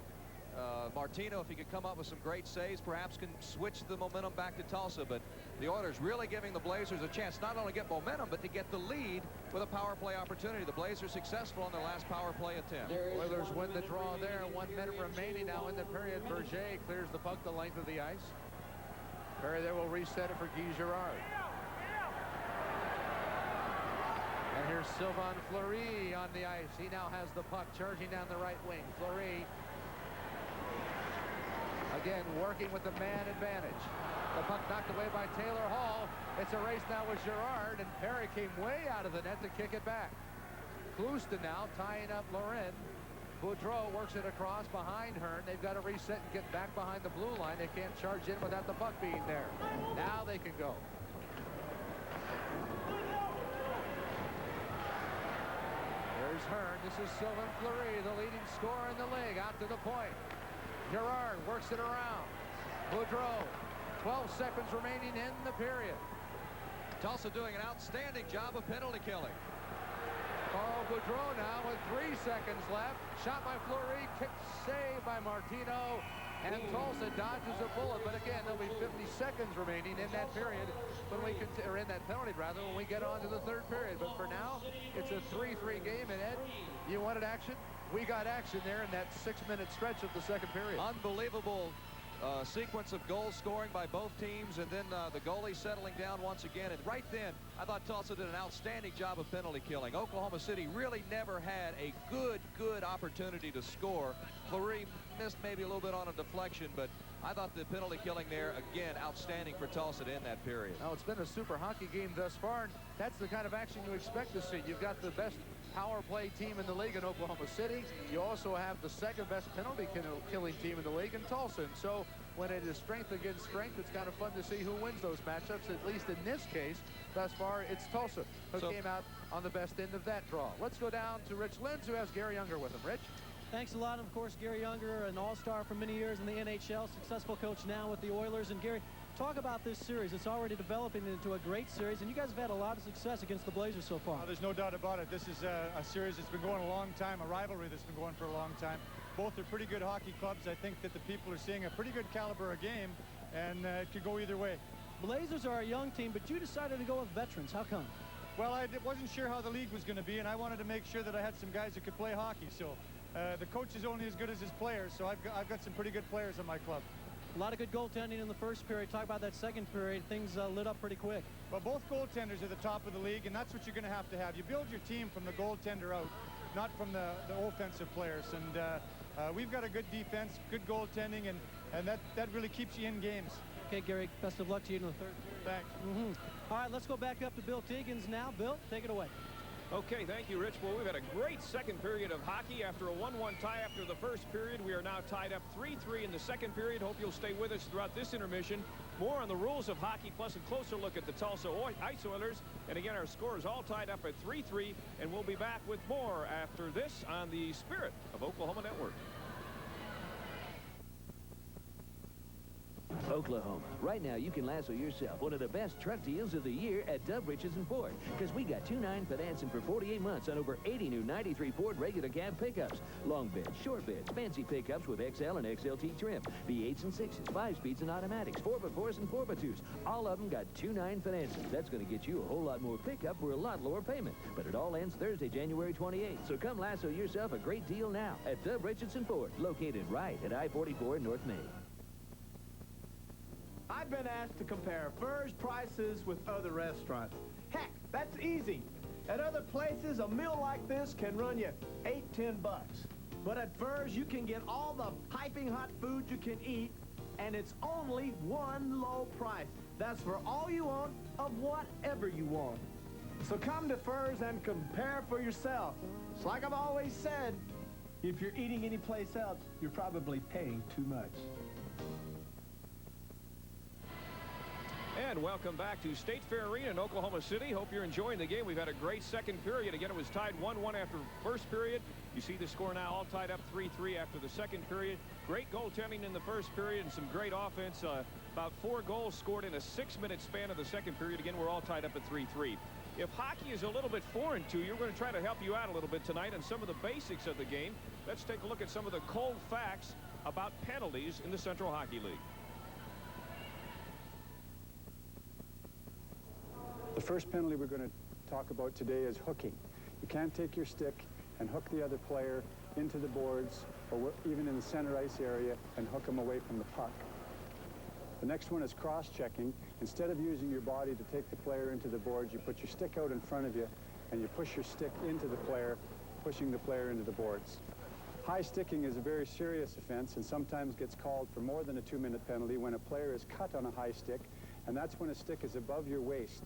Speaker 3: Martino, if he could come up with some great saves, perhaps can switch the momentum back to Tulsa. But the Oilers really giving the Blazers a chance not only to get momentum, but to get the lead with a power play opportunity. The Blazers successful on their last power play attempt.
Speaker 16: Oilers win the draw there. 1 minute remaining now in the period. Berger clears the puck the length of the ice. Perry there will reset it for Guy Girard. And here's Sylvain Fleury on the ice. He now has the puck charging down the right wing. Fleury again working with the man advantage. The puck knocked away by Taylor Hall. It's a race now with Girard, and Perry came way out of the net to kick it back. Clouston now tying up Loren. Boudreau works it across behind Hearn. They've got to reset and get back behind the blue line. They can't charge in without the puck being there. Now they can go. There's Hearn. This is Sylvain Fleury, the leading scorer in the league. Out to the point. Girard works it around. Boudreau. 12 seconds remaining in the period.
Speaker 3: Tulsa doing an outstanding job of penalty killing.
Speaker 16: Carl Boudreau now with 3 seconds left. Shot by Fleury, kick save by Martino, and Tulsa dodges a bullet. But again, there'll be 50 seconds remaining in that period when we or in that penalty rather when we get on to the third period. But for now, it's a 3-3 game. And Ed, you wanted action? We got action there in that 6-minute stretch of the second period.
Speaker 3: Unbelievable sequence of goal scoring by both teams, and then the goalie settling down once again. And right then, I thought Tulsa did an outstanding job of penalty killing. Oklahoma City really never had a good opportunity to score. Fleury missed maybe a little bit on a deflection, but I thought the penalty killing there, again, outstanding for Tulsa to end that period.
Speaker 16: Now, it's been a super hockey game thus far, and that's the kind of action you expect to see. You've got the best power play team in the league in Oklahoma City. You also have the second best penalty killing team in the league in Tulsa. And so when it is strength against strength, it's kind of fun to see who wins those matchups. At least in this case, thus far, it's Tulsa who came out on the best end of that draw. Let's go down to Rich Lenz, who has Gary Younger with him. Rich?
Speaker 15: Thanks a lot. Of course, Gary Younger, an all-star for many years in the NHL, successful coach now with the Oilers. And Gary, talk about this series. It's already developing into a great series, and you guys have had a lot of success against the Blazers so far.
Speaker 21: There's no doubt about it. This is a series that's been going a long time, a rivalry that's been going for a long time. Both are pretty good hockey clubs. I think that the people are seeing a pretty good caliber of game, and it could go either way.
Speaker 15: Blazers are a young team, but you decided to go with veterans. How come?
Speaker 21: Well, I wasn't sure how the league was going to be, and I wanted to make sure that I had some guys that could play hockey. So the coach is only as good as his players, so I've got some pretty good players on my club.
Speaker 15: A lot of good goaltending in the first period. Talk about that second period. Things lit up pretty quick.
Speaker 21: Well, both goaltenders are the top of the league, and that's what you're going to have. You build your team from the goaltender out, not from the offensive players. And we've got a good defense, good goaltending, and that really keeps you in games.
Speaker 15: Okay, Gary, best of luck to you in the third period.
Speaker 21: Thanks.
Speaker 15: All right, let's go back up to Bill Teagans now. Bill, take it away.
Speaker 1: Okay, thank you, Rich. Well, we've had a great second period of hockey. After a 1-1 tie after the first period, we are now tied up 3-3 in the second period. Hope you'll stay with us throughout this intermission. More on the rules of hockey, plus a closer look at the Tulsa Ice Oilers. And again, our score is all tied up at 3-3, and we'll be back with more after this on the Spirit of Oklahoma Network.
Speaker 22: Oklahoma. Right now, you can lasso yourself one of the best truck deals of the year at Dub Riches and Ford, because we got 2.9 financing for 48 months on over 80 new 93 Ford regular cab pickups. Long beds, short beds, fancy pickups with XL and XLT trim, V8s and 6s, 5-speeds and automatics, 4x4s and 4x2s. All of them got 2.9 financing. That's going to get you a whole lot more pickup for a lot lower payment. But it all ends Thursday, January 28th. So come lasso yourself a great deal now at Dub Riches and Ford, located right at I-44 in North Main.
Speaker 23: I've been asked to compare Furr's prices with other restaurants. Heck, that's easy. At other places, a meal like this can run you $8-10. But at Furr's, you can get all the piping hot food you can eat, and it's only one low price. That's for all you want of whatever you want. So come to Furr's and compare for yourself. It's like I've always said, if you're eating anyplace else, you're probably paying too much.
Speaker 1: And welcome back to State Fair Arena in Oklahoma City. Hope you're enjoying the game. We've had a great second period. Again, it was tied 1-1 after first period. You see the score now all tied up 3-3 after the second period. Great goaltending in the first period and some great offense. About 4 goals scored in a 6-minute span of the second period. Again, we're all tied up at 3-3. If hockey is a little bit foreign to you, we're going to try to help you out a little bit tonight on some of the basics of the game. Let's take a look at some of the cold facts about penalties in the Central Hockey League.
Speaker 24: The first penalty we're going to talk about today is hooking. You can't take your stick and hook the other player into the boards or even in the center ice area and hook them away from the puck. The next one is cross-checking. Instead of using your body to take the player into the boards, you put your stick out in front of you and you push your stick into the player, pushing the player into the boards. High sticking is a very serious offense and sometimes gets called for more than a 2-minute penalty when a player is cut on a high stick, and that's when a stick is above your waist.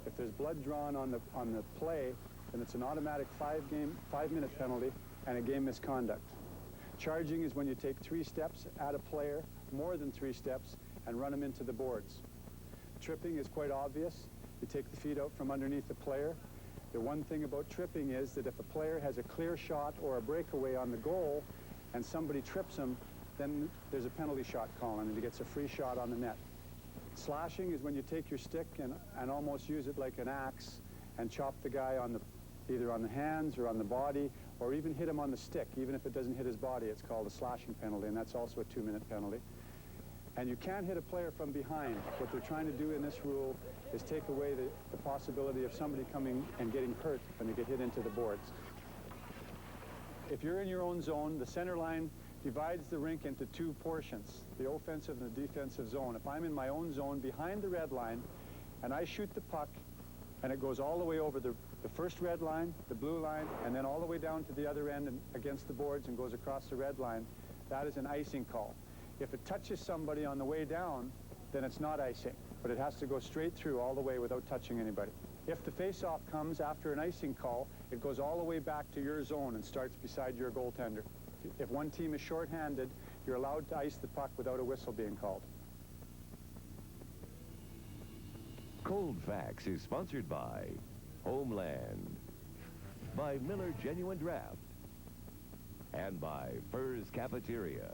Speaker 24: If there's blood drawn on the play, then it's an automatic 5-minute penalty and a game misconduct. Charging is when you take 3 steps at a player, more than 3 steps, and run them into the boards. Tripping is quite obvious. You take the feet out from underneath the player. The one thing about tripping is that if a player has a clear shot or a breakaway on the goal and somebody trips him, then there's a penalty shot call and he gets a free shot on the net. Slashing is when you take your stick and almost use it like an axe and chop the guy on either on the hands or on the body, or even hit him on the stick. Even if it doesn't hit his body, it's called a slashing penalty, and that's also a 2-minute penalty. And you can't hit a player from behind. What they're trying to do in this rule is take away the possibility of somebody coming and getting hurt when they get hit into the boards. If you're in your own zone, the center line divides the rink into two portions, the offensive and the defensive zone. If I'm in my own zone behind the red line and I shoot the puck and it goes all the way over the first red line, the blue line, and then all the way down to the other end and against the boards and goes across the red line, that is an icing call. If it touches somebody on the way down, then it's not icing, but it has to go straight through all the way without touching anybody. If the face-off comes after an icing call, it goes all the way back to your zone and starts beside your goaltender. If one team is shorthanded, you're allowed to ice the puck without a whistle being called.
Speaker 7: Cold Facts is sponsored by Homeland, by Miller Genuine Draft, and by Furs Cafeteria.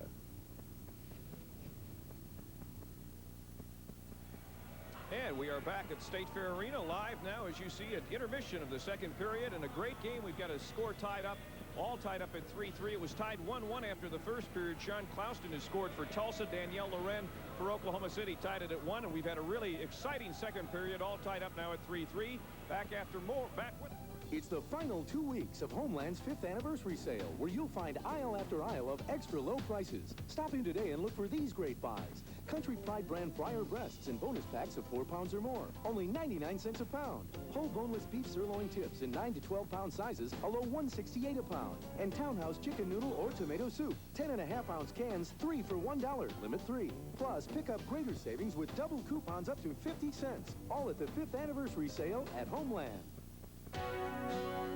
Speaker 1: And we are back at State Fair Arena live now, as you see, at intermission of the second period, and a great game. We've got a score tied up, all tied up at 3-3. It was tied 1-1 after the first period. Sean Clouston has scored for Tulsa. Danielle Loren for Oklahoma City tied it at 1, and we've had a really exciting second period, all tied up now at 3-3. Back after more, back with...
Speaker 19: It's the final 2 weeks of Homeland's 5th anniversary sale, where you'll find aisle after aisle of extra low prices. Stop in today and look for these great buys. Country Pride brand fryer breasts in bonus packs of 4 pounds or more, only 99 cents a pound. Whole boneless beef sirloin tips in 9 to 12 pound sizes, a low $1.68 a pound. And Townhouse chicken noodle or tomato soup, 10.5 ounce cans, 3 for $1, limit 3. Plus, pick up greater savings with double coupons up to 50 cents. All at the 5th anniversary sale at Homeland.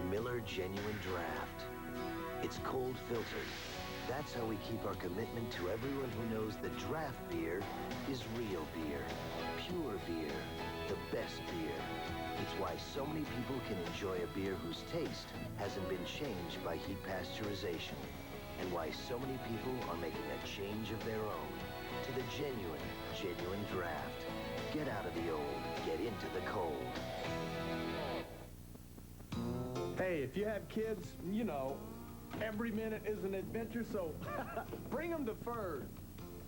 Speaker 4: Miller Genuine Draft. It's cold filtered. That's how we keep our commitment to everyone who knows that draft beer is real beer, pure beer, the best beer. It's why so many people can enjoy a beer whose taste hasn't been changed by heat pasteurization, and why so many people are making a change of their own to the genuine draft. Get out of the old, get into the cold.
Speaker 23: Hey, if you have kids, you know, every minute is an adventure, so bring them to Furs.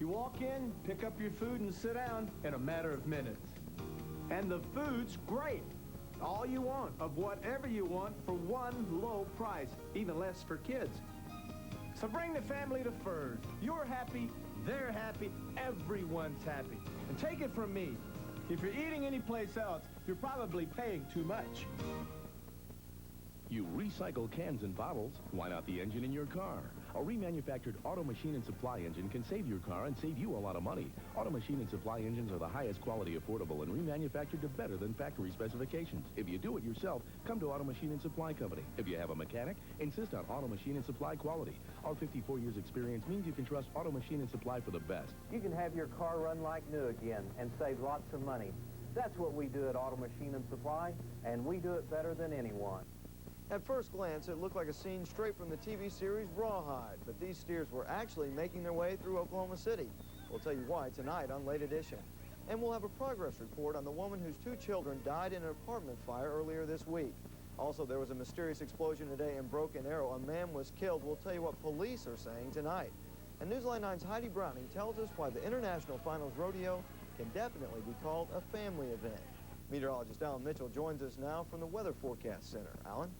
Speaker 23: You walk in, pick up your food, and sit down in a matter of minutes. And the food's great. All you want, of whatever you want, for one low price, even less for kids. So bring the family to Furs. You're happy, they're happy, everyone's happy. And take it from me, if you're eating anyplace else, you're probably paying too much.
Speaker 10: You recycle cans and bottles, why not the engine in your car? A remanufactured Auto Machine and Supply engine can save your car and save you a lot of money. Auto Machine and Supply engines are the highest quality, affordable, and remanufactured to better than factory specifications. If you do it yourself, come to Auto Machine and Supply Company. If you have a mechanic, insist on Auto Machine and Supply quality. Our 54 years experience means you can trust Auto Machine and Supply for the best.
Speaker 6: You can have your car run like new again and save lots of money. That's what we do at Auto Machine and Supply, and we do it better than anyone.
Speaker 13: At first glance, it looked like a scene straight from the TV series Rawhide, but these steers were actually making their way through Oklahoma City. We'll tell you why tonight on Late Edition. And we'll have a progress report on the woman whose 2 children died in an apartment fire earlier this week. Also, there was a mysterious explosion today in Broken Arrow. A man was killed. We'll tell you what police are saying tonight. And Newsline 9's Heidi Browning tells us why the International Finals Rodeo can definitely be called a family event. Meteorologist Alan Mitchell joins us now from the Weather Forecast Center. Alan?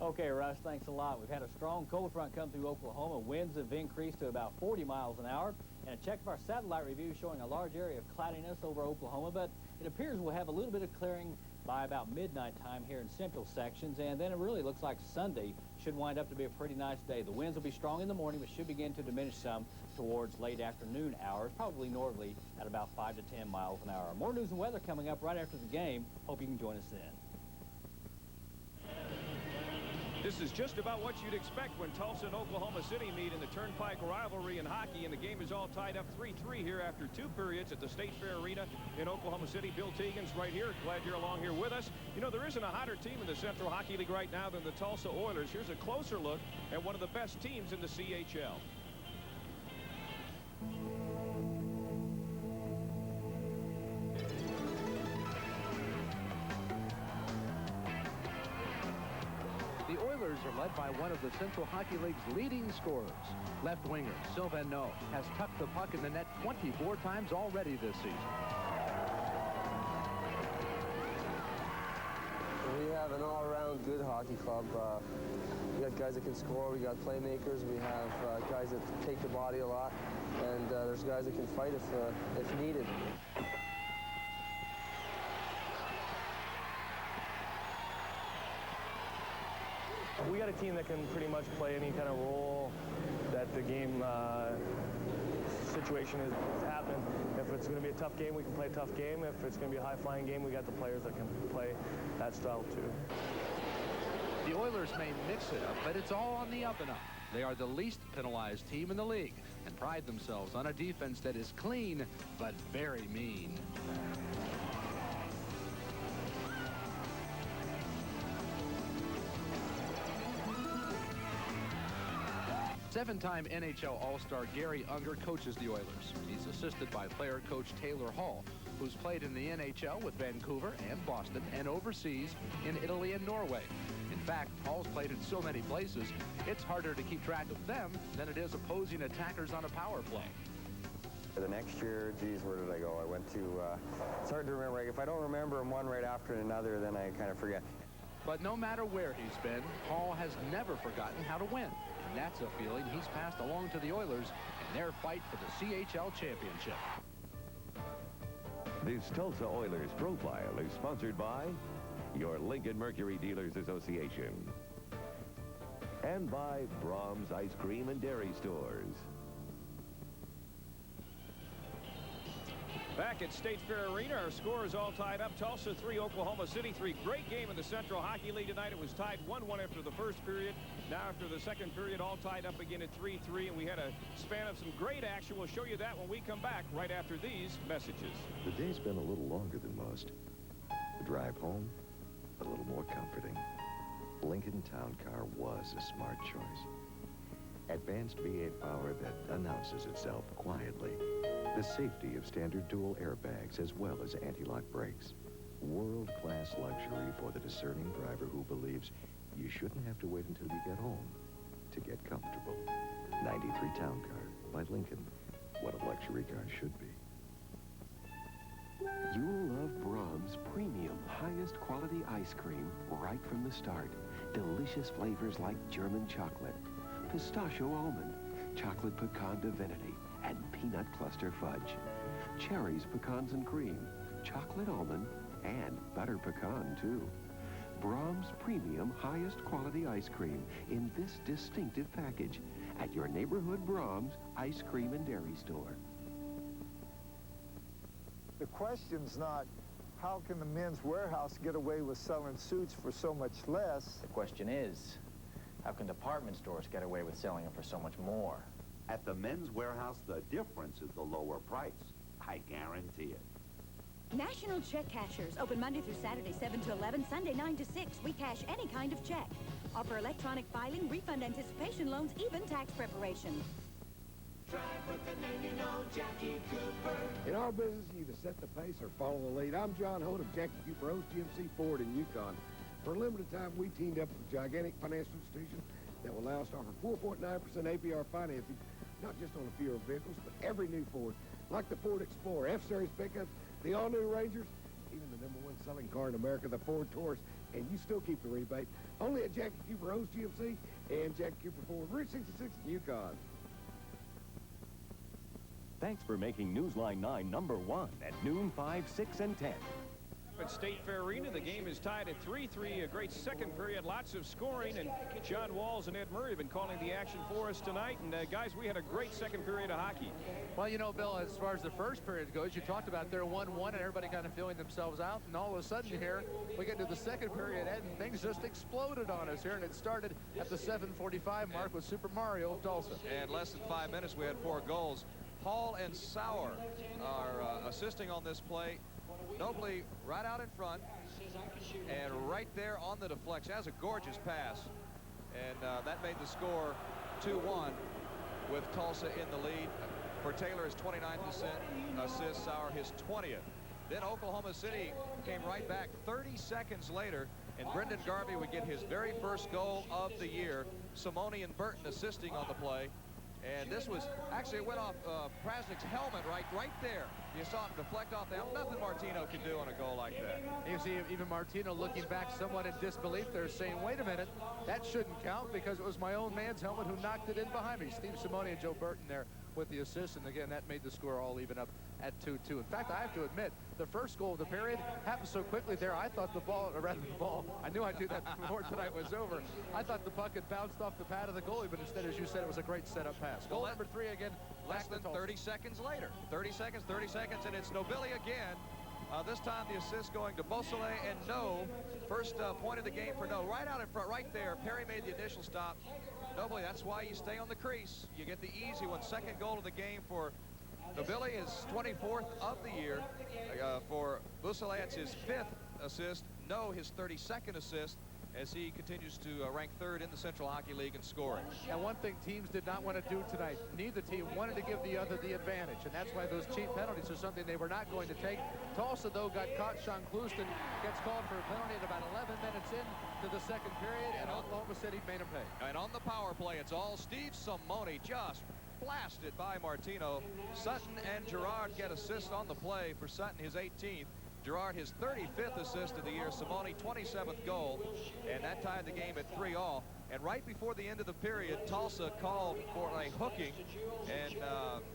Speaker 14: Okay, Russ, thanks a lot. We've had a strong cold front come through Oklahoma. Winds have increased to about 40 miles an hour. And a check of our satellite review showing a large area of cloudiness over Oklahoma, but it appears we'll have a little bit of clearing by about midnight time here in central sections, and then it really looks like Sunday should wind up to be a pretty nice day. The winds will be strong in the morning, but should begin to diminish some towards late afternoon hours, probably northerly at about 5 to 10 miles an hour. More news and weather coming up right after the game. Hope you can join us then.
Speaker 1: This is just about what you'd expect when Tulsa and Oklahoma City meet in the Turnpike rivalry in hockey, and the game is all tied up 3-3 here after 2 periods at the State Fair Arena in Oklahoma City. Bill Teagan's right here. Glad you're along here with us. You know, there isn't a hotter team in the Central Hockey League right now than the Tulsa Oilers. Here's a closer look at one of the best teams in the CHL.
Speaker 2: The Oilers are led by one of the Central Hockey League's leading scorers. Left winger Sylvain No has tucked the puck in the net 24 times already this season.
Speaker 25: We have an all-around good hockey club.
Speaker 5: We got guys that can score. We got playmakers. We have guys that take the body a lot, and there's guys that can fight if needed.
Speaker 8: We got a team that can pretty much play any kind of role that the game situation is happening. If it's going to be a tough game, we can play a tough game. If it's going to be a high-flying game, we got the players that can play that style too.
Speaker 2: The Oilers may mix it up, but it's all on the up and up. They are the least penalized team in the league and pride themselves on a defense that is clean but very mean. Seven-time NHL All-Star Gary Unger coaches the Oilers. He's assisted by player coach Taylor Hall, who's played in the NHL with Vancouver and Boston and overseas in Italy and Norway. In fact, Hall's played in so many places, it's harder to keep track of them than it is opposing attackers on a power play.
Speaker 18: The next year, geez, where did I go? I went to, it's hard to remember. If I don't remember them one right after another, then I kind of forget.
Speaker 2: But no matter where he's been, Hall has never forgotten how to win. And that's a feeling he's passed along to the Oilers in their fight for the CHL championship.
Speaker 7: This Tulsa Oilers profile is sponsored by your Lincoln Mercury Dealers Association and by Brahms Ice Cream and Dairy Stores.
Speaker 1: Back at State Fair Arena, our score is all tied up. Tulsa 3, Oklahoma City 3. Great game in the Central Hockey League tonight. It was tied 1-1 after the first period. Now after the second period, all tied up again at 3-3. And we had a span of some great action. We'll show you that when we come back right after these messages.
Speaker 20: The day's been a little longer than most. The drive home, a little more comforting. Lincoln Town Car was a smart choice. Advanced V8 power that announces itself quietly. The safety of standard dual airbags as well as anti-lock brakes. World-class luxury for the discerning driver who believes you shouldn't have to wait until you get home to get comfortable. 93 Town Car by Lincoln. What a luxury car should be.
Speaker 25: You'll love Brahms premium highest quality ice cream right from the start. Delicious flavors like German chocolate, pistachio almond, chocolate pecan divinity, and peanut cluster fudge. Cherries, pecans, and cream, chocolate almond, and butter pecan, too. Brahms premium highest quality ice cream in this distinctive package at your neighborhood Brahms ice cream and dairy store.
Speaker 26: The question's not, how can the Men's Warehouse get away with selling suits for so much less?
Speaker 27: The question is, how can department stores get away with selling them for so much more?
Speaker 28: At the Men's Warehouse, the difference is the lower price. I guarantee it.
Speaker 29: National Check Cashers, open Monday through Saturday, 7 to 11, Sunday, 9 to 6. We cash any kind of check. Offer electronic filing, refund anticipation loans, even tax preparation.
Speaker 30: In our business, you either set the pace or follow the lead. I'm John Holt of Jackie Cooper Rose GMC Ford in Yukon. For a limited time, we teamed up with a gigantic financial institution that will allow us to offer 4.9% APR financing, not just on a few of our vehicles, but every new Ford, like the Ford Explorer, F-Series pickups, the all-new Rangers, even the #1 selling car in America, the Ford Taurus, and you still keep the rebate. Only at Jackie Cooper Rose GMC and Jackie Cooper Ford, Route 66 in Yukon.
Speaker 31: Thanks for making Newsline 9 #1 at noon, 5, 6, and 10.
Speaker 1: At State Fair Arena, the game is tied at 3-3. A great second period, lots of scoring, and John Walls and Ed Murray have been calling the action for us tonight. And guys, we had a great second period of hockey.
Speaker 2: Well, you know, Bill, as far as the first period goes, you talked about their 1-1 and everybody kind of feeling themselves out, and all of a sudden here we get to the second period, Ed, and things just exploded on us here, and it started at the 7:45 mark with Super Mario of Tulsa.
Speaker 3: And less than 5 minutes, we had 4 goals. Hall and Sauer are assisting on this play. Notably, right out in front and right there on the deflection. That's a gorgeous pass. And that made the score 2-1 with Tulsa in the lead. For Taylor, his 29th assist, Sauer his 20th. Then Oklahoma City came right back 30 seconds later, and Brendan Garvey would get his very first goal of the year. Simone and Burton assisting on the play. And this was actually, it went off Prasnik's helmet right there. You saw it deflect off the helmet. Nothing Martino could do on a goal like that.
Speaker 2: You see even Martino looking back somewhat in disbelief there, saying, wait a minute, that shouldn't count because it was my own man's helmet who knocked it in behind me. Steve Simone and Joe Burton there with the assist, and again, that made the score all even up at 2-2. In fact, I have to admit, the first goal of the period happened so quickly there, I thought the ball, or rather the ball, I knew I'd do that before tonight was over. I thought the puck had bounced off the pad of the goalie, but instead, as you said, it was a great setup pass. Goal number 3 again,
Speaker 3: less than 30 seconds later. 30 seconds, and it's Nobili again. This time the assist going to Beausoleil and No. First point of the game for No. Right out in front, right there. Perry made the initial stop. Nobili, that's why you stay on the crease. You get the easy one. Second goal of the game for Nobili, his 24th of the year. For Beausoleil, it's his 5th assist. No, his 32nd assist, as he continues to rank 3rd in the Central Hockey League in scoring.
Speaker 2: And one thing teams did not want to do tonight, neither team wanted to give the other the advantage, and that's why those cheap penalties are something they were not going to take. Tulsa, though, got caught. Sean Clouston gets called for a penalty at about 11 minutes into the second period, and Oklahoma City made him pay.
Speaker 3: And on the power play, it's all Steve Simone, just blasted by Martino. Sutton and Gerard get assists on the play. For Sutton, his 18th. Gerard, his 35th assist of the year. Simone, 27th goal. And that tied the game at 3-all. And right before the end of the period, Tulsa called for a hooking. And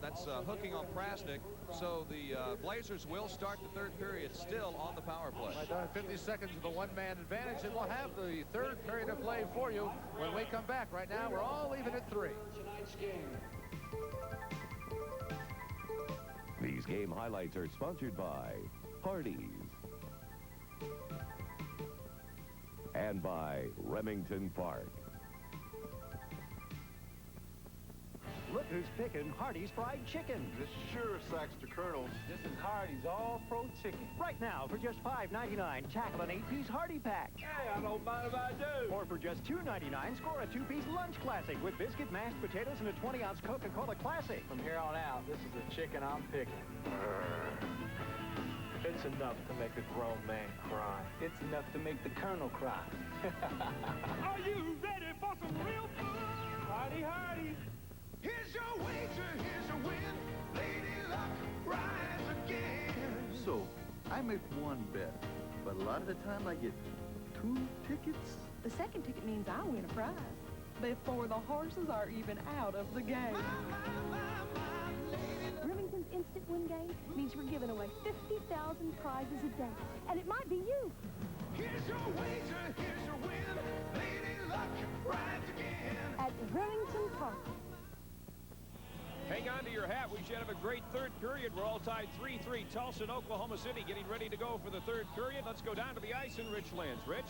Speaker 3: that's hooking on Prasnik. So the Blazers will start the third period still on the power play.
Speaker 2: Right down 50 seconds of the one-man advantage. And we'll have the third period of play for you when we come back. Right now, we're all even at 3.
Speaker 7: These game highlights are sponsored by Hardee's and by Remington Park.
Speaker 4: Look who's picking Hardee's fried chicken.
Speaker 9: This sure sacks the kernels.
Speaker 4: This is Hardee's all-pro chicken. Right now, for just $5.99, tackle an 8-piece Hardy pack.
Speaker 9: Hey, I don't mind if I do.
Speaker 4: Or for just $2.99, score a 2-piece lunch classic with biscuit, mashed potatoes, and a 20-ounce Coca-Cola Classic.
Speaker 27: From here on out, this is the chicken I'm picking.
Speaker 9: It's enough to make a grown man cry.
Speaker 4: It's enough to make the Colonel cry.
Speaker 9: Are you ready for some real fun? Hardy, Hardy. Here's your wager, here's your win. Lady Luck, rise again.
Speaker 11: So, I make one bet, but a lot of the time I get 2 tickets.
Speaker 12: The second ticket means I win a prize before the horses are even out of the game. Remington's Instant Win game means we're giving away 50,000 prizes a day, and it might be you.
Speaker 9: Here's your wager, here's your win. Lady Luck, rise again.
Speaker 12: At Remington Park.
Speaker 1: Hang on to your hat. We should have a great third period. We're all tied 3-3. Tulsa and Oklahoma City getting ready to go for the third period. Let's go down to the ice in Richlands. Rich?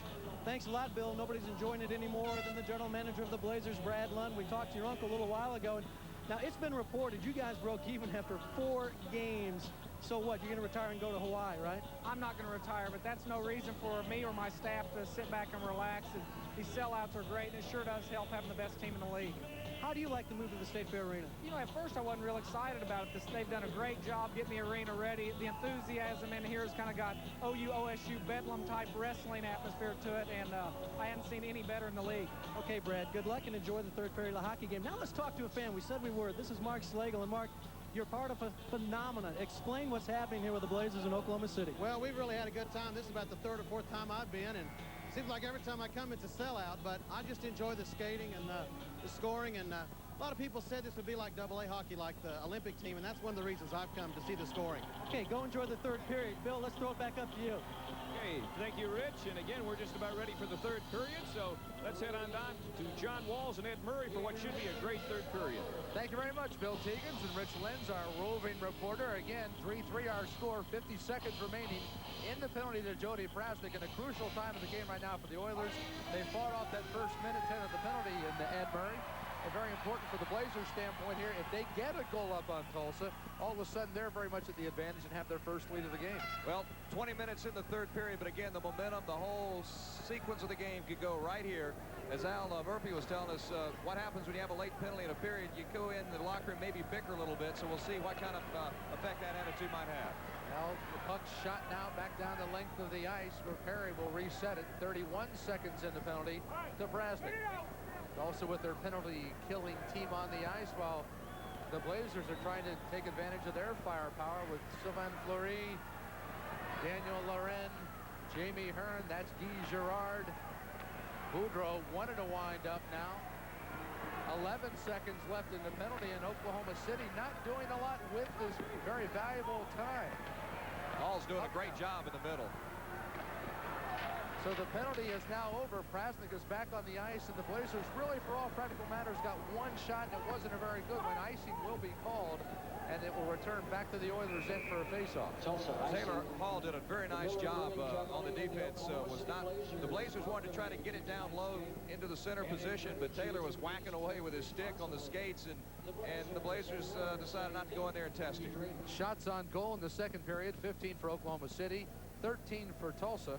Speaker 15: Thanks a lot, Bill. Nobody's enjoying it any more than the general manager of the Blazers, Brad Lund. We talked to your uncle a little while ago. And now, it's been reported you guys broke even after 4 games. So what, you're going to retire and go to Hawaii, right?
Speaker 16: I'm not going to retire, but that's no reason for me or my staff to sit back and relax. And these sellouts are great, and it sure does help having the best team in the league.
Speaker 15: How do you like the move to the State Fair Arena?
Speaker 16: You know, at first I wasn't real excited about it. They've done a great job getting the arena ready. The enthusiasm in here has kind of got OU, OSU, Bedlam-type wrestling atmosphere to it, and I haven't seen any better in the league.
Speaker 15: Okay, Brad, good luck and enjoy the third period of the hockey game. Now let's talk to a fan. We said we were. This is Mark Slagle, and Mark, you're part of a phenomenon. Explain what's happening here with the Blazers in Oklahoma City.
Speaker 17: Well, we've really had a good time. This is about the 3rd or 4th time I've been, and it seems like every time I come it's a sellout, but I just enjoy the skating and the scoring, and a lot of people said this would be like AA hockey, like the Olympic team, and that's one of the reasons I've come to see the scoring.
Speaker 15: Okay, go enjoy the third period. Bill, let's throw it back up to you.
Speaker 1: Okay, thank you, Rich. And again, we're just about ready for the third period, so let's head on down to John Walls and Ed Murray for what should be a great third period.
Speaker 2: Thank you very much, Bill Tegans and Rich Lenz, our roving reporter. Again, 3-3 our score, 50 seconds remaining in the penalty to Jody Prasnik, and a crucial time of the game right now for the Oilers. They fought off that first minute 10 of the penalty in the Ed Murray. And very important for the Blazers standpoint here, if they get a goal up on Tulsa, all of a sudden they're very much at the advantage and have their first lead of the game.
Speaker 3: Well, 20 minutes in the third period, but again, the momentum, the whole sequence of the game could go right here. As Al Murphy was telling us, what happens when you have a late penalty in a period, you go in the locker room, maybe bicker a little bit, so we'll see what kind of effect that attitude might have.
Speaker 2: Well, the puck's shot now back down the length of the ice where Perry will reset it. 31 seconds in the penalty to Prasnik. Also with their penalty-killing team on the ice, while the Blazers are trying to take advantage of their firepower with Sylvain Fleury, Daniel Loren, Jamie Hearn. That's Guy Girard. Boudreau wanted to wind up now. 11 seconds left in the penalty, and Oklahoma City not doing a lot with this very valuable time.
Speaker 3: Hall's doing a great job in the middle.
Speaker 2: So the penalty is now over. Prasnik is back on the ice, and the Blazers really, for all practical matters, got one shot, and it wasn't a very good one. Icing will be called, and it will return back to the Oilers' end for a faceoff.
Speaker 3: Taylor Hall did a very nice job on the defense. The Blazers wanted to try to get it down low into the center position, but Taylor was whacking away with his stick on the skates, and the Blazers decided not to go in there and test him.
Speaker 2: Shots on goal in the second period, 15 for Oklahoma City, 13 for Tulsa.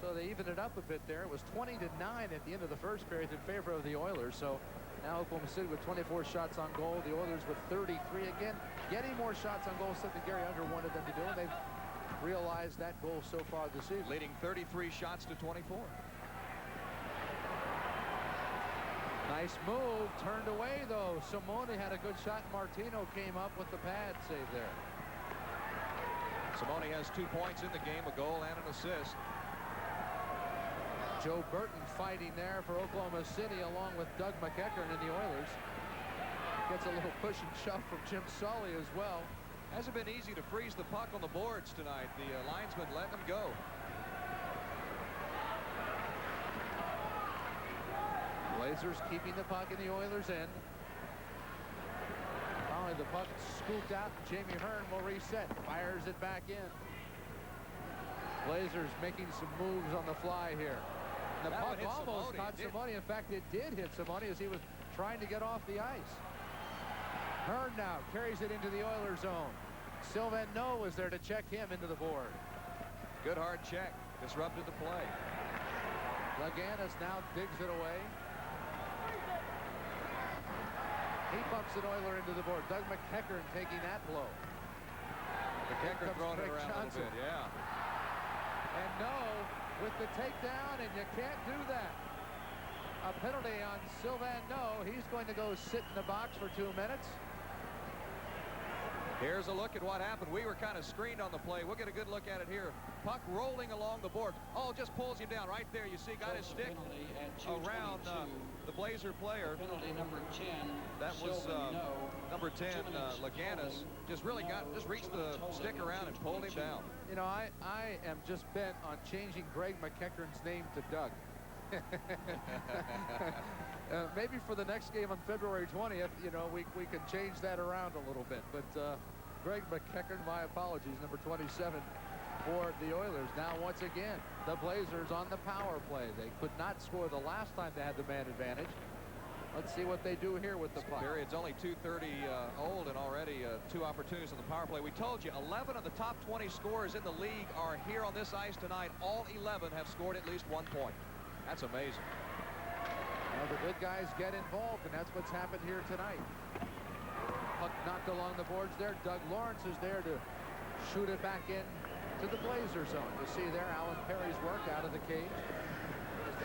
Speaker 2: So they evened it up a bit there. It was 20-9 at the end of the first period in favor of the Oilers. So now Oklahoma City with 24 shots on goal. The Oilers with 33. Again, getting more shots on goal, something Gary Under wanted them to do. And they've realized that goal so far this season.
Speaker 3: Leading 33 shots to 24.
Speaker 2: Nice move. Turned away, though. Simone had a good shot. Martino came up with the pad save there.
Speaker 3: Simone has 2 points in the game, a goal and an assist.
Speaker 2: Joe Burton fighting there for Oklahoma City along with Doug McEachern and the Oilers. Gets a little push and shove from Jim Sully as well.
Speaker 3: Hasn't been easy to freeze the puck on the boards tonight. The linesman letting them go.
Speaker 2: Blazers keeping the puck in the Oilers' end. Finally, the puck scooped out. Jamie Hearn will reset. Fires it back in. Blazers making some moves on the fly here. The puck almost caught Simone. In fact, it did hit Simone as he was trying to get off the ice. Hearn now carries it into the Oilers' zone. Sylvain No was there to check him into the board.
Speaker 3: Good hard check. Disrupted the play.
Speaker 2: Laganis now digs it away. He bumps an Oiler into the board. Doug McEachern taking that blow.
Speaker 3: McEachern throwing it around a little bit, yeah.
Speaker 2: And No with the takedown, and you can't do that. A penalty on Sylvain No. He's going to go sit in the box for 2 minutes.
Speaker 3: Here's a look at what happened. We were kind of screened on the play. We'll get a good look at it here. Puck rolling along the board. Oh, just pulls him down right there. You see, got his stick around the Blazer player.
Speaker 5: Penalty number 10.
Speaker 3: That was number 10, Laganis. Just reached the stick around and pulled him down.
Speaker 2: You know, I am just bent on changing Greg McEachern's name to Doug. Maybe for the next game on February 20th, you know, we can change that around a little bit. But Greg McEachern, my apologies, number 27 for the Oilers. Now, once again, the Blazers on the power play. They could not score the last time they had the man advantage. Let's see what they do here with the puck.
Speaker 3: Period's only 2:30 old and already 2 opportunities on the power play. We told you 11 of the top 20 scorers in the league are here on this ice tonight. All 11 have scored at least 1 point. That's amazing.
Speaker 2: Well, the good guys get involved, and that's what's happened here tonight. Puck knocked along the boards there. Doug Lawrence is there to shoot it back in to the Blazer zone. You see there Alan Perry's work out of the cage.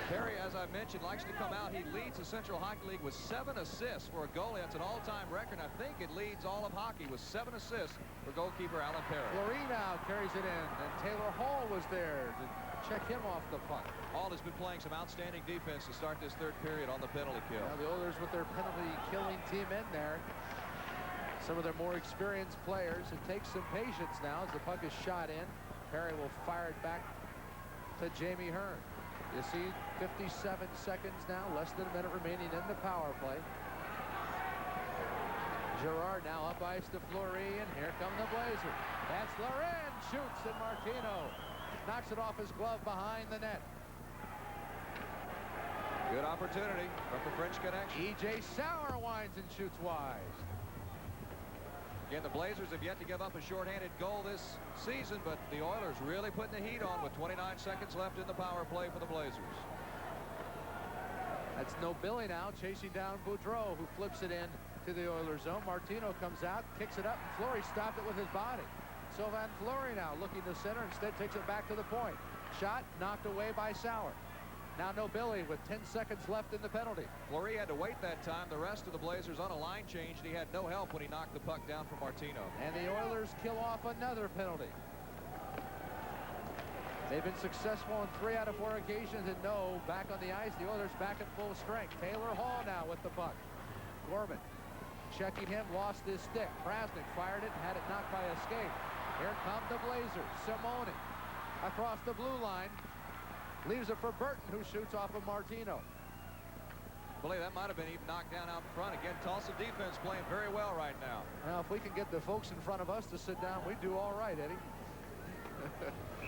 Speaker 3: Perry, as I mentioned, likes to come out. He leads the Central Hockey League with 7 assists for a goalie. That's an all-time record. I think it leads all of hockey with 7 assists for goalkeeper Alan Perry.
Speaker 2: Fleury now carries it in, and Taylor Hall was there to check him off the puck.
Speaker 3: Hall has been playing some outstanding defense to start this third period on the penalty kill.
Speaker 2: Now the Oilers with their penalty-killing team in there. Some of their more experienced players. It takes some patience now as the puck is shot in. Perry will fire it back to Jamie Hearn. You see 57 seconds now, less than a minute remaining in the power play. Girard now up ice to Fleury, and here come the Blazers. That's Loren, shoots, and Martino knocks it off his glove behind the net.
Speaker 3: Good opportunity from the French connection.
Speaker 2: E.J. Sauer winds and shoots wise.
Speaker 3: Again, the Blazers have yet to give up a shorthanded goal this season, but the Oilers really putting the heat on with 29 seconds left in the power play for the Blazers.
Speaker 2: That's no Billy now, chasing down Boudreau, who flips it in to the Oilers zone. Martino comes out, kicks it up, and Fleury stopped it with his body. Sylvain Fleury now looking to center, instead takes it back to the point. Shot knocked away by Sauer. Now no Billy with 10 seconds left in the penalty.
Speaker 3: Fleury had to wait that time. The rest of the Blazers on a line change, and he had no help when he knocked the puck down from Martino.
Speaker 2: And the Oilers kill off another penalty. They've been successful on 3 out of 4 occasions, and no, back on the ice, the Oilers back at full strength. Taylor Hall now with the puck. Gorman checking him, lost his stick. Krasnick fired it and had it knocked by a skate. Here come the Blazers. Simone across the blue line. Leaves it for Burton, who shoots off of Martino.
Speaker 3: I believe that might have been even knocked down out in front. Again, Tulsa defense playing very well right now.
Speaker 2: Now, if we can get the folks in front of us to sit down, we do all right, Eddie.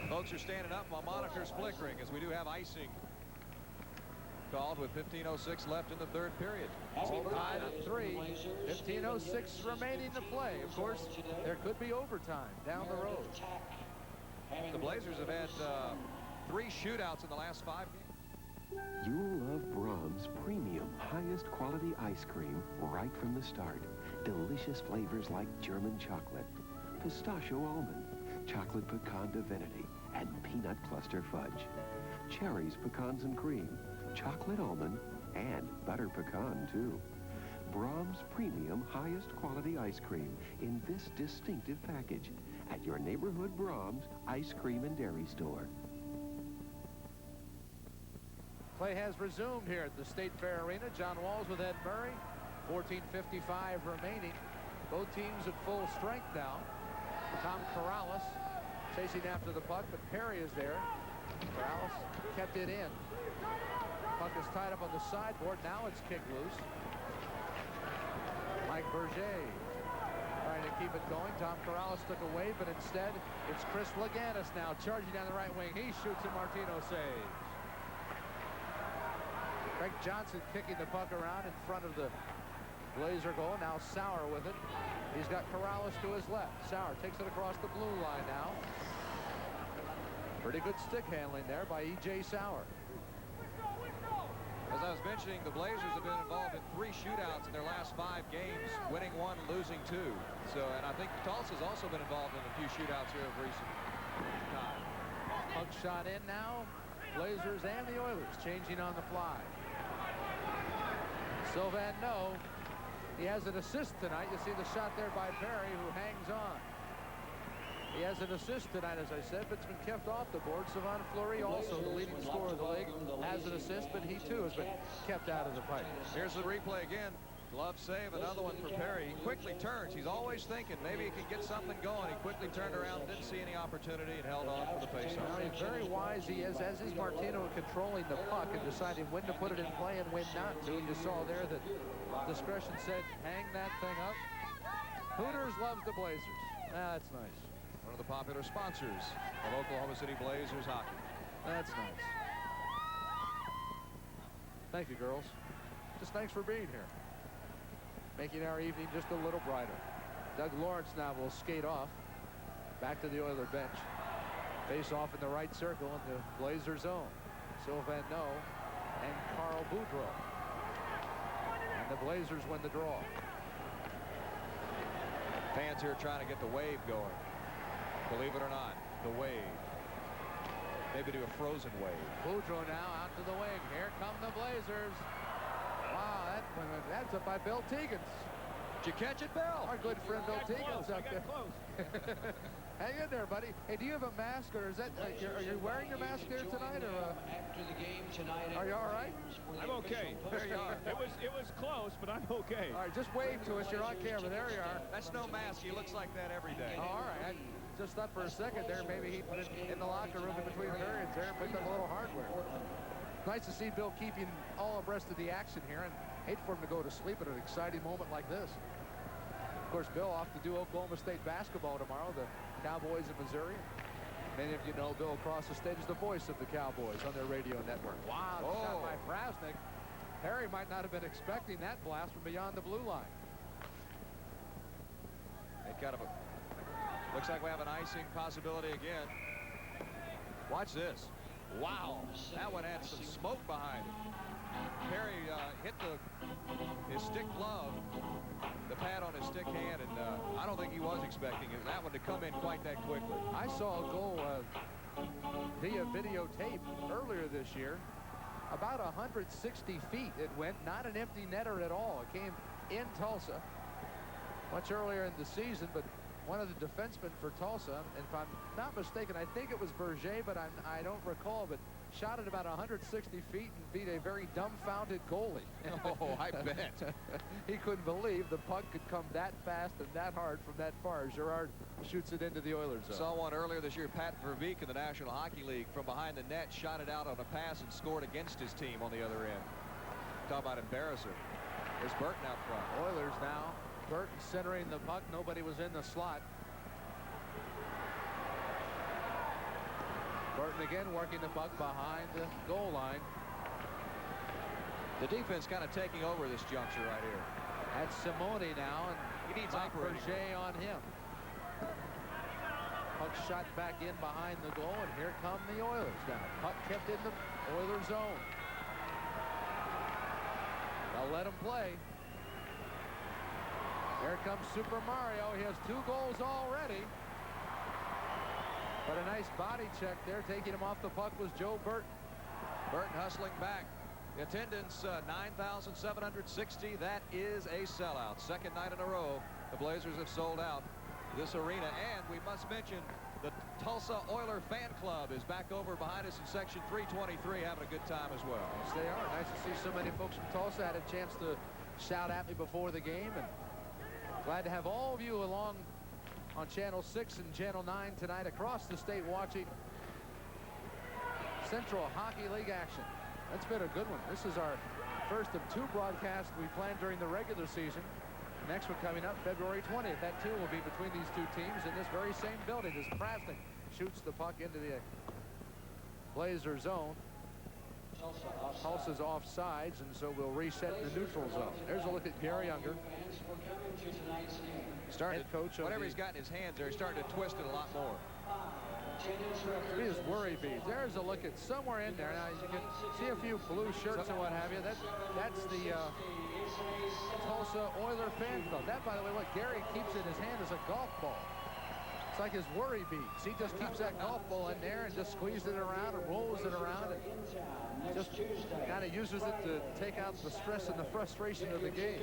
Speaker 3: Folks are standing up while monitors flickering as we do have icing called with 15:06 left in the third period.
Speaker 2: Tied at 3. 15:06 remaining to play. Of course, there could be overtime down the road.
Speaker 3: The Blazers have had 3 shootouts in the last 5 games.
Speaker 25: You'll love Brahms premium, highest quality ice cream right from the start. Delicious flavors like German chocolate, pistachio almond, chocolate pecan divinity, and peanut cluster fudge. Cherries, pecans, and cream, chocolate almond, and butter pecan, too. Brahms premium, highest quality ice cream in this distinctive package at your neighborhood Brahms ice cream and dairy store.
Speaker 2: Play has resumed here at the State Fair Arena. John Walls with Ed Murray. 14:55 remaining. Both teams at full strength now. Tom Corrales chasing after the puck, but Perry is there. Corrales kept it in. Puck is tied up on the sideboard. Now it's kicked loose. Mike Berger trying to keep it going. Tom Corrales took a wave, but instead it's Chris Laganis now charging down the right wing. He shoots and Martino saves. Craig Johnson kicking the puck around in front of the Blazer goal. Now Sauer with it. He's got Corrales to his left. Sauer takes it across the blue line now. Pretty good stick handling there by E.J. Sauer.
Speaker 3: As I was mentioning, the Blazers have been involved in 3 shootouts in their last 5 games, winning 1, losing 2. And I think Tulsa's also been involved in a few shootouts here of recent time.
Speaker 2: Puck shot in now. Blazers and the Oilers changing on the fly. Sylvan No. He has an assist tonight. You see the shot there by Perry, who hangs on. He has an assist tonight, as I said, but it's been kept off the board. Savon Fleury, also the leading scorer of the league, has an assist, but he too has been kept out of the fight.
Speaker 3: Here's the replay again. Glove save, another one for Perry. He quickly turns. He's always thinking maybe he can get something going. He quickly turned around, didn't see any opportunity, and held on for the faceoff.
Speaker 2: Now he's very wise. He is, as is Martino, controlling the puck and deciding when to put it in play and when not to. And you saw there that discretion said, hang that thing up. Hooters loves the Blazers. That's nice.
Speaker 3: One of the popular sponsors of Oklahoma City Blazers hockey.
Speaker 2: That's nice. Thank you, girls. Just thanks for being here. Making our evening just a little brighter. Doug Lawrence now will skate off. Back to the Oiler bench. Face off in the right circle in the Blazer zone. Sylvan No and Carl Boudreau. And the Blazers win the draw.
Speaker 3: Fans here trying to get the wave going. Believe it or not, the wave. Maybe do a frozen wave.
Speaker 2: Boudreau now out to the wing. Here come the Blazers. Wow, that's up by Bill Tegans.
Speaker 3: Did you catch it, Bill?
Speaker 2: Our good friend Bill Tegans up there. Hang in there, buddy. Hey, do you have a mask, or is that are you wearing your mask there tonight, or
Speaker 5: after the game tonight?
Speaker 2: Are you all right?
Speaker 1: I'm okay. There you are. It was close, but I'm okay.
Speaker 2: All right, just wave to us. You're on camera. There you are.
Speaker 3: That's no mask. He looks like that every day.
Speaker 2: Oh, all right. I just thought for a second there, maybe he put it in the locker room in between periods there and picked up a little hardware. Nice to see Bill keeping all abreast of the action here, and hate for him to go to sleep at an exciting moment like this. Of course, Bill off to do Oklahoma State basketball tomorrow, the Cowboys in Missouri. Many of you know Bill across the stage is the voice of the Cowboys on their radio network. Wow, shot by Krasnick. Harry might not have been expecting that blast from beyond the blue line.
Speaker 3: It kind of looks like we have an icing possibility again. Watch this. Wow, that one had some smoke behind it. Perry hit his stick glove, the pad on his stick hand, and I don't think he was expecting that one to come in quite that quickly.
Speaker 2: I saw a goal via videotape earlier this year about 160 feet it went. Not an empty netter at all. It came in Tulsa much earlier in the season, but one of the defensemen for Tulsa, and if I'm not mistaken, I think it was Berger, but I don't recall, but shot it about 160 feet and beat a very dumbfounded goalie.
Speaker 3: Oh, I bet.
Speaker 2: He couldn't believe the puck could come that fast and that hard from that far. Gerard shoots it into the Oilers zone.
Speaker 3: Saw one earlier this year. Pat Verbeek in the National Hockey League from behind the net shot it out on a pass and scored against his team on the other end. Talk about embarrasser. There's Burton out front.
Speaker 2: Oilers now. Burton centering the puck. Nobody was in the slot. Burton again working the puck behind the goal line.
Speaker 3: The defense kind of taking over this juncture right here.
Speaker 2: That's Simone now, and
Speaker 3: he needs
Speaker 2: Mike
Speaker 3: operating.
Speaker 2: Berger on him. Puck shot back in behind the goal, and here come the Oilers now. Puck kept in the Oilers zone. They'll let him play. Here comes Super Mario. He has 2 goals already. But a nice body check there. Taking him off the puck was Joe Burton.
Speaker 3: Burton hustling back. The attendance, 9,760. That is a sellout. Second night in a row, the Blazers have sold out this arena. And we must mention the Tulsa Oiler Fan Club is back over behind us in section 323, having a good time as well.
Speaker 2: Yes, they are. Nice to see so many folks from Tulsa. Had a chance to shout at me before the game. And glad to have all of you along on Channel 6 and Channel 9 tonight across the state watching Central Hockey League action. That's been a good one. This is our first of 2 broadcasts we planned during the regular season. The next one coming up February 20th. That too will be between these 2 teams in this very same building as Krasnick shoots the puck into the Blazer zone. Tulsa's offsides, and so we'll reset the neutral zone. There's a look at Gary Younger.
Speaker 3: Started,
Speaker 2: coach of
Speaker 3: whatever he's got in his hands there, he's starting to twist it a lot more.
Speaker 2: His worry beads. There's a look at somewhere in there. Now you can see a few blue shirts and what have you. That's the Tulsa Oiler Fan Club. That, by the way, what Gary keeps in his hand is a golf ball. It's like his worry beads. He just keeps that golf ball in there and just squeezes it around and rolls it around and just kind of uses it to take out the stress and the frustration of the game.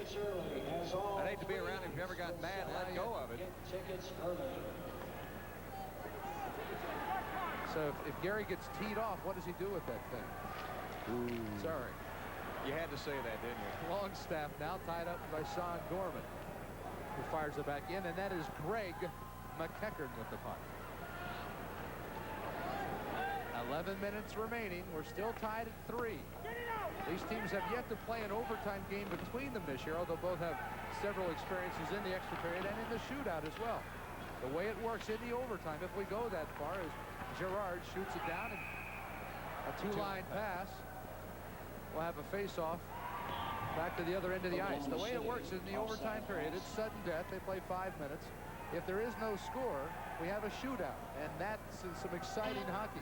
Speaker 3: I'd hate to be around if you ever got mad and let go of it.
Speaker 2: So if Gary gets teed off, what does he do with that thing? Ooh. Sorry.
Speaker 3: You had to say that, didn't you?
Speaker 2: Longstaff now tied up by Sean Gorman, who fires it back in, and that is Greg McEachern with the puck. 11 minutes remaining. We're still tied at 3. These teams have yet to play an overtime game between them this year, although both have several experiences in the extra period and in the shootout as well. The way it works in the overtime, if we go that far, is Gerard shoots it down and a 2-line pass. We'll have a face-off back to the other end of the ice. The way it works in the overtime period, it's sudden death. They play 5 minutes. If there is no score, we have a shootout, and that's some exciting hockey.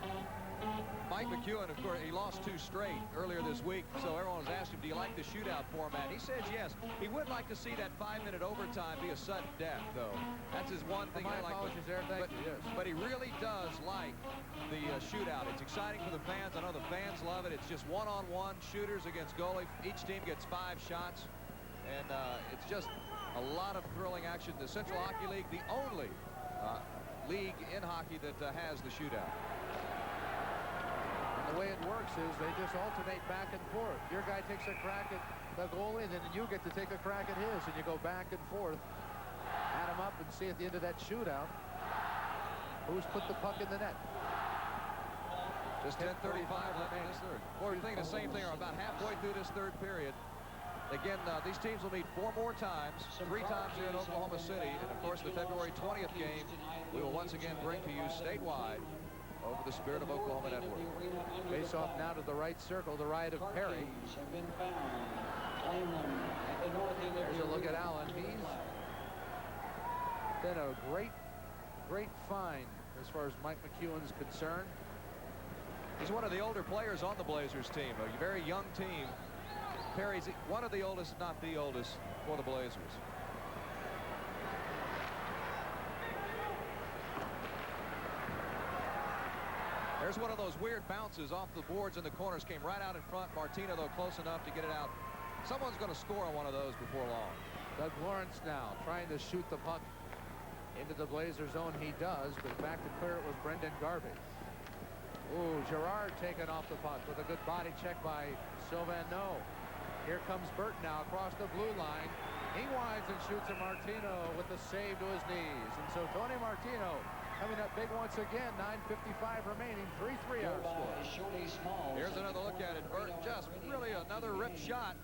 Speaker 3: Mike McEwen, of course, he lost 2 straight earlier this week, so everyone was asking him, do you like the shootout format? He says yes. He would like to see that 5-minute overtime be a sudden death, though. That's his one thing.
Speaker 2: My apologies there. Thank you, yes.
Speaker 3: But he really does like the shootout. It's exciting for the fans. I know the fans love it. It's just one-on-one shooters against goalie. Each team gets 5 shots, and it's just a lot of thrilling action. The Central Hockey League, the only league in hockey that has the shootout.
Speaker 2: And the way it works is they just alternate back and forth. Your guy takes a crack at the goalie, and then you get to take a crack at his, and you go back and forth. Add them up and see at the end of that shootout who's put the puck in the net.
Speaker 3: Just 10:35 left in this third. We're thinking the same thing. We're about halfway through this third period. Again, these teams will meet 4 more times, 3 times here in Oklahoma City. And, of course, the February 20th game we will once again bring to you statewide over the Spirit of Oklahoma network.
Speaker 2: Face off now to the right circle, the right of Perry. There's a look at Allen. He's been a great find as far as Mike McEwen's concerned.
Speaker 3: He's one of the older players on the Blazers team, a very young team. Perry's one of the oldest, if not the oldest, for the Blazers. There's one of those weird bounces off the boards in the corners. Came right out in front. Martino, though, close enough to get it out. Someone's going to score on one of those before long.
Speaker 2: Doug Lawrence now trying to shoot the puck into the Blazer zone. He does, but back to clear it was Brendan Garvey. Ooh, Gerard taken off the puck with a good body check by Sylvain No. Here comes Burt now across the blue line. He winds and shoots at Martino with the save to his knees. And so Tony Martino coming up big once again. 9:55 remaining. 3-3 our score.
Speaker 3: Here's another look at it. Burt just really another rip shot.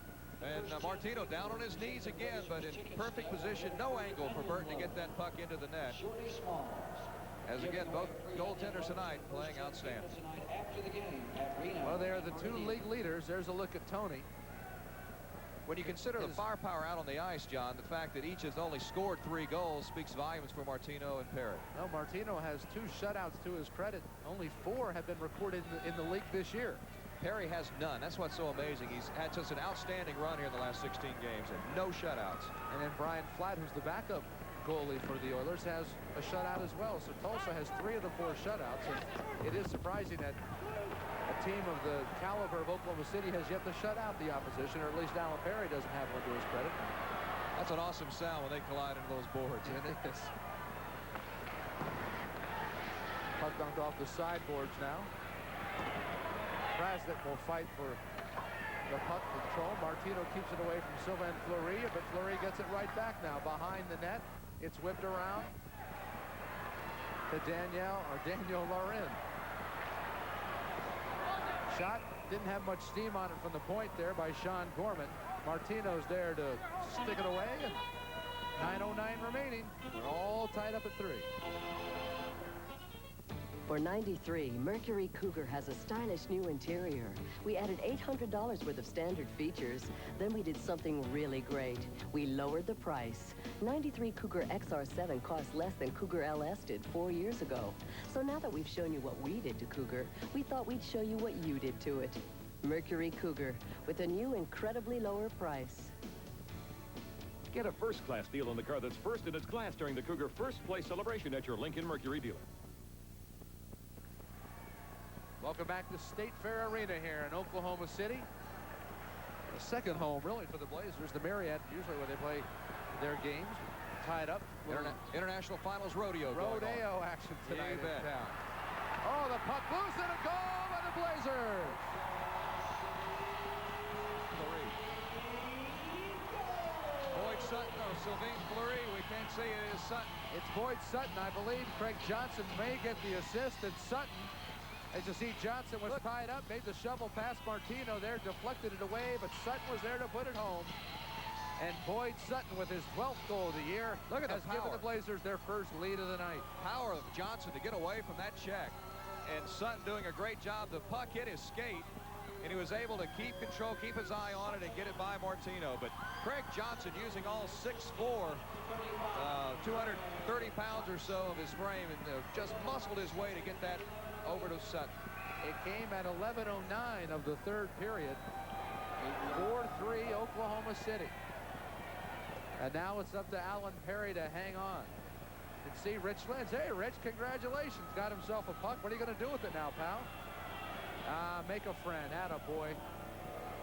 Speaker 3: And Martino down on his knees again, but in perfect position. No angle for Burton to get that puck into the net. As again, both goaltenders tonight playing outstanding.
Speaker 2: Well, they are the two league leaders. There's a look at Tony.
Speaker 3: When you consider the firepower out on the ice, John, the fact that each has only scored 3 goals speaks volumes for Martino and Perry.
Speaker 2: No, Martino has 2 shutouts to his credit. Only 4 have been recorded in the league this year.
Speaker 3: Perry has none. That's what's so amazing. He's had just an outstanding run here in the last 16 games and no shutouts.
Speaker 2: And then Brian Flatt, who's the backup goalie for the Oilers, has a shutout as well. So Tulsa has 3 of the 4 shutouts. And it is surprising that a team of the caliber of Oklahoma City has yet to shut out the opposition, or at least Alan Perry doesn't have one to his credit.
Speaker 3: That's an awesome sound when they collide into those boards, isn't it?
Speaker 2: Puck dunked off the sideboards now. Krasnick will fight for the puck control. Martino keeps it away from Sylvain Fleury, but Fleury gets it right back now behind the net. It's whipped around to Daniel Lauren. Shot didn't have much steam on it from the point there by Sean Gorman. Martino's there to stick it away, and 9:09 remaining. We're all tied up at 3.
Speaker 5: For '93, Mercury Cougar has a stylish new interior. We added $800 worth of standard features. Then we did something really great. We lowered the price. '93 Cougar XR7 cost less than Cougar LS did 4 years ago. So now that we've shown you what we did to Cougar, we thought we'd show you what you did to it. Mercury Cougar, with a new incredibly lower price.
Speaker 31: Get a first-class deal on the car that's first in its class during the Cougar First Place celebration at your Lincoln Mercury dealer.
Speaker 2: Welcome back to State Fair Arena here in Oklahoma City. The second home, really, for the Blazers. The Marriott, usually where they play their games, tied up.
Speaker 3: International Finals rodeo
Speaker 2: action tonight in
Speaker 3: bet.
Speaker 2: town. Oh, the puck loose and a goal by the Blazers.
Speaker 3: Boyd Sutton or Sylvain Fleury, we can't say it is Sutton.
Speaker 2: It's Boyd Sutton, I believe. Craig Johnson may get the assist, and Sutton, as you see, Johnson was tied up, made the shovel past Martino there, deflected it away, but Sutton was there to put it home. And Boyd Sutton, with his 12th goal of the year, has given the Blazers their first lead of the night.
Speaker 3: Power of Johnson to get away from that check. And Sutton doing a great job. The puck hit his skate, and he was able to keep control, keep his eye on it, and get it by Martino. But Craig Johnson, using all 6'4", 230 pounds or so of his frame, and just muscled his way to get that over to Sutton.
Speaker 2: It came at 11:09 of the third period. 4-3 Oklahoma City. And now it's up to Alan Perry to hang on. You can see Rich Lenz. Hey, Rich, congratulations. Got himself a puck. What are you going to do with it now, pal? Make a friend. Attaboy.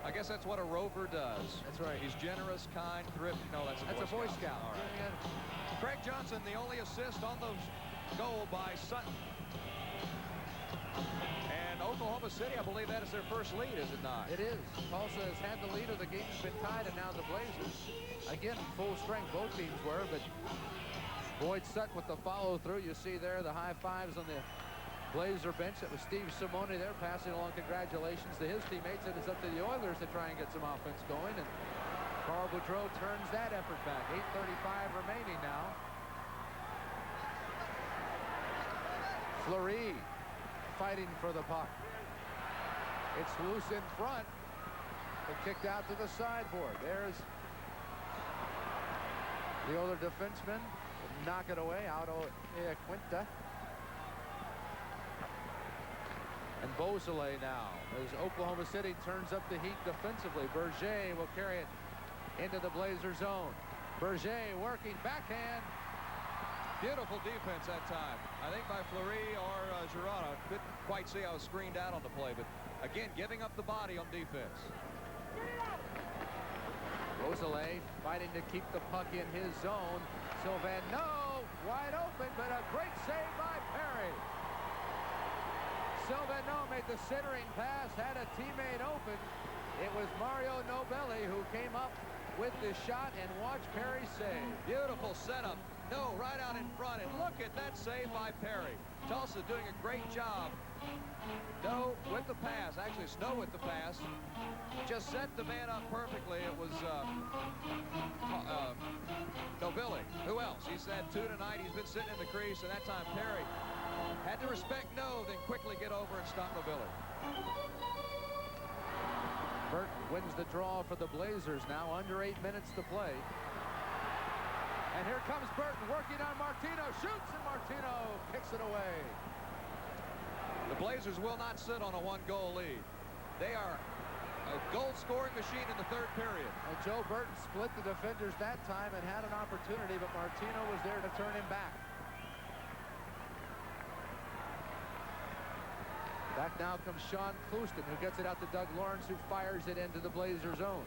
Speaker 3: I guess that's what a rover does.
Speaker 2: That's right.
Speaker 3: He's generous, kind, thrifty. No, that's a Boy Scout. All right. Craig Johnson, the only assist on the goal by Sutton. And Oklahoma City, I believe that is their first lead, is it not?
Speaker 2: It is. Tulsa has had the lead, or the game's been tied, and now the Blazers. Again, full strength, both teams were, but Boyd Sutton with the follow-through. You see there the high fives on the Blazer bench. That was Steve Simone there passing along congratulations to his teammates, and it's up to the Oilers to try and get some offense going. And Carl Boudreau turns that effort back. 8:35 remaining now. Fleury fighting for the puck. It's loose in front, but kicked out to the sideboard. There's the older defenseman. Knock it away. Auto Quinta. And Beausoleil now, as Oklahoma City turns up the heat defensively. Berger will carry it into the Blazer zone. Berger working backhand.
Speaker 3: Beautiful defense that time. I think by Fleury or Girard. Couldn't quite see how it was screened out on the play, but again, giving up the body on defense.
Speaker 2: Rosalie fighting to keep the puck in his zone. Sylvain, no, wide open, but a great save by Perry. Sylvain made the centering pass, had a teammate open. It was Mario Nobili who came up with the shot, and watch Perry save.
Speaker 3: Beautiful setup. No, right out in front, and look at that save by Perry. Tulsa doing a great job. No with the pass. Actually, Snow with the pass. Just set the man up perfectly. It was Nobili. Who else? He's had 2 tonight. He's been sitting in the crease, and that time Perry had to respect No, then quickly get over and stop Nobili.
Speaker 2: Burton wins the draw for the Blazers now, under 8 minutes to play. And here comes Burton working on Martino, shoots, and Martino kicks it away.
Speaker 3: The Blazers will not sit on a 1-goal lead. They are a goal-scoring machine in the third period.
Speaker 2: And Joe Burton split the defenders that time and had an opportunity, but Martino was there to turn him back. Back now comes Sean Clouston, who gets it out to Doug Lawrence, who fires it into the Blazer zone.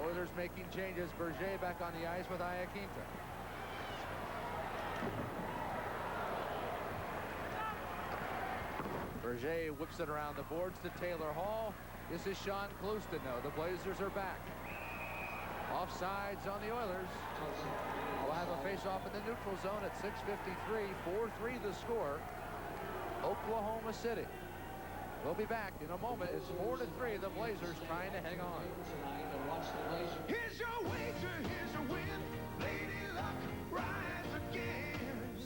Speaker 2: Oilers making changes. Berger back on the ice with Iaquinta. Berger whips it around the boards to Taylor Hall. This is Sean Clouston, though. The Blazers are back. Offsides on the Oilers. We'll have a face-off in the neutral zone at 6:53. 4-3 the score. Oklahoma City. We'll be back in a moment. It's 4-3. The Blazers trying to hang on.
Speaker 9: Here's your wager, here's your win. Lady Luck, rise again.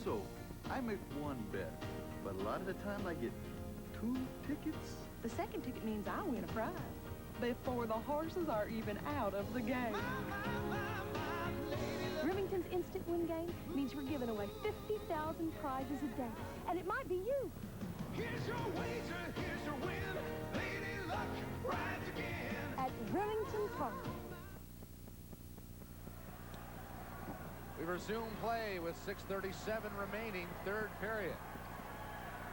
Speaker 11: So, I make one bet, but a lot of the time I get 2 tickets.
Speaker 12: The second ticket means I win a prize before the horses are even out of the game. Remington's Instant Win game means we're giving away 50,000 prizes a day, and it might be you.
Speaker 9: Here's your wager, here's your win. Lady Luck, rise again.
Speaker 12: At Remington Park.
Speaker 2: We resume play with 6:37 remaining, third period.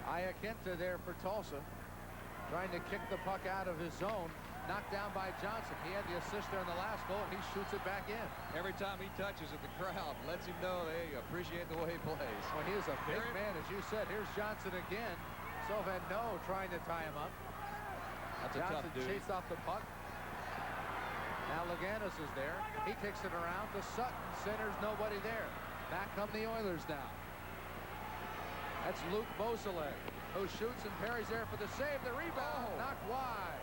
Speaker 2: Iaquinta there for Tulsa, trying to kick the puck out of his zone. Knocked down by Johnson. He had the assist there in the last goal, and he shoots it back in.
Speaker 3: Every time he touches it, the crowd lets him know they appreciate the way he plays.
Speaker 2: Well, he is a big man, as you said. Here's Johnson again. Sylvain trying to tie him up.
Speaker 3: That's
Speaker 2: Johnson
Speaker 3: a tough dude.
Speaker 2: chased off the puck. Now Laganis is there. He kicks it around to Sutton. Centers, nobody there. Back come the Oilers now. That's Luc Beausoleil, who shoots, and Perry's there for the save. The rebound, knocked wide.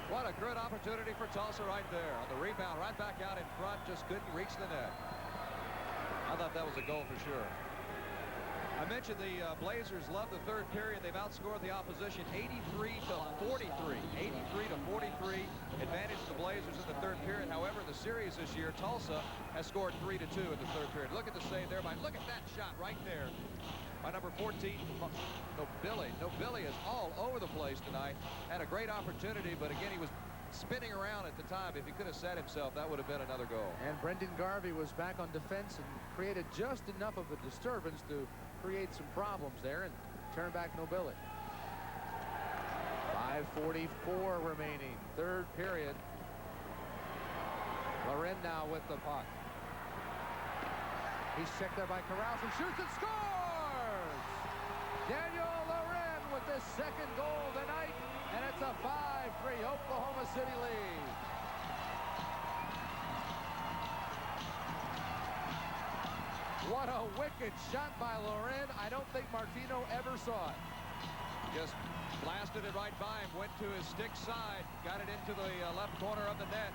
Speaker 3: What a good opportunity for Tulsa right there. On the rebound, right back out in front, just couldn't reach the net. I thought that was a goal for sure. I mentioned the Blazers love the third period. They've outscored the opposition 83-43. 83-43 advantage the Blazers in the third period. However, in the series this year, Tulsa has scored 3-2 in the third period. Look at the save there look at that shot right there by number 14, Nobili. Nobili is all over the place tonight. Had a great opportunity, but again, he was spinning around at the time. If he could have set himself, that would have been another goal.
Speaker 2: And Brendan Garvey was back on defense and created just enough of a disturbance to create some problems there and turn back Nobili. 5:44 remaining, third period. Loren now with the puck. He's checked there by Carouse and shoots and scores! Daniel Loren with his second goal tonight, and it's a 5-3 Oklahoma City lead. What a wicked shot by Loren. I don't think Martino ever saw it.
Speaker 3: Just blasted it right by him, went to his stick side, got it into the left corner of the net.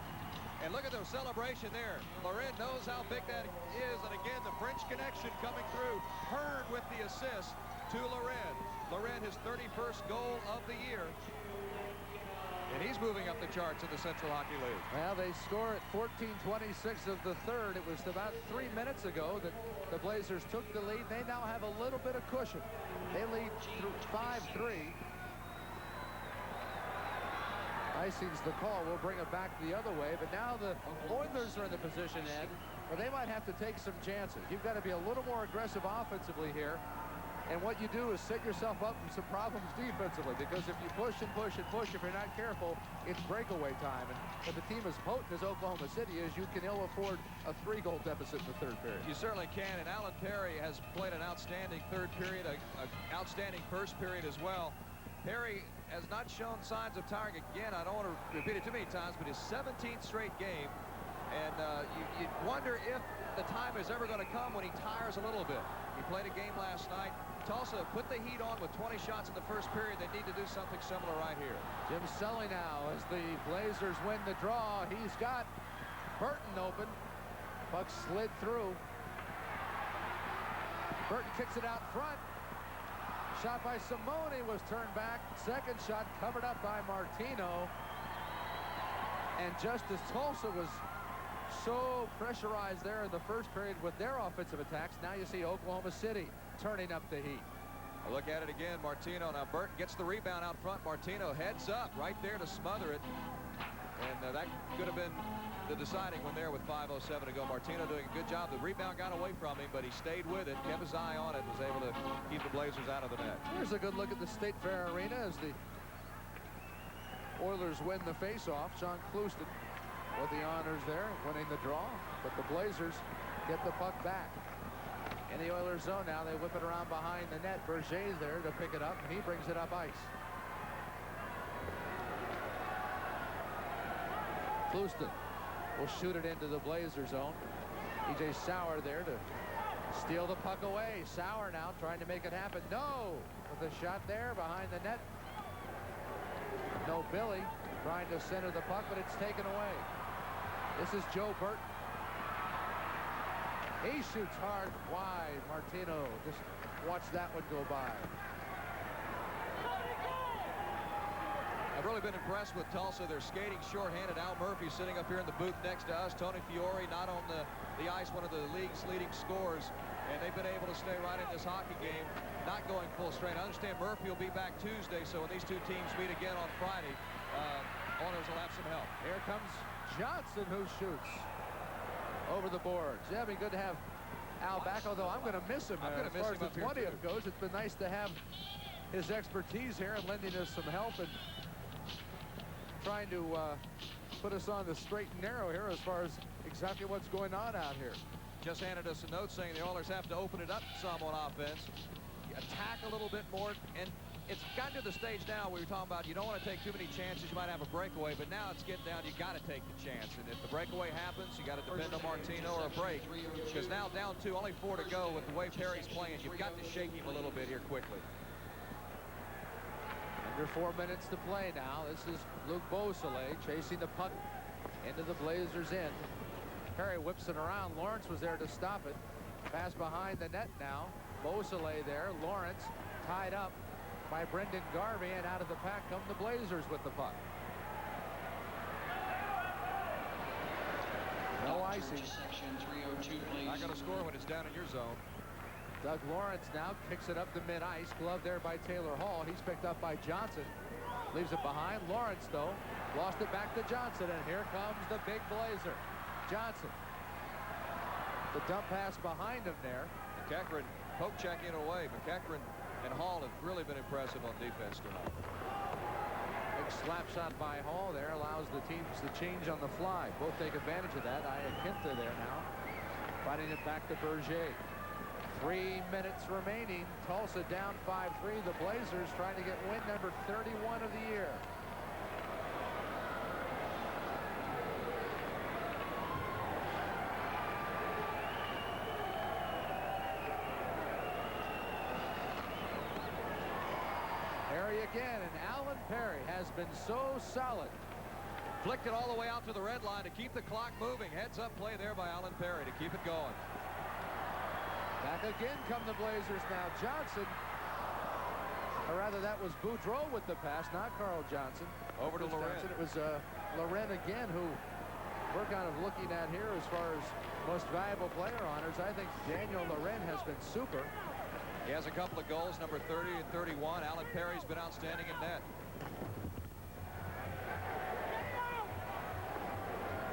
Speaker 3: And look at the celebration there. Loren knows how big that is. And again, the French connection coming through. Hearn with the assist to Loren. Loren, his 31st goal of the year. And he's moving up the charts in the Central Hockey League.
Speaker 2: Well, they score at 14:26 of the third. It was about 3 minutes ago that the Blazers took the lead. They now have a little bit of cushion. They lead 5-3. Icing's the call. We'll bring it back the other way. But now the Oilers are in the position, Ed, or they might have to take some chances. You've got to be a little more aggressive offensively here. And what you do is set yourself up for some problems defensively, because if you push and push and push, if you're not careful, it's breakaway time. And if a team as potent as Oklahoma City is, you can ill afford a 3-goal deficit in the third period.
Speaker 3: You certainly can, and Alan Perry has played an outstanding third period, an outstanding first period as well. Perry has not shown signs of tiring again. I don't want to repeat it too many times, but his 17th straight game. And you wonder if the time is ever going to come when he tires a little bit. He played a game last night. Tulsa put the heat on with 20 shots in the first period. They need to do something similar right here.
Speaker 2: Jim Selly now as the Blazers win the draw. He's got Burton open. Puck slid through. Burton kicks it out front. Shot by Simone was turned back. Second shot covered up by Martino. And just as Tulsa was so pressurized there in the first period with their offensive attacks, now you see Oklahoma City turning up the heat.
Speaker 3: A look at it again. Martino. Now Burton gets the rebound out front. Martino heads up right there to smother it. And that could have been the deciding one there with 5:07 to go. Martino doing a good job. The rebound got away from him, but he stayed with it, kept his eye on it, was able to keep the Blazers out of the net.
Speaker 2: Here's a good look at the State Fair Arena as the Oilers win the faceoff. Sean Clouston with the honors there, winning the draw. But the Blazers get the puck back. In the Oilers zone now, they whip it around behind the net. Berger's there to pick it up, and he brings it up ice. Clouston will shoot it into the Blazer zone. E.J. Sauer there to steal the puck away. Sauer now trying to make it happen. No! With a shot there behind the net. No Billy trying to center the puck, but it's taken away. This is Joe Burton. He shoots hard wide. Martino just watch that one go by.
Speaker 3: I've really been impressed with Tulsa. They're skating shorthanded. Al Murphy sitting up here in the booth next to us. Tony Fiore not on the ice, one of the league's leading scorers. And they've been able to stay right in this hockey game, not going full strength. I understand Murphy will be back Tuesday, so when these two teams meet again on Friday, Oilers will have some help.
Speaker 2: Here comes Johnson, who shoots over the boards. Yeah, it'd be good to have Al back, although I'm going to miss him. As far as the 20th goes, it's been nice to have his expertise here and lending us some help and trying to put us on the straight and narrow here as far as exactly what's going on out here.
Speaker 3: Just handed us a note saying the Oilers have to open it up some on offense, attack a little bit more, and it's gotten to the stage now where you're talking about you don't want to take too many chances. You might have a breakaway, but now it's getting down. You got to take the chance, and if the breakaway happens, you got to depend on Martino or a break, because now down 2, only 4 to go with the way Perry's playing. You've got to shake him a little bit here quickly.
Speaker 2: Under 4 minutes to play now. This is Luc Beausoleil chasing the puck into the Blazers' end. Perry whips it around. Lawrence was there to stop it. Pass behind the net now. Beausoleil there. Lawrence tied up by Brendan Garvey, and out of the pack come the Blazers with the puck. No icing.
Speaker 3: Not going to score when it's down in your zone.
Speaker 2: Doug Lawrence now kicks it up to mid-ice. Glove there by Taylor Hall. He's picked up by Johnson. Leaves it behind. Lawrence, though, lost it back to Johnson, and here comes the big Blazer. Johnson. The dump pass behind him there.
Speaker 3: McEachran poke checking it away. McEachran and Hall have really been impressive on defense tonight.
Speaker 2: Big slap shot by Hall there allows the teams to change on the fly. Both take advantage of that. Iaquinta there now. Fighting it back to Berger. 3 minutes remaining. Tulsa down 5-3. The Blazers trying to get win number 31 of the year. Perry again, and Alan Perry has been so solid.
Speaker 3: Flicked it all the way out to the red line to keep the clock moving. Heads up play there by Alan Perry to keep it going.
Speaker 2: Back again come the Blazers now. Johnson, or rather that was Boudreau with the pass, not Carl Johnson.
Speaker 3: Over to Loren.
Speaker 2: It was Loren again, who we're kind of looking at here as far as most valuable player honors. I think Daniel Loren has been super.
Speaker 3: He has a couple of goals, number 30 and 31. Alan Perry's been outstanding in net.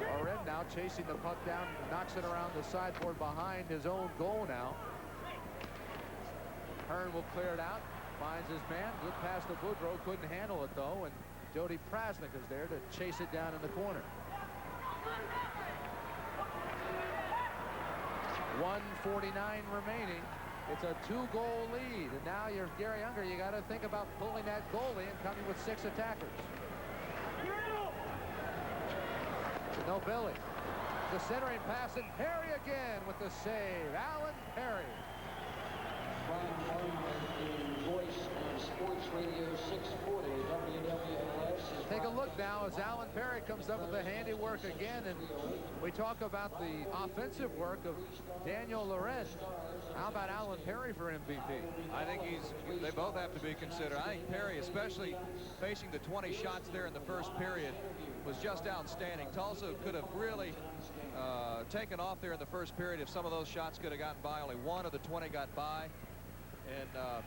Speaker 2: Loren now now, chasing the puck down, knocks it around the sideboard behind his own goal now. Hearn will clear it out, finds his man, good pass to Boudreau, couldn't handle it though, and Jody Prasnick is there to chase it down in the corner. 1:49 remaining. It's a 2-goal lead, and now you're Gary Unger. You got to think about pulling that goalie and coming with 6 attackers. No Billy. The centering pass, and Perry again with the save. Alan Perry.
Speaker 6: Voice on Sports Radio 640 WWLS.
Speaker 2: Take a look now as Alan Perry comes up with the handiwork again, and we talk about the offensive work of Daniel Loren. How about Alan Perry for MVP?
Speaker 3: I think they both have to be considered. I think Perry, especially facing the 20 shots there in the first period, was just outstanding. Tulsa could have really taken off there in the first period if some of those shots could have gotten by. Only one of the 20 got by. And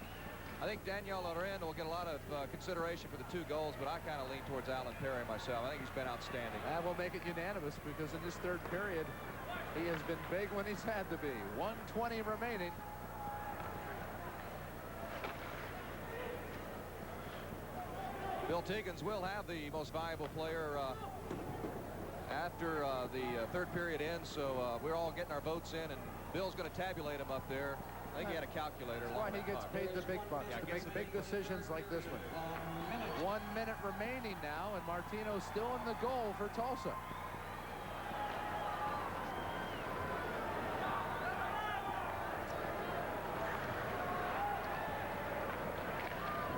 Speaker 3: I think Daniel Loren will get a lot of consideration for the 2 goals, but I kind of lean towards Alan Perry myself. I think he's been outstanding.
Speaker 2: That will make it unanimous because in this third period, he has been big when he's had to be. 1:20 remaining.
Speaker 3: Bill Teagans will have the most valuable player after the third period ends, so we're all getting our votes in, and Bill's going to tabulate them up there. I think he had a calculator.
Speaker 2: That's why he gets paid the big bucks to make big decisions like this one. 1 minute remaining now, and Martino's still in the goal for Tulsa.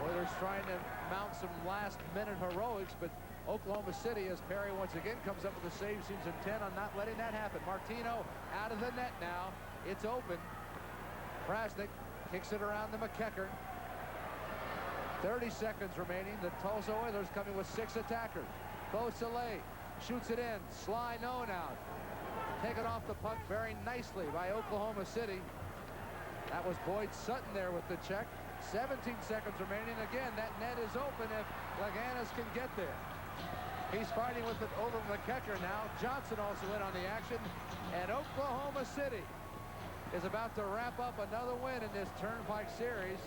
Speaker 2: Oilers trying to mount some last-minute heroics, but Oklahoma City, as Perry once again comes up with a save, seems intent on not letting that happen. Martino out of the net now. It's open. Prasnick kicks it around to McKecker. 30 seconds remaining. The Tulsa Oilers coming with 6 attackers. Beausoleil shoots it in. Sly known out. Taken off the puck very nicely by Oklahoma City. That was Boyd Sutton there with the check. 17 seconds remaining. Again, that net is open if Laganas can get there. He's fighting with it over McKecker now. Johnson also in on the action. And Oklahoma City is about to wrap up another win in this Turnpike Series.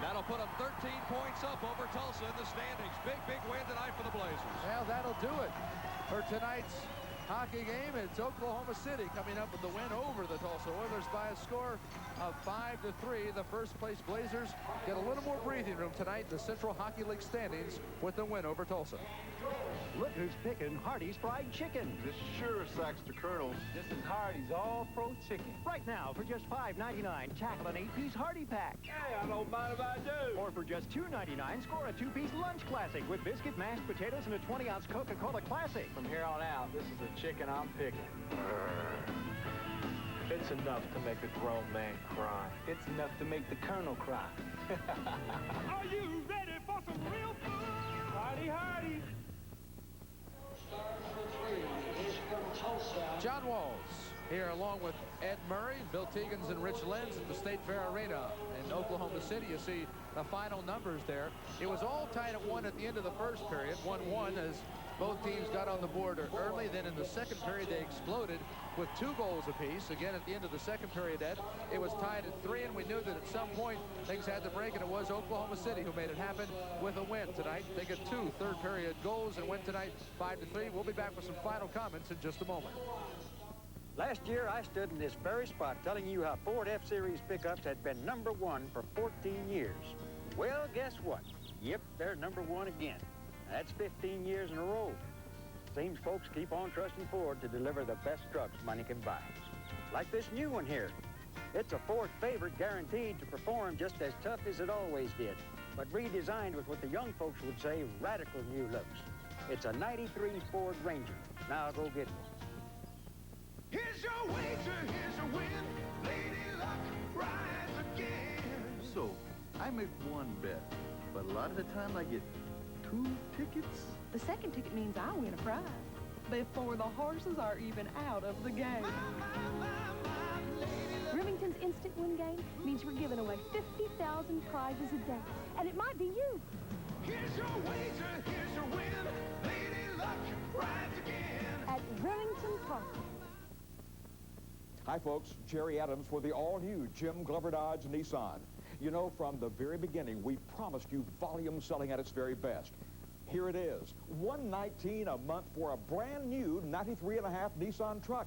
Speaker 3: That'll put them 13 points up over Tulsa in the standings. Big win tonight for the Blazers.
Speaker 2: Well, that'll do it for tonight's hockey game. It's Oklahoma City coming up with the win over the Tulsa Oilers by a score of 5-3. The first place Blazers get a little more breathing room tonight in the Central Hockey League standings with the win over Tulsa.
Speaker 4: Look who's picking Hardee's Fried Chicken.
Speaker 8: This sure sucks to Colonel. This is Hardee's All-Pro Chicken.
Speaker 4: Right now, for just $5.99, tackle an 8-piece Hardee pack.
Speaker 8: Hey, I don't mind if I do.
Speaker 4: Or for just $2.99, score a 2-piece Lunch Classic with biscuit, mashed potatoes, and a 20-ounce Coca-Cola Classic.
Speaker 8: From here on out, this is the chicken I'm picking. It's enough to make a grown man cry. It's enough to make the Colonel cry. Are you ready for some real food? Hardy.
Speaker 2: John Walls here along with Ed Murray, Bill Teagans, and Rich Lenz at the State Fair Arena in Oklahoma City. You see the final numbers there. It was all tied at 1 at the end of the first period, 1-1 as both teams got on the board early. Then in the second period, they exploded with 2 goals apiece. Again, at the end of the second period, Ed, it was tied at 3, and we knew that at some point things had to break, and it was Oklahoma City who made it happen with a win tonight. They get 2 third-period goals and win tonight 5-3. We'll be back with some final comments in just a moment.
Speaker 4: Last year, I stood in this very spot telling you how Ford F-Series pickups had been #1 for 14 years. Well, guess what? Yep, they're #1 again. That's 15 years in a row. Seems folks keep on trusting Ford to deliver the best trucks money can buy. Like this new one here. It's a Ford favorite, guaranteed to perform just as tough as it always did, but redesigned with what the young folks would say radical new looks. It's a '93 Ford Ranger. Now go get one.
Speaker 9: Here's your wager, here's your win. Lady Luck, rise again.
Speaker 11: So, I make one bet, but a lot of the time I get 2 tickets.
Speaker 12: The second ticket means I win a prize before the horses are even out of the game. Remington's Instant Win game means we're giving away 50,000 prizes a day, and it might be you.
Speaker 9: Here's your wager, here's your win. Lady Luck, rise again.
Speaker 12: at Remington Park.
Speaker 10: Hi, folks. Jerry Adams for the all-new Jim Glover Dodge Nissan. You know, from the very beginning, we promised you volume selling at its very best. Here it is, $119 a month for a brand new 93.5 Nissan truck.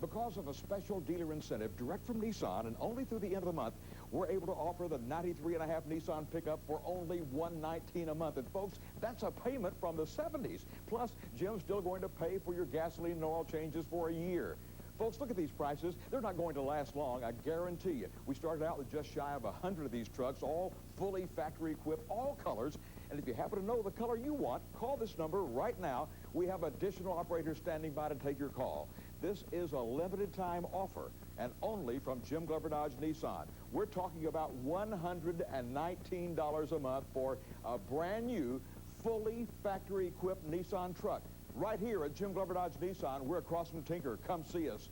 Speaker 10: Because of a special dealer incentive direct from Nissan, and only through the end of the month, we're able to offer the 93.5 Nissan pickup for only $119 a month. And folks, that's a payment from the 70s. Plus, Jim's still going to pay for your gasoline and oil changes for a year. Folks, look at these prices. They're not going to last long, I guarantee you. We started out with just shy of 100 of these trucks, all fully factory equipped, all colors. And if you happen to know the color you want, call this number right now. We have additional operators standing by to take your call. This is a limited time offer, and only from Jim Glover Dodge Nissan. We're talking about $119 a month for a brand new, fully factory equipped Nissan truck. Right here at Jim Glover Dodge Nissan, we're across from Tinker. Come see us.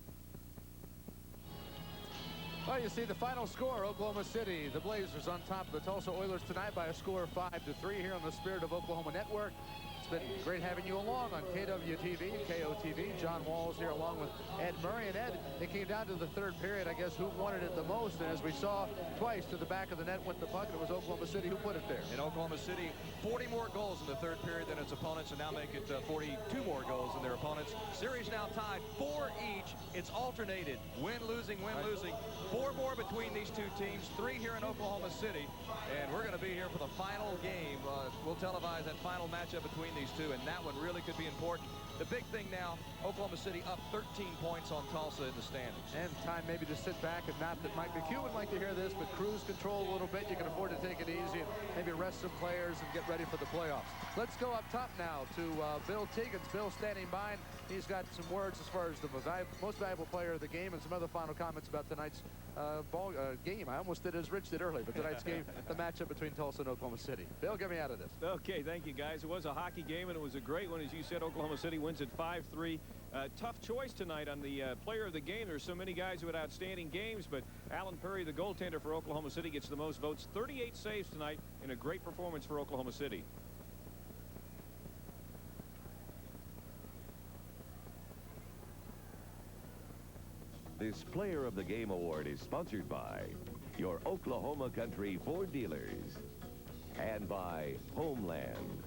Speaker 2: Well, you see the final score, Oklahoma City. The Blazers on top of the Tulsa Oilers tonight by a score of 5-3 here on the Spirit of Oklahoma Network. It's been great having you along on KWTV, KOTV. John Walls here along with Ed Murray. And Ed, it came down to the third period, I guess, who wanted it the most. And as we saw twice, to the back of the net went the puck, and it was Oklahoma City who put it there.
Speaker 3: In Oklahoma City, 40 more goals in the third period than its opponents, and now make it 42 more goals than their opponents. Series now tied 4 each. It's alternated. Win, losing, win, losing. 4 more between these two teams, 3 here in Oklahoma City. And we're going to be here for the final game. We'll televise that final matchup between these two, and that one really could be important. The big thing now, Oklahoma City up 13 points on Tulsa in the standings.
Speaker 2: And time maybe to sit back, and not that Mike McHugh would like to hear this, but cruise control a little bit. You can afford to take it easy and maybe rest some players and get ready for the playoffs. Let's go up top now to Bill Teagans. Bill standing by, and he's got some words as far as the most valuable player of the game and some other final comments about tonight's game. I almost did as Rich did earlier, but tonight's game, the matchup between Tulsa and Oklahoma City. Bill, get me out of this.
Speaker 1: Okay, thank you, guys. It was a hockey game, and it was a great one. As you said, Oklahoma City wins at 5-3. Tough choice tonight on the player of the game. There's so many guys who had outstanding games, but Alan Perry, the goaltender for Oklahoma City, gets the most votes. 38 saves tonight in a great performance for Oklahoma City.
Speaker 7: This Player of the Game award is sponsored by your Oklahoma Country Ford dealers and by Homeland.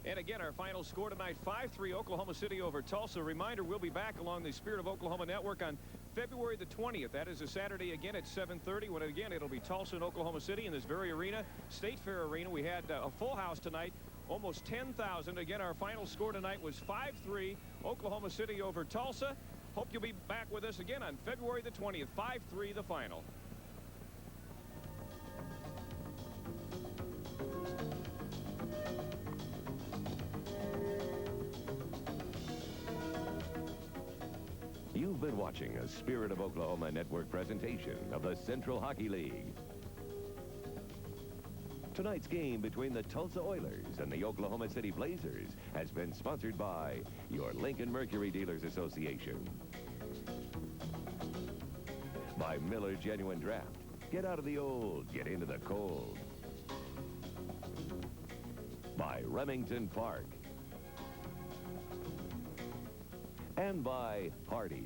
Speaker 1: And again, our final score tonight, 5-3 Oklahoma City over Tulsa. Reminder, we'll be back along the Spirit of Oklahoma Network on February the 20th. That is a Saturday again at 7:30, when again it'll be Tulsa and Oklahoma City in this very arena, State Fair Arena. We had a full house tonight, almost 10,000. Again, our final score tonight was 5-3 Oklahoma City over Tulsa. Hope you'll be back with us again on February the 20th, 5-3 the final.
Speaker 7: You've been watching a Spirit of Oklahoma Network presentation of the Central Hockey League. Tonight's game between the Tulsa Oilers and the Oklahoma City Blazers has been sponsored by your Lincoln Mercury Dealers Association. By Miller Genuine Draft. Get out of the old, get into the cold. By Remington Park. And by Hardee's.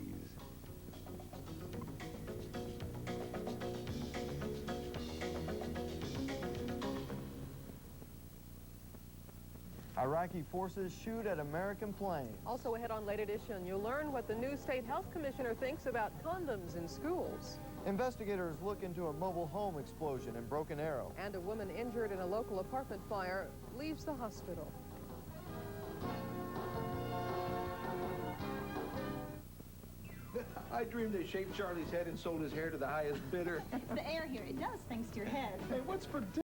Speaker 13: Iraqi forces shoot at American plane.
Speaker 14: Also ahead on Late Edition, you'll learn what the new state health commissioner thinks about condoms in schools.
Speaker 13: Investigators look into a mobile home explosion in Broken Arrow.
Speaker 14: And a woman injured in a local apartment fire leaves the hospital.
Speaker 18: I dreamed they shaved Charlie's head and sold his hair to the highest bidder.
Speaker 19: It's the air here. It does, thanks to your head.
Speaker 18: Hey, what's for dinner?